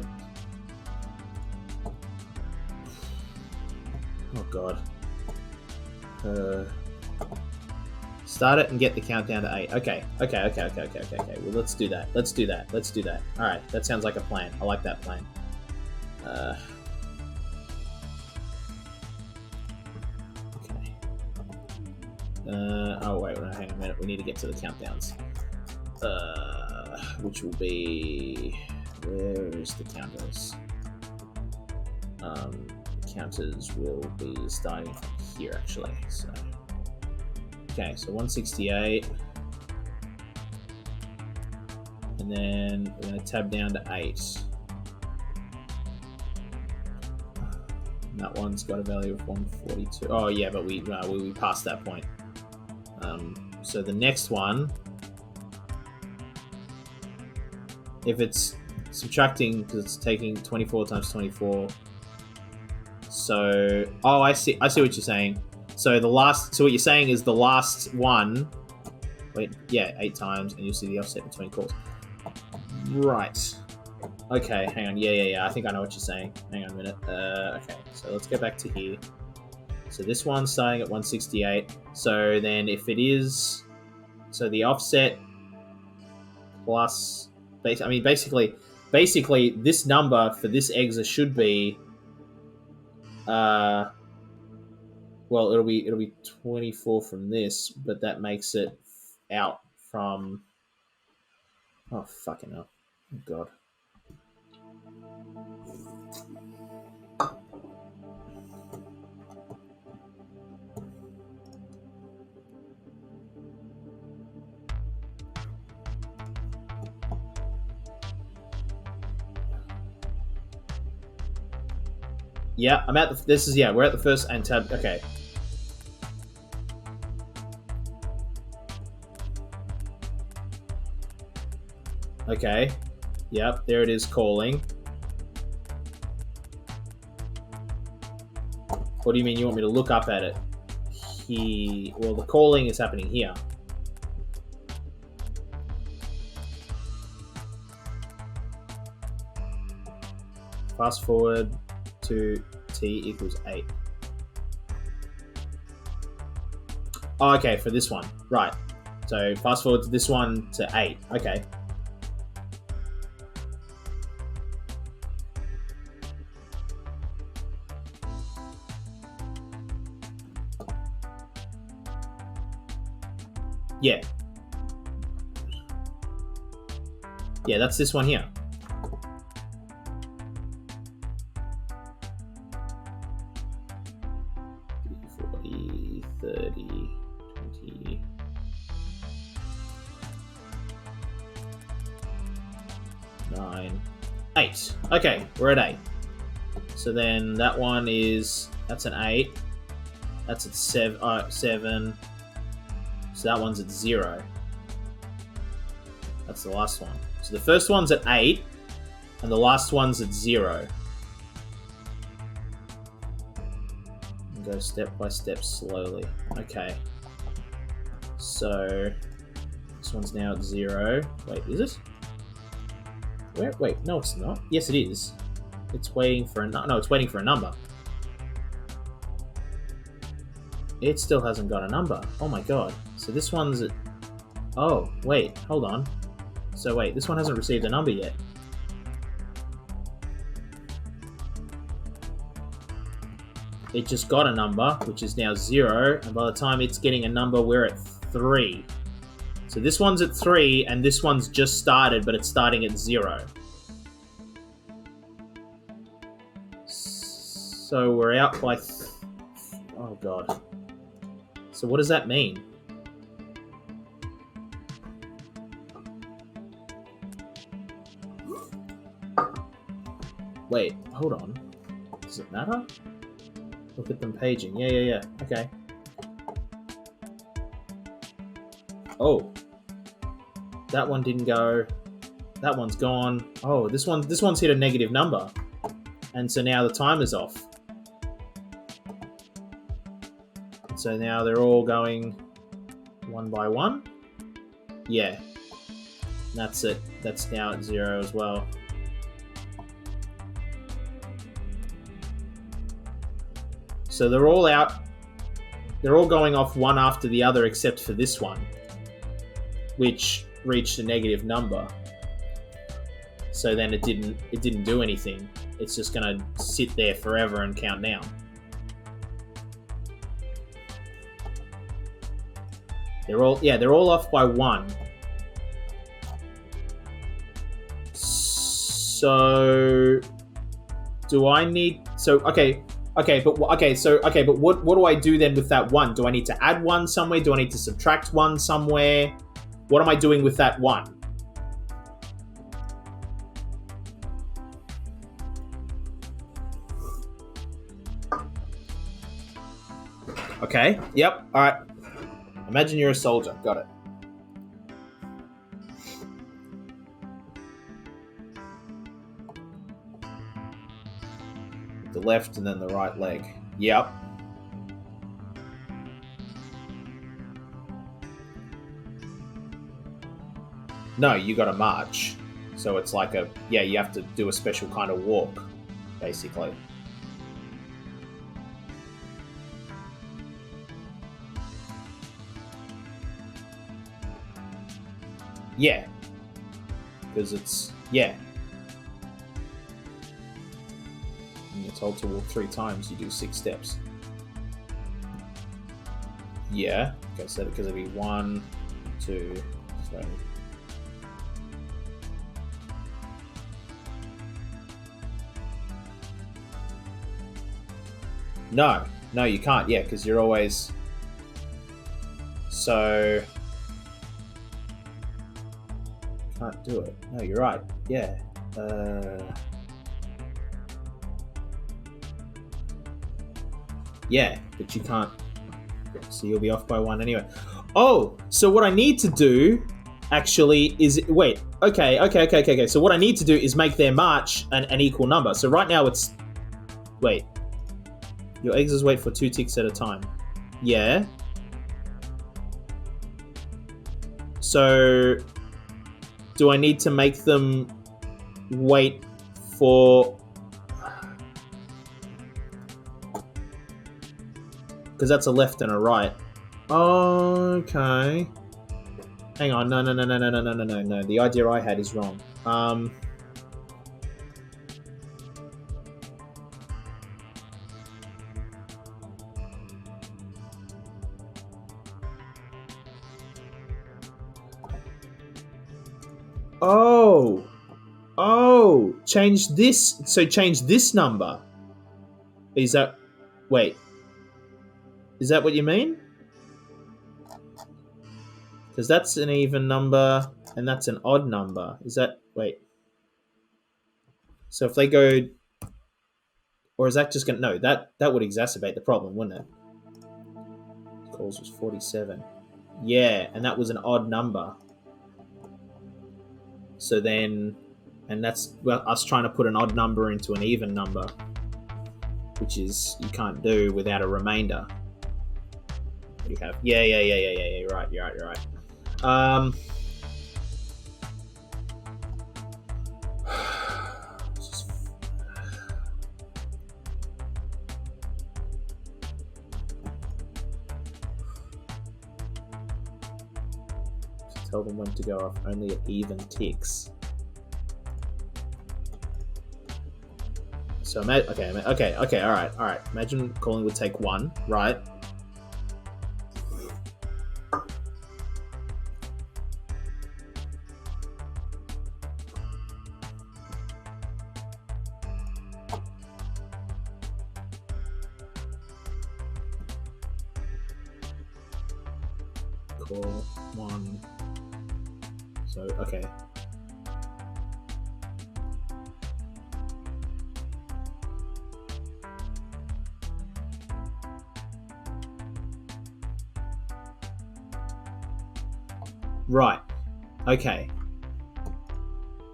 god. Start it and get the countdown to 8. Okay. Well, let's do that. Alright, that sounds like a plan. I like that plan. Okay. Oh wait, hang on a minute. We need to get to the countdowns. Which will be... Where is the counters? Counters will be starting from here, actually. So, okay, so 168, and then we're going to tab down to 8. And that one's got a value of 142. Oh yeah, but we passed that point. So the next one, if it's subtracting, because it's taking 24 times 24. So, oh, I see what you're saying. So what you're saying is the last one, wait, yeah, 8 times, and you'll see the offset between calls. Right. Okay, hang on, yeah, I think I know what you're saying. Hang on a minute. Okay, so let's go back to here. So this one's starting at 168. So then if it is, so the offset plus, basically this number for this exa should be Well, it'll be 24 from this, but that makes it out from. Oh fucking hell! Oh, God. Yeah, I'm at the. This is we're at the first and tab. Okay. Okay. Yep, there it is calling. What do you mean you want me to look up at it? Well, the calling is happening here. Fast forward to t equals 8. Oh, okay, for this one. Right. So fast forward to this one to 8. Okay. Yeah. Yeah, that's this one here. Eight. Okay, we're at 8. So then that one is that's an 8. That's at 7. So that one's at 0. That's the last one. So the first one's at 8, and the last one's at 0. And go step by step slowly. Okay. So this one's now at 0. Wait, is it? Where? Wait, no, it's not. Yes, it is. It's waiting for it's waiting for a number. It still hasn't got a number. Oh my god. So this one's at... Oh, wait, hold on. So wait, this one hasn't received a number yet. It just got a number, which is now 0, and by the time it's getting a number, we're at 3. So this one's at 3, and this one's just started, but it's starting at 0. So we're out by... Oh, God. So what does that mean? Wait, hold on. Does it matter? Look at them paging. Yeah. Okay. Oh. That one didn't go. That one's gone. Oh, this one's hit a negative number. And so now the timer's off. So now they're all going one by one. Yeah. And that's it. That's now at 0 as well. So they're all out. They're all going off one after the other except for this one, which reached a negative number. So then it didn't do anything. It's just gonna sit there forever and count down. They're all off by 1. So do I need but what do I do then with that 1? Do I need to add 1 somewhere? Do I need to subtract 1 somewhere? What am I doing with that 1? Okay, yep, alright. Imagine you're a soldier. Got it. The left and then the right leg. Yep. No, you gotta march. So it's like you have to do a special kind of walk, basically. Yeah. Because it's... Yeah. told to walk 3 times, you do 6 steps. Yeah. Okay, so because it'd be 1, 2, 3. No, you can't. Yeah, because you're always. So. Can't do it. No, you're right. Yeah. Yeah, but you can't. So you'll be off by 1 anyway. Oh, so what I need to do actually is wait. Okay. So what I need to do is make their march an equal number. So right now it's wait. Your exes wait for 2 ticks at a time. Yeah. So do I need to make them wait for... Because that's a left and a right. Okay. Hang on. No. The idea I had is wrong. Oh, change this. So change this number. Is that... Wait. Is that what you mean? Because that's an even number, and that's an odd number. Is that... Wait. So if they go... Or is that just going to... No, that would exacerbate the problem, wouldn't it? Calls was 47. Yeah, and that was an odd number. So then... And that's us trying to put an odd number into an even number, which is you can't do without a remainder. What do you have? Yeah. You're right. Tell them when to go off only at even ticks. So, okay, all right. Imagine calling would take 1, right? Call 1. So, okay. Right. Okay.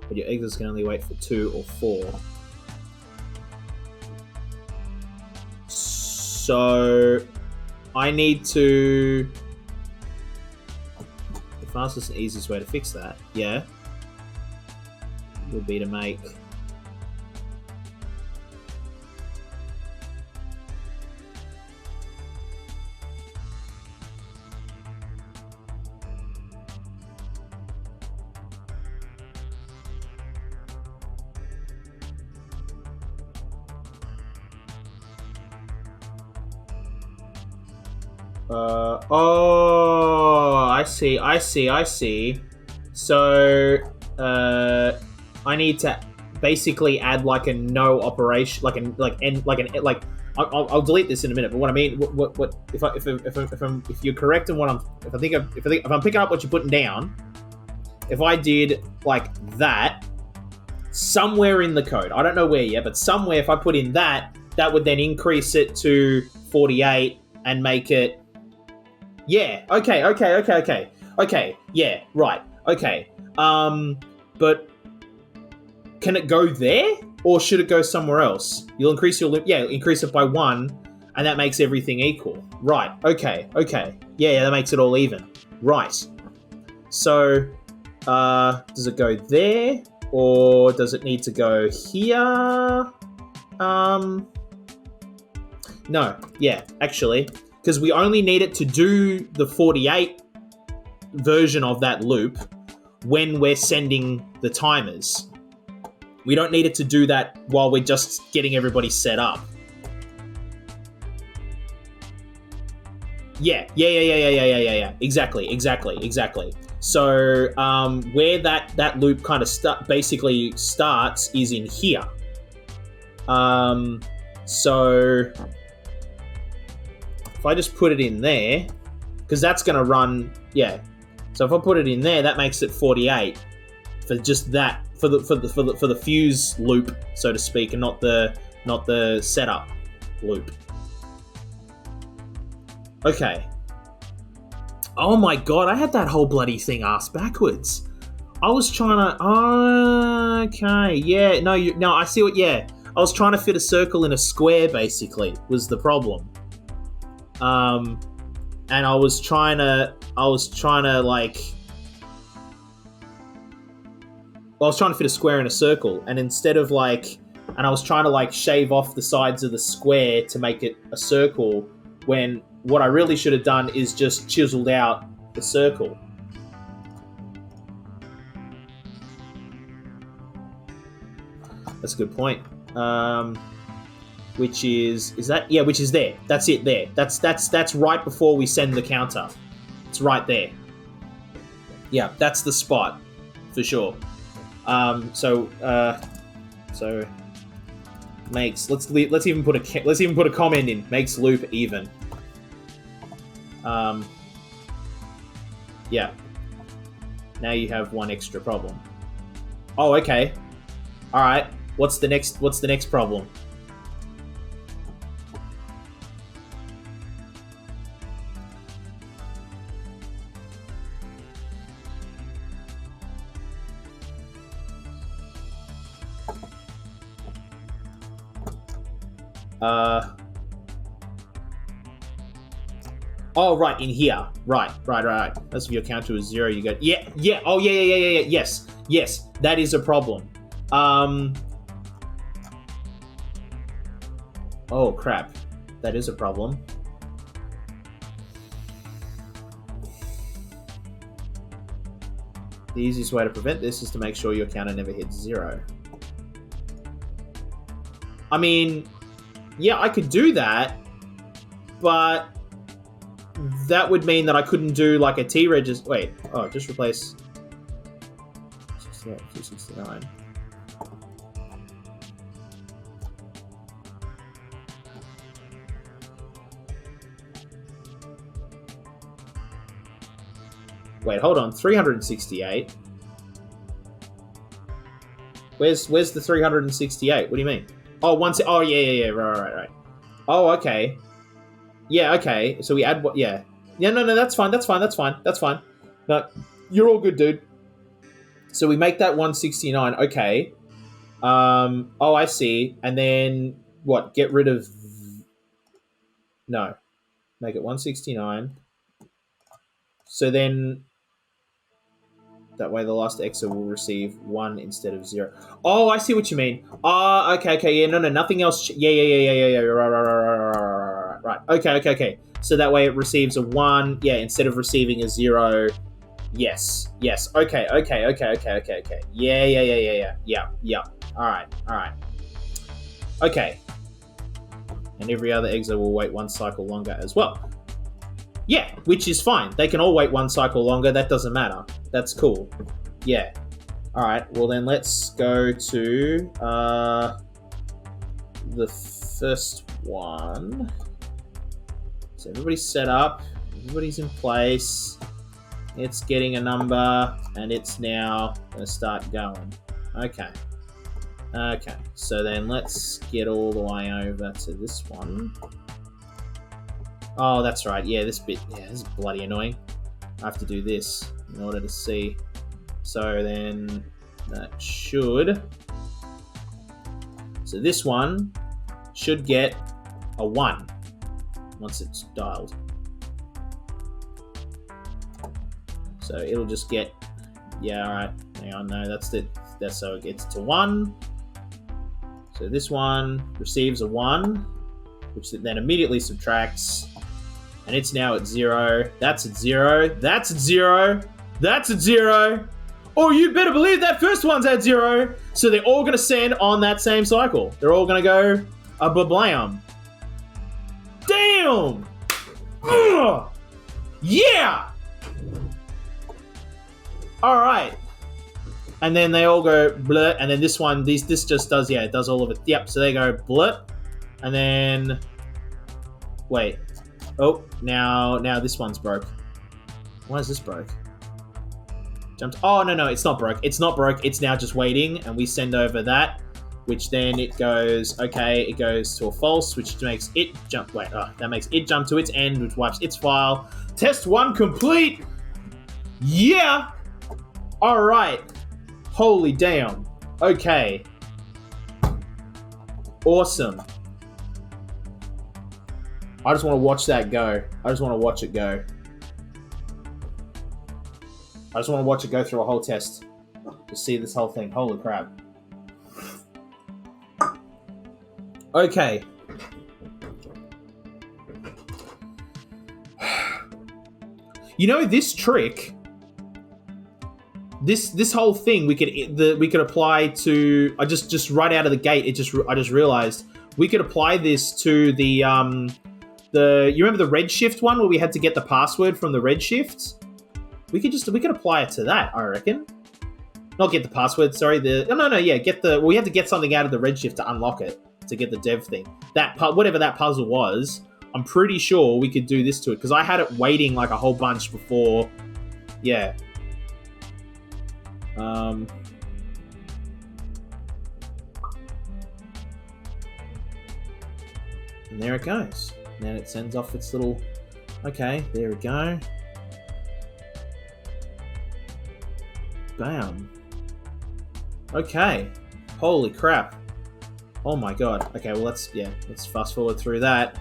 But your exits can only wait for 2 or 4. So I need to... The fastest and easiest way to fix that, yeah, would be to make... I see. So, I need to basically add like a no operation, I'll delete this in a minute. But what I mean, if you're correct in what if I'm picking up what you're putting down, if I did like that somewhere in the code, I don't know where yet, but somewhere, if I put in that would then increase it to 48 and make it. Yeah. Okay. Yeah. Right. Okay. But can it go there, or should it go somewhere else? You'll increase your loop. Yeah, increase it by 1, and that makes everything equal. Right. Okay. Yeah, that makes it all even. Right. So, does it go there, or does it need to go here? No. Yeah. Actually. Because we only need it to do the 48 version of that loop when we're sending the timers. We don't need it to do that while we're just getting everybody set up. Yeah. Exactly. So where that loop kind of basically starts is in here. So if I just put it in there, because that's going to run, yeah. So if I put it in there, that makes it 48 for just that, for the fuse loop, so to speak, and not the setup loop. Okay. Oh my god, I had that whole bloody thing ass backwards. I was trying to. Okay, yeah, no, I see what. Yeah, I was trying to fit a circle in a square. Basically, was the problem. And I was trying to fit a square in a circle, and instead of and I was trying to shave off the sides of the square to make it a circle, when what I really should have done is just chiseled out the circle. That's a good point. Which is that? Yeah, which is there. That's it there. That's right before we send the counter. It's right there. Yeah, that's the spot for sure. So makes let's even put a comment in. Makes loop even. Yeah. Now you have one extra problem. Oh, okay. All right. What's the next problem? Oh, right, in here. Right. That's if your counter is 0, you go... Yeah. Oh, yeah. Yes. That is a problem. Oh, crap. That is a problem. The easiest way to prevent this is to make sure your counter never hits 0. I mean, yeah, I could do that, but that would mean that I couldn't do a T register. Wait, just replace 269. Wait, hold on, 368. Where's the 368? What do you mean? Oh, yeah, right. Oh, okay. Yeah, okay. So we add what? Yeah. No, that's fine. No, you're all good, dude. So we make that 169. Okay. Oh, I see. And then what? Get rid of... No. Make it 169. So then... That way the last EXA will receive 1 instead of 0. Oh, I see what you mean. Okay. Yeah, no, nothing else. Yeah. Right. Okay. So that way it receives a 1. Yeah, instead of receiving a 0. Yes. Okay. Yeah. All right. Okay. And every other EXA will wait 1 cycle longer as well. Yeah, which is fine. They can all wait 1 cycle longer. That doesn't matter. That's cool. Yeah. All right. Well, then let's go to the first one. So everybody's set up. Everybody's in place. It's getting a number, and it's now going to start going. Okay. So then let's get all the way over to this one. Oh, that's right. Yeah, this bit. Yeah, this is bloody annoying. I have to do this in order to see. So then that should... So this one should get a 1 once it's dialed. So it'll just get... Yeah, all right. Hang on. No, that's so it gets to 1. So this one receives a 1, which then immediately subtracts. And it's now at 0. That's at 0. That's at 0. That's at 0. Oh, you better believe that first one's at 0. So they're all going to send on that same cycle. They're all going to go a bablam. Damn! Ugh. Yeah! Alright. And then they all go blurt, and then this one, this just does, yeah, it does all of it. Yep, so they go blurt, and then... Wait. Oh, now this one's broke. Why is this broke? Jumped. Oh, no, it's not broke. It's not broke. It's now just waiting, and we send over that, which then it goes, okay, it goes to a false, which makes it jump. Wait, that makes it jump to its end, which wipes its file. Test 1 complete! Yeah! Alright. Holy damn. Okay. Awesome. I just want to watch that go. I just want to watch it go. I just want to watch it go through a whole test. To see this whole thing. Holy crap. Okay. You know, this trick... This whole thing we could apply to... I just right out of the gate, I just realized we could apply this to the you remember the Redshift one where we had to get the password from the Redshift? We could apply it to that, I reckon. Not get the password, sorry. We had to get something out of the Redshift to unlock it, to get the dev thing. Whatever that puzzle was, I'm pretty sure we could do this to it, because I had it waiting like a whole bunch before. Yeah. And there it goes. And then it sends off its little... Okay, there we go. Bam. Okay. Holy crap. Oh my god. Okay, well let's fast forward through that.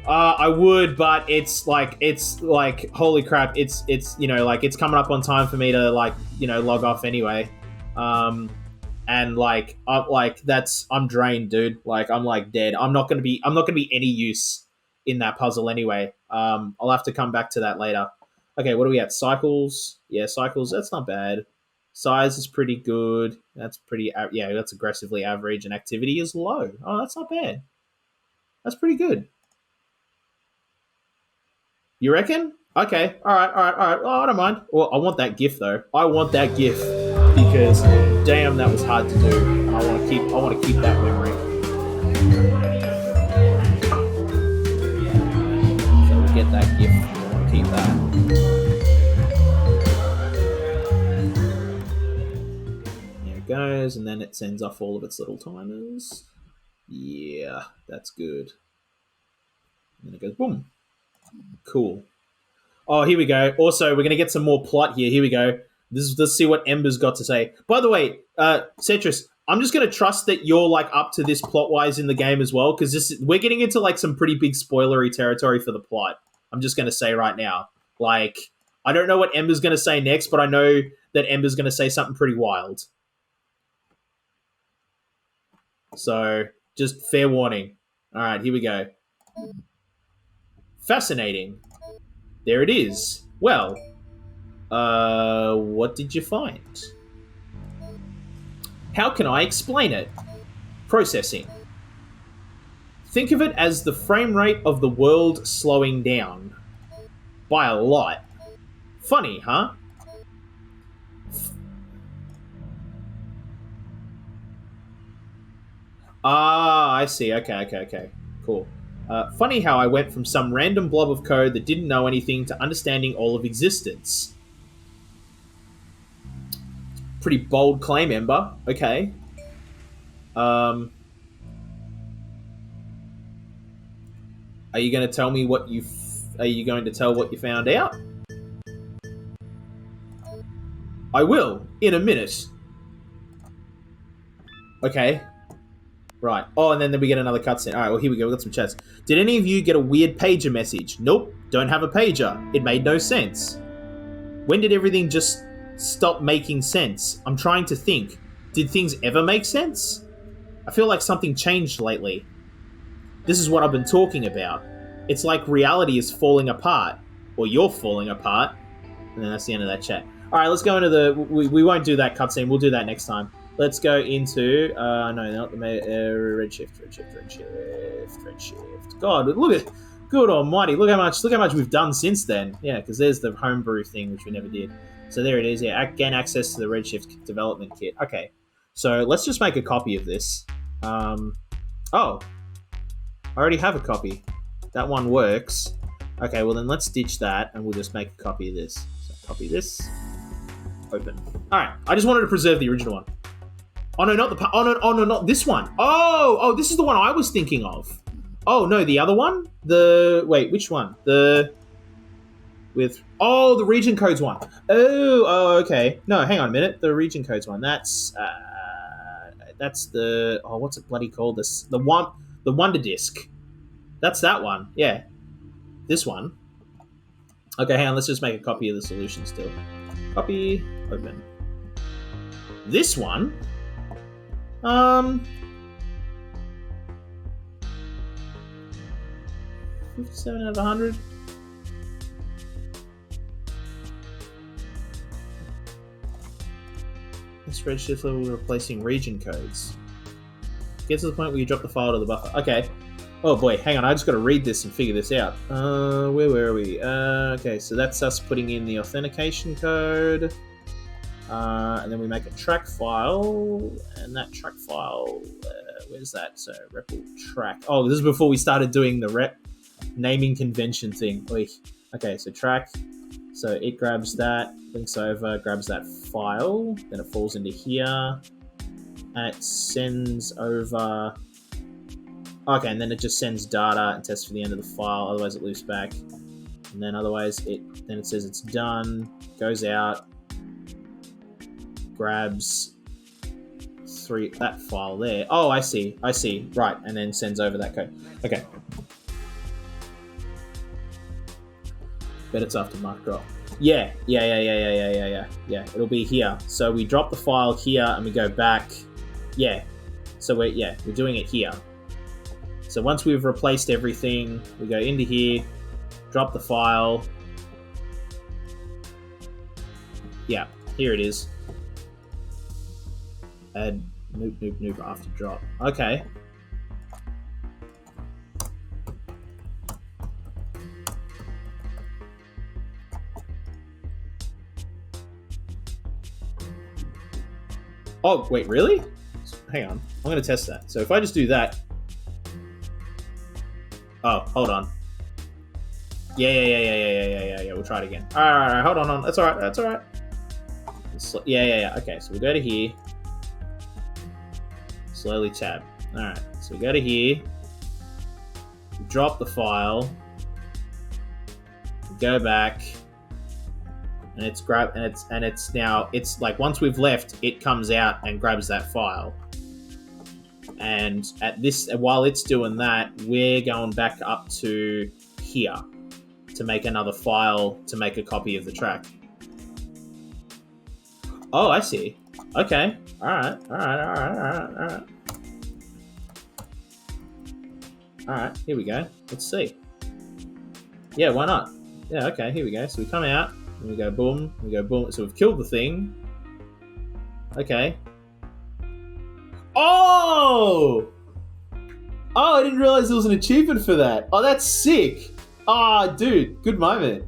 I would, but it's like holy crap. It's it's coming up on time for me to log off anyway. And I'm drained, dude. I'm dead. I'm not gonna be any use in that puzzle anyway. I'll have to come back to that later. Okay, what are we at? Cycles. Yeah, cycles. That's not bad. Size is pretty good. That's that's aggressively average, and activity is low. Oh, that's not bad. That's pretty good. You reckon? Okay. All right. Oh, I don't mind. Well, I want that GIF though. I want that GIF because damn, that was hard to do. I want to keep that memory. So we'll get that GIF. I want to keep that. There it goes, and then it sends off all of its little timers. Yeah, that's good. And then it goes boom. Cool. Oh, here we go. Also, we're going to get some more plot here. Here we go. Let's see what Ember's got to say. By the way, Setras, I'm just going to trust that you're up to this plot-wise in the game as well, because we're getting into some pretty big spoilery territory for the plot. I'm just going to say right now. I don't know what Ember's going to say next, but I know that Ember's going to say something pretty wild. So, just fair warning. All right, here we go. Fascinating. There it is. Well, what did you find? How can I explain it? Processing. Think of it as the frame rate of the world slowing down. By a lot. Funny, huh? I see. Okay. Cool. Funny how I went from some random blob of code that didn't know anything to understanding all of existence. Pretty bold claim, Ember. Okay. Are you going to tell me what you... Are you going to tell what you found out? I will, in a minute. Okay. Right. Oh, and then we get another cutscene. Alright, well, here we go. We got some chats. Did any of you get a weird pager message? Nope. Don't have a pager. It made no sense. When did everything just stop making sense? I'm trying to think. Did things ever make sense? I feel like something changed lately. This is what I've been talking about. It's like reality is falling apart. or you're falling apart. And then that's the end of that chat. All right, let's go into the. We won't do that cutscene. We'll do that next time. Let's go into. No, not the redshift. God, look at. Good almighty! Look how much we've done since then. Yeah, because there's the homebrew thing which we never did. So there it is. Yeah, gain access to the Redshift development kit. Okay, so let's just make a copy of this. Oh, I already have a copy. That one works. Okay, well then let's ditch that and we'll just make a copy of this. So copy this. Open. All right. I just wanted to preserve the original one. Oh no, not the. Oh no, not this one. Oh, this is the one I was thinking of. Oh no, the other one. Which one? The region codes one. Oh, okay. No, hang on a minute. The region codes one. That's the what's it bloody called? The Wonder Disc. That's that one. Yeah, this one. Okay, hang on. Let's just make a copy of the solution still. Copy. Open. This one. 57 out of 100. This redshift level replacing region codes. Get to the point where you drop the file to the buffer. Okay. Oh boy, hang on. I just got to read this and figure this out. Where were we? Okay, so that's us putting in the authentication code. And then we make a track file. And that track file, where's that? So REPL track. Oh, this is before we started doing the rep naming convention thing. Okay, so track. So it grabs that, links over, grabs that file, then it falls into here, and it sends over. Okay, and then it just sends data and tests for the end of the file. Otherwise, it loops back, and then otherwise it says it's done. Goes out, grabs that file there. Oh, I see. Right, and then sends over that code. Okay. Bet it's after mark drop. Yeah. It'll be here. So we drop the file here and we go back. Yeah. So we're doing it here. So once we've replaced everything, we go into here, drop the file. Yeah, here it is. Add noob after drop. Okay. Oh, wait, really? Hang on. I'm going to test that. So if I just do that... Oh, hold on. Yeah. We'll try it again. All right. Hold on. That's all right. Yeah. Okay, so we'll go to here. Slowly tab. All right. So we go to here. We drop the file. We go back. And it's now like once we've left, it comes out and grabs that file. And while it's doing that, we're going back up to here to make another file to make a copy of the track. Oh, I see. Okay. All right. All right. Here we go. Let's see. Yeah, why not? Yeah. Okay. Here we go. So we come out. And we go boom. So we've killed the thing. Okay. Oh, I didn't realize there was an achievement for that. Oh, that's sick. Oh, dude, good moment.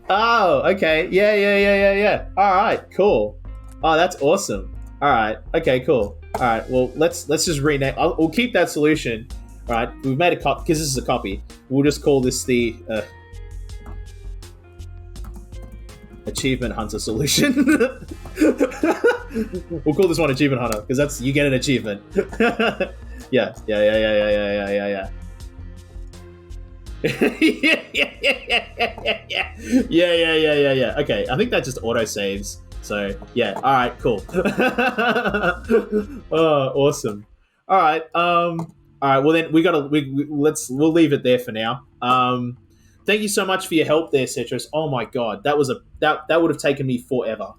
Oh, okay. Yeah. All right, cool. Oh, that's awesome. All right. Okay, cool. All right. Well, let's just rename. We'll keep that solution. All right. We've made a copy because this is a copy. We'll just call this the Achievement Hunter solution. We'll call this one Achievement Hunter because that's you get an achievement. Yeah. Yeah. Okay, I think that just auto saves. So yeah, all right, cool. Oh, awesome. All right, well then we'll leave it there for now. Thank you so much for your help there, Setras. Oh my god, that would have taken me forever.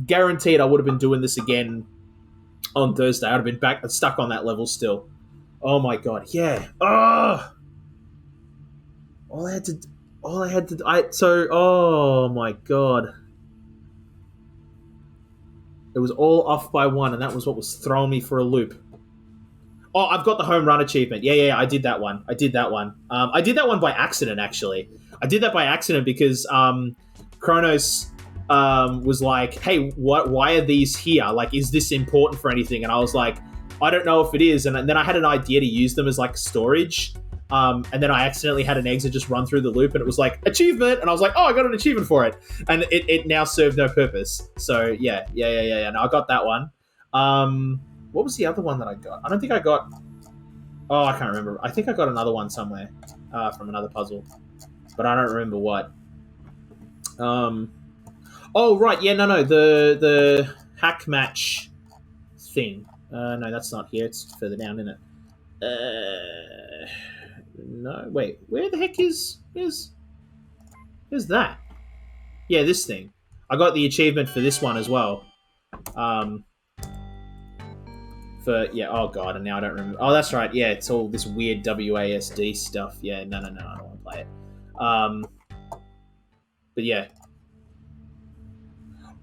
Guaranteed, I would have been doing this again on Thursday. I'd have been stuck on that level still. Oh my god, yeah. Oh. all I had to, oh my god, it was all off by one, and that was what was throwing me for a loop. Oh, I've got the home run achievement. Yeah, I did that one. I did that one. I did that one by accident, actually. I did that by accident because Kronos was like, "Hey, what? Why are these here? Like, is this important for anything?" And I was like, "I don't know if it is." And then I had an idea to use them as like storage. And then I accidentally had an exit just run through the loop, and it was like achievement, and I was like, "Oh, I got an achievement for it," and it now served no purpose. So yeah. No, I got that one. What was the other one that I got? I don't think I got. Oh, I can't remember. I think I got another one somewhere from another puzzle, but I don't remember what. Um, oh right, yeah, no, the hack match thing. No, that's not here. It's further down, isn't it? No, wait. Where the heck is that? Yeah, this thing. I got the achievement for this one as well. Um, for yeah. Oh god, and now I don't remember. Oh, that's right. Yeah, it's all this weird WASD stuff. Yeah, no, I don't want to play it. But yeah.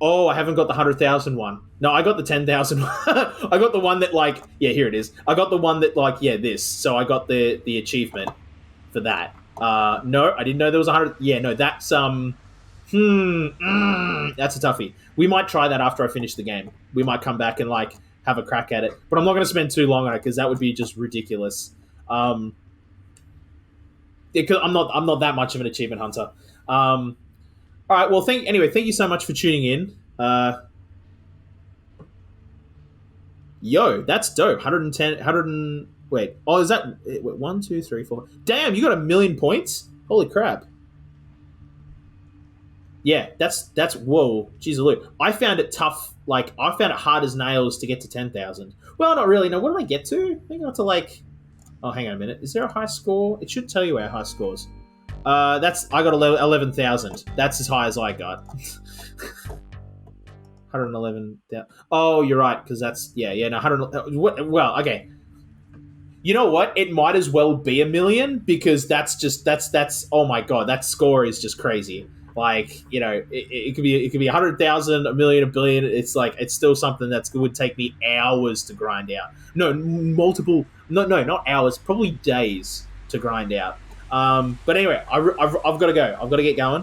Oh, I haven't got the 100,000 one. No, I got the 10,000. I got the one that like yeah, here it is. I got the one that like yeah, this. So I got the achievement for that. No, I didn't know there was 100. Yeah, no, that's that's a toughie. We might try that after I finish the game. We might come back and like have a crack at it, but I'm not going to spend too long on it because that would be just ridiculous. I'm not that much of an achievement hunter. All right. Well, thank you so much for tuning in. Yo, that's dope. 110, 100 wait. Oh, is that wait, 1, 2, 3, 4? Damn, you got 1,000,000 points. Holy crap. Yeah, that's whoa. Jeez, look. I found it tough. Like I found it hard as nails to get to 10,000. Well, not really. No, what did I get to? I think I got to like. Oh, hang on a minute. Is there a high score? It should tell you our high scores. That's I got 11,000. That's as high as I got. 111. Oh, you're right because that's yeah no 100. Well, okay. You know what? It might as well be 1,000,000 because that's oh my god, that score is just crazy. Like it could be 100,000, 1,000,000, a billion. It's like it's still something that would take me hours to grind out. No, multiple. No, not hours. Probably days to grind out. But anyway, I've got to go. I've got to get going.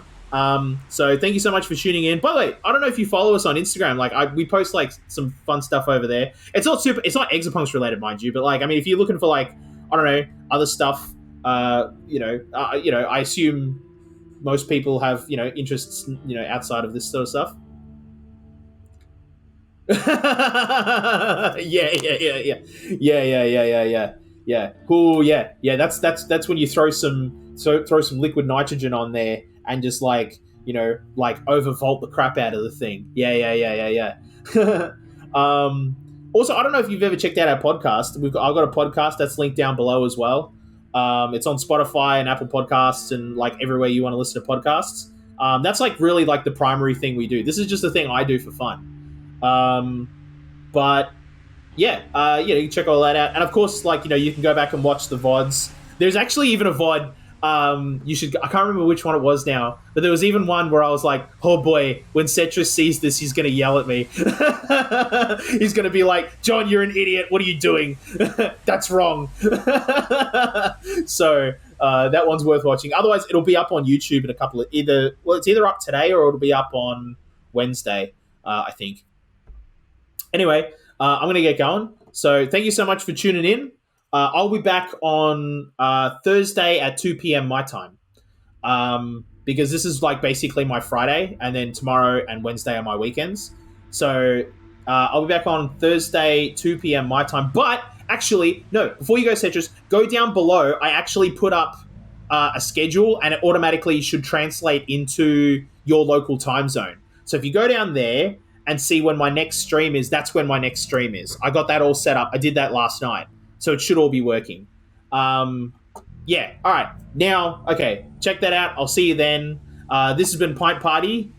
So thank you so much for tuning in. By the way, I don't know if you follow us on Instagram. Like we post like some fun stuff over there. It's not Exapunks related, mind you. But like, I mean, if you're looking for like, I don't know, other stuff, I assume most people have interests outside of this sort of stuff. Yeah. Cool. Yeah. That's when you throw some liquid nitrogen on there and just like like overvolt the crap out of the thing. Yeah. Also, I don't know if you've ever checked out our podcast. I've got a podcast that's linked down below as well. It's on Spotify and Apple Podcasts and like everywhere you want to listen to podcasts. That's like really like the primary thing we do. This is just a thing I do for fun. But yeah, you can check all that out. And of course, like, you can go back and watch the VODs. There's actually even a VOD. I can't remember which one it was now, but there was even one where I was like, oh boy, when Setras sees this, he's going to yell at me. He's going to be like, John, you're an idiot. What are you doing? That's wrong. So, that one's worth watching. Otherwise, it'll be up on YouTube in a couple of it's either up today or it'll be up on Wednesday, I think. Anyway, I'm going to get going. So thank you so much for tuning in. I'll be back on Thursday at 2 p.m. my time because this is like basically my Friday, and then tomorrow and Wednesday are my weekends. So I'll be back on Thursday, 2 p.m. my time. But actually, no, before you go, Setras, go down below. I actually put up a schedule, and it automatically should translate into your local time zone. So if you go down there and see when my next stream is, that's when my next stream is. I got that all set up. I did that last night. So it should all be working. Yeah. All right. Now, okay. Check that out. I'll see you then. This has been Pint Party.